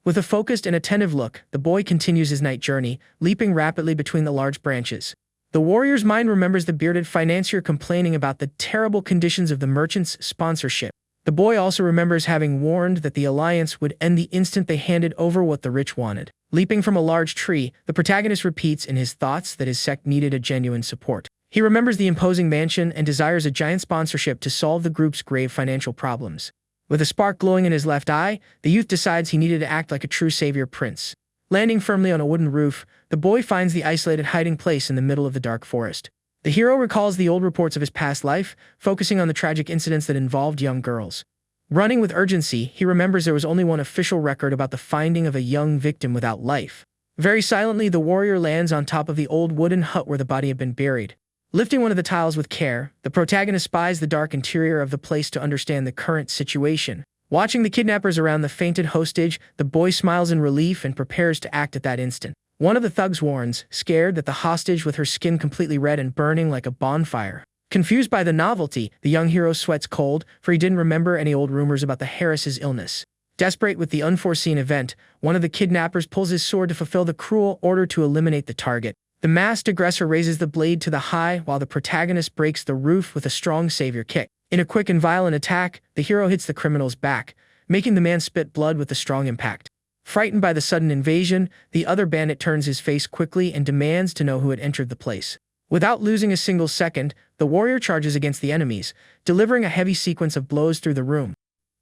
With a focused and attentive look, the boy continues his night journey, leaping rapidly between the large branches. The warrior's mind remembers the bearded financier complaining about the terrible conditions of the merchant's sponsorship. The boy also remembers having warned that the alliance would end the instant they handed over what the rich wanted. Leaping from a large tree, the protagonist repeats in his thoughts that his sect needed a genuine support. He remembers the imposing mansion and desires a giant sponsorship to solve the group's grave financial problems. With a spark glowing in his left eye, the youth decides he needed to act like a true savior prince. Landing firmly on a wooden roof, the boy finds the isolated hiding place in the middle of the dark forest. The hero recalls the old reports of his past life, focusing on the tragic incidents that involved young girls. Running with urgency, he remembers there was only one official record about the finding of a young victim without life. Very silently, the warrior lands on top of the old wooden hut where the body had been buried. Lifting one of the tiles with care, the protagonist spies the dark interior of the place to understand the current situation. Watching the kidnappers around the fainted hostage, the boy smiles in relief and prepares to act at that instant. One of the thugs warns, scared that the hostage with her skin completely red and burning like a bonfire. Confused by the novelty, the young hero sweats cold, for he didn't remember any old rumors about the heiress's illness. Desperate with the unforeseen event, one of the kidnappers pulls his sword to fulfill the cruel order to eliminate the target. The masked aggressor raises the blade to the high while the protagonist breaks the roof with a strong savior kick. In a quick and violent attack, the hero hits the criminal's back, making the man spit blood with a strong impact. Frightened by the sudden invasion, the other bandit turns his face quickly and demands to know who had entered the place. Without losing a single second, the warrior charges against the enemies, delivering a heavy sequence of blows through the room.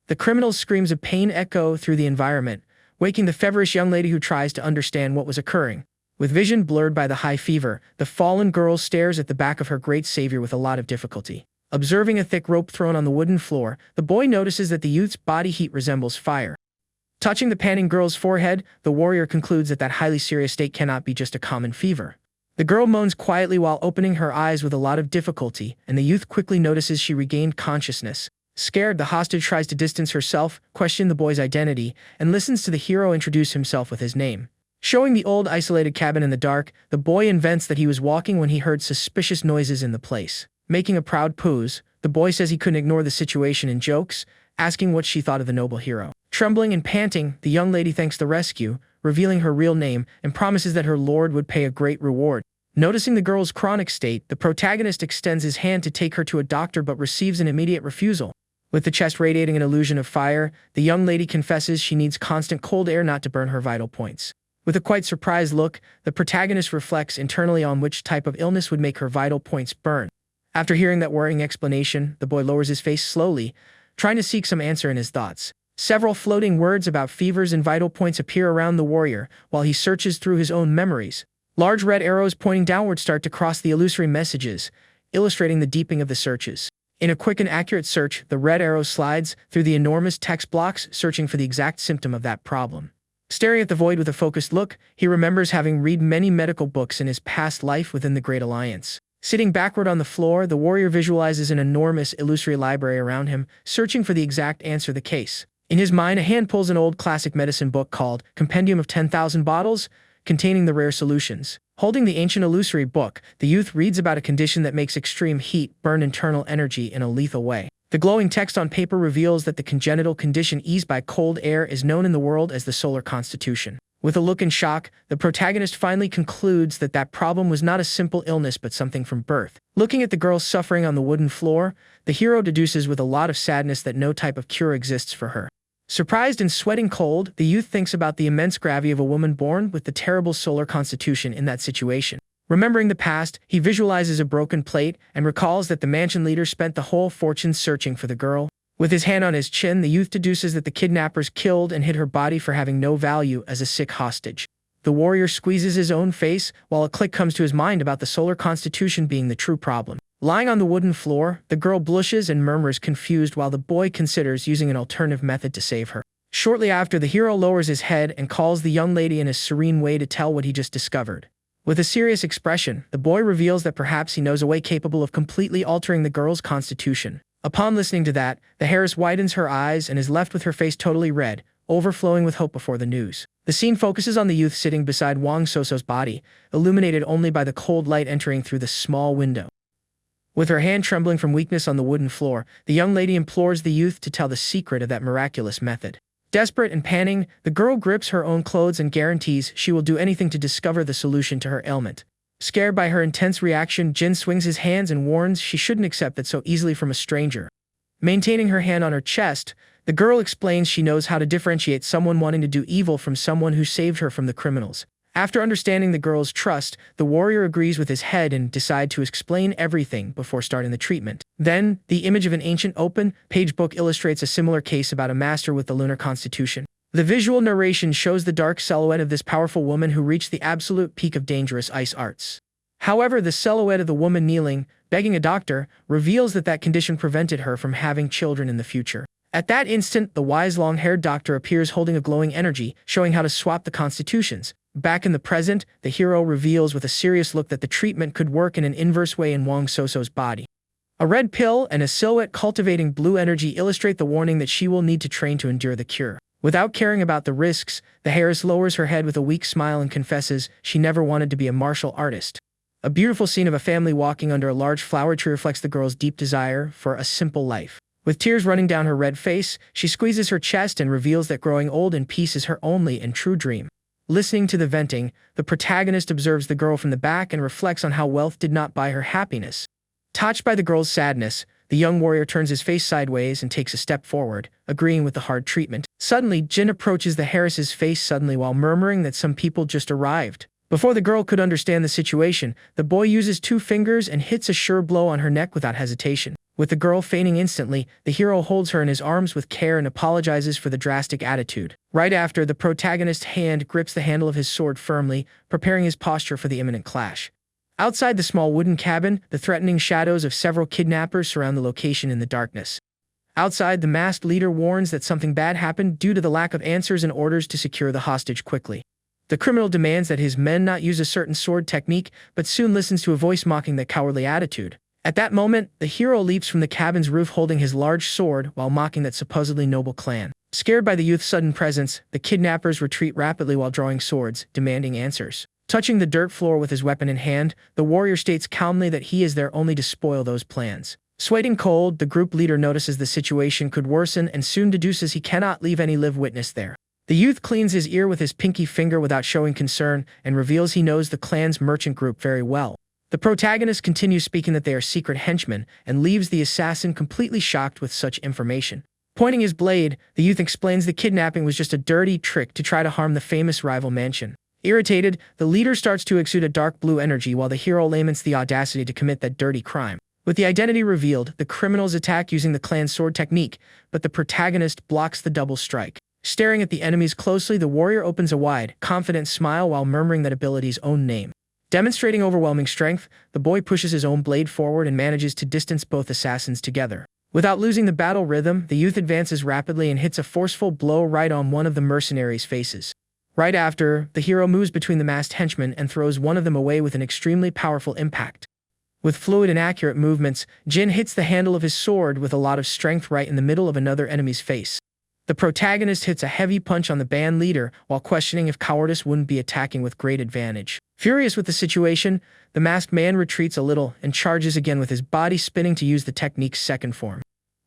The criminal's screams of pain echo through the environment, waking the feverish young lady who tries to understand what was occurring. With vision blurred by the high fever, the fallen girl stares at the back of her great savior with a lot of difficulty. Observing a thick rope thrown on the wooden floor, the boy notices that the youth's body heat resembles fire. Touching the panting girl's forehead, the warrior concludes that that highly serious state cannot be just a common fever. The girl moans quietly while opening her eyes with a lot of difficulty, and the youth quickly notices she regained consciousness. Scared, the hostage tries to distance herself, question the boy's identity, and listens to the hero introduce himself with his name. Showing the old isolated cabin in the dark, the boy invents that he was walking when he heard suspicious noises in the place. Making a proud pose, the boy says he couldn't ignore the situation and jokes, asking what she thought of the noble hero. Trembling and panting, the young lady thanks the rescue, revealing her real name, and promises that her lord would pay a great reward. Noticing the girl's chronic state, the protagonist extends his hand to take her to a doctor but receives an immediate refusal. With the chest radiating an illusion of fire, the young lady confesses she needs constant cold air not to burn her vital points. With a quite surprised look, the protagonist reflects internally on which type of illness would make her vital points burn. After hearing that worrying explanation, the boy lowers his face slowly, trying to seek some answer in his thoughts. Several floating words about fevers and vital points appear around the warrior, while he searches through his own memories. Large red arrows pointing downward start to cross the illusory messages, illustrating the deepening of the searches. In a quick and accurate search, the red arrow slides through the enormous text blocks, searching for the exact symptom of that problem. Staring at the void with a focused look, he remembers having read many medical books in his past life within the Great Alliance. Sitting backward on the floor, the warrior visualizes an enormous illusory library around him, searching for the exact answer to the case. In his mind, a hand pulls an old classic medicine book called Compendium of 10,000 Bottles, containing the rare solutions. Holding the ancient illusory book, the youth reads about a condition that makes extreme heat burn internal energy in a lethal way. The glowing text on paper reveals that the congenital condition eased by cold air is known in the world as the solar constitution. With a look in shock, the protagonist finally concludes that that problem was not a simple illness but something from birth. Looking at the girl suffering on the wooden floor, the hero deduces with a lot of sadness that no type of cure exists for her. Surprised and sweating cold, the youth thinks about the immense gravity of a woman born with the terrible solar constitution in that situation. Remembering the past, he visualizes a broken plate and recalls that the mansion leader spent the whole fortune searching for the girl. With his hand on his chin, the youth deduces that the kidnappers killed and hid her body for having no value as a sick hostage. The warrior squeezes his own face while a click comes to his mind about the solar constitution being the true problem. Lying on the wooden floor, the girl blushes and murmurs confused while the boy considers using an alternative method to save her. Shortly after, the hero lowers his head and calls the young lady in a serene way to tell what he just discovered. With a serious expression, the boy reveals that perhaps he knows a way capable of completely altering the girl's constitution. Upon listening to that, the heiress widens her eyes and is left with her face totally red, overflowing with hope before the news. The scene focuses on the youth sitting beside Wang Soso's body, illuminated only by the cold light entering through the small window. With her hand trembling from weakness on the wooden floor, the young lady implores the youth to tell the secret of that miraculous method. Desperate and panting, the girl grips her own clothes and guarantees she will do anything to discover the solution to her ailment. Scared by her intense reaction, Jin swings his hands and warns she shouldn't accept that so easily from a stranger. Maintaining her hand on her chest, the girl explains she knows how to differentiate someone wanting to do evil from someone who saved her from the criminals. After understanding the girl's trust, the warrior agrees with his head and decides to explain everything before starting the treatment. Then, the image of an ancient open-page book illustrates a similar case about a master with the lunar constitution. The visual narration shows the dark silhouette of this powerful woman who reached the absolute peak of dangerous ice arts. However, the silhouette of the woman kneeling, begging a doctor, reveals that condition prevented her from having children in the future. At that instant, the wise long-haired doctor appears holding a glowing energy, showing how to swap the constitutions. Back in the present, the hero reveals with a serious look that the treatment could work in an inverse way in Wang Soso's body. A red pill and a silhouette cultivating blue energy illustrate the warning that she will need to train to endure the cure. Without caring about the risks, the heiress lowers her head with a weak smile and confesses she never wanted to be a martial artist. A beautiful scene of a family walking under a large flower tree reflects the girl's deep desire for a simple life. With tears running down her red face, she squeezes her chest and reveals that growing old in peace is her only and true dream. Listening to the venting, the protagonist observes the girl from the back and reflects on how wealth did not buy her happiness. Touched by the girl's sadness, the young warrior turns his face sideways and takes a step forward, agreeing with the hard treatment. Suddenly, Jin approaches the heiress's face suddenly while murmuring that some people just arrived. Before the girl could understand the situation, the boy uses 2 fingers and hits a sure blow on her neck without hesitation. With the girl fainting instantly, the hero holds her in his arms with care and apologizes for the drastic attitude. Right after, the protagonist's hand grips the handle of his sword firmly, preparing his posture for the imminent clash. Outside the small wooden cabin, the threatening shadows of several kidnappers surround the location in the darkness. Outside, the masked leader warns that something bad happened due to the lack of answers and orders to secure the hostage quickly. The criminal demands that his men not use a certain sword technique, but soon listens to a voice mocking that cowardly attitude. At that moment, the hero leaps from the cabin's roof holding his large sword while mocking that supposedly noble clan. Scared by the youth's sudden presence, the kidnappers retreat rapidly while drawing swords, demanding answers. Touching the dirt floor with his weapon in hand, the warrior states calmly that he is there only to spoil those plans. Sweating cold, the group leader notices the situation could worsen and soon deduces he cannot leave any live witness there. The youth cleans his ear with his pinky finger without showing concern and reveals he knows the clan's merchant group very well. The protagonist continues speaking that they are secret henchmen and leaves the assassin completely shocked with such information. Pointing his blade, the youth explains the kidnapping was just a dirty trick to try to harm the famous rival mansion. Irritated, the leader starts to exude a dark blue energy while the hero laments the audacity to commit that dirty crime. With the identity revealed, the criminals attack using the clan's sword technique, but the protagonist blocks the double strike. Staring at the enemies closely, the warrior opens a wide, confident smile while murmuring that ability's own name. Demonstrating overwhelming strength, the boy pushes his own blade forward and manages to distance both assassins together. Without losing the battle rhythm, the youth advances rapidly and hits a forceful blow right on one of the mercenaries' faces. Right after, the hero moves between the masked henchmen and throws one of them away with an extremely powerful impact. With fluid and accurate movements, Jin hits the handle of his sword with a lot of strength right in the middle of another enemy's face. The protagonist hits a heavy punch on the band leader while questioning if cowardice wouldn't be attacking with great advantage. Furious with the situation, the masked man retreats a little and charges again with his body spinning to use the technique's second form.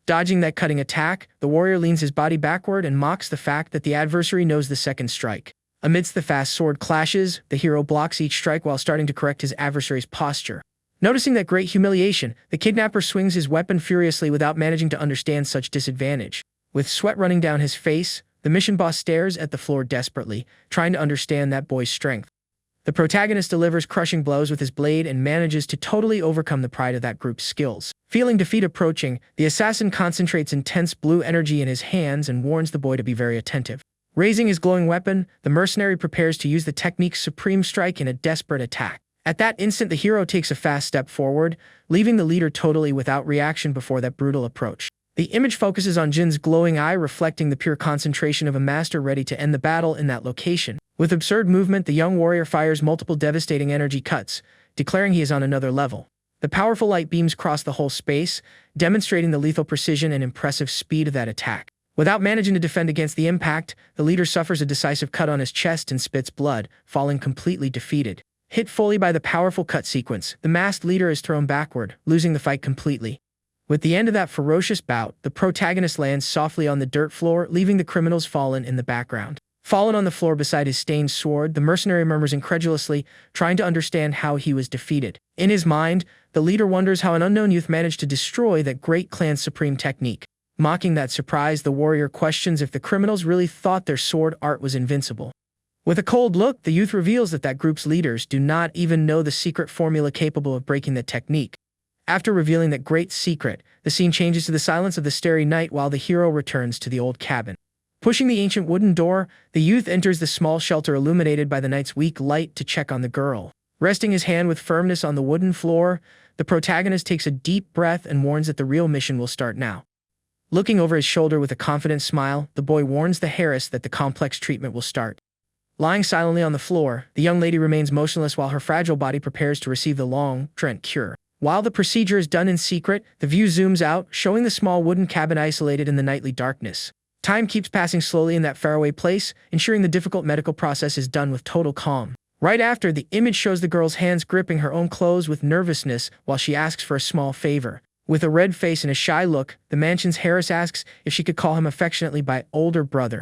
Dodging that cutting attack, the warrior leans his body backward and mocks the fact that the adversary knows the second strike. Amidst the fast sword clashes, the hero blocks each strike while starting to correct his adversary's posture. Noticing that great humiliation, the kidnapper swings his weapon furiously without managing to understand such disadvantage. With sweat running down his face, the mission boss stares at the floor desperately, trying to understand that boy's strength. The protagonist delivers crushing blows with his blade and manages to totally overcome the pride of that group's skills. Feeling defeat approaching, the assassin concentrates intense blue energy in his hands and warns the boy to be very attentive. Raising his glowing weapon, the mercenary prepares to use the technique's supreme strike in a desperate attack. At that instant, the hero takes a fast step forward, leaving the leader totally without reaction before that brutal approach. The image focuses on Jin's glowing eye, reflecting the pure concentration of a master ready to end the battle in that location. With absurd movement, the young warrior fires multiple devastating energy cuts, declaring he is on another level. The powerful light beams cross the whole space, demonstrating the lethal precision and impressive speed of that attack. Without managing to defend against the impact, the leader suffers a decisive cut on his chest and spits blood, falling completely defeated. Hit fully by the powerful cut sequence, the masked leader is thrown backward, losing the fight completely. With the end of that ferocious bout, the protagonist lands softly on the dirt floor, leaving the criminals fallen in the background. Fallen on the floor beside his stained sword, the mercenary murmurs incredulously, trying to understand how he was defeated. In his mind, the leader wonders how an unknown youth managed to destroy that great clan's supreme technique. Mocking that surprise, the warrior questions if the criminals really thought their sword art was invincible. With a cold look, the youth reveals that group's leaders do not even know the secret formula capable of breaking the technique. After revealing that great secret, the scene changes to the silence of the starry night while the hero returns to the old cabin. Pushing the ancient wooden door, the youth enters the small shelter illuminated by the night's weak light to check on the girl. Resting his hand with firmness on the wooden floor, the protagonist takes a deep breath and warns that the real mission will start now. Looking over his shoulder with a confident smile, the boy warns the heiress that the complex treatment will start. Lying silently on the floor, the young lady remains motionless while her fragile body prepares to receive the long-dreamt cure. While the procedure is done in secret, the view zooms out, showing the small wooden cabin isolated in the nightly darkness. Time keeps passing slowly in that faraway place, ensuring the difficult medical process is done with total calm. Right after, the image shows the girl's hands gripping her own clothes with nervousness while she asks for a small favor. With a red face and a shy look, the mansion's heiress asks if she could call him affectionately by older brother.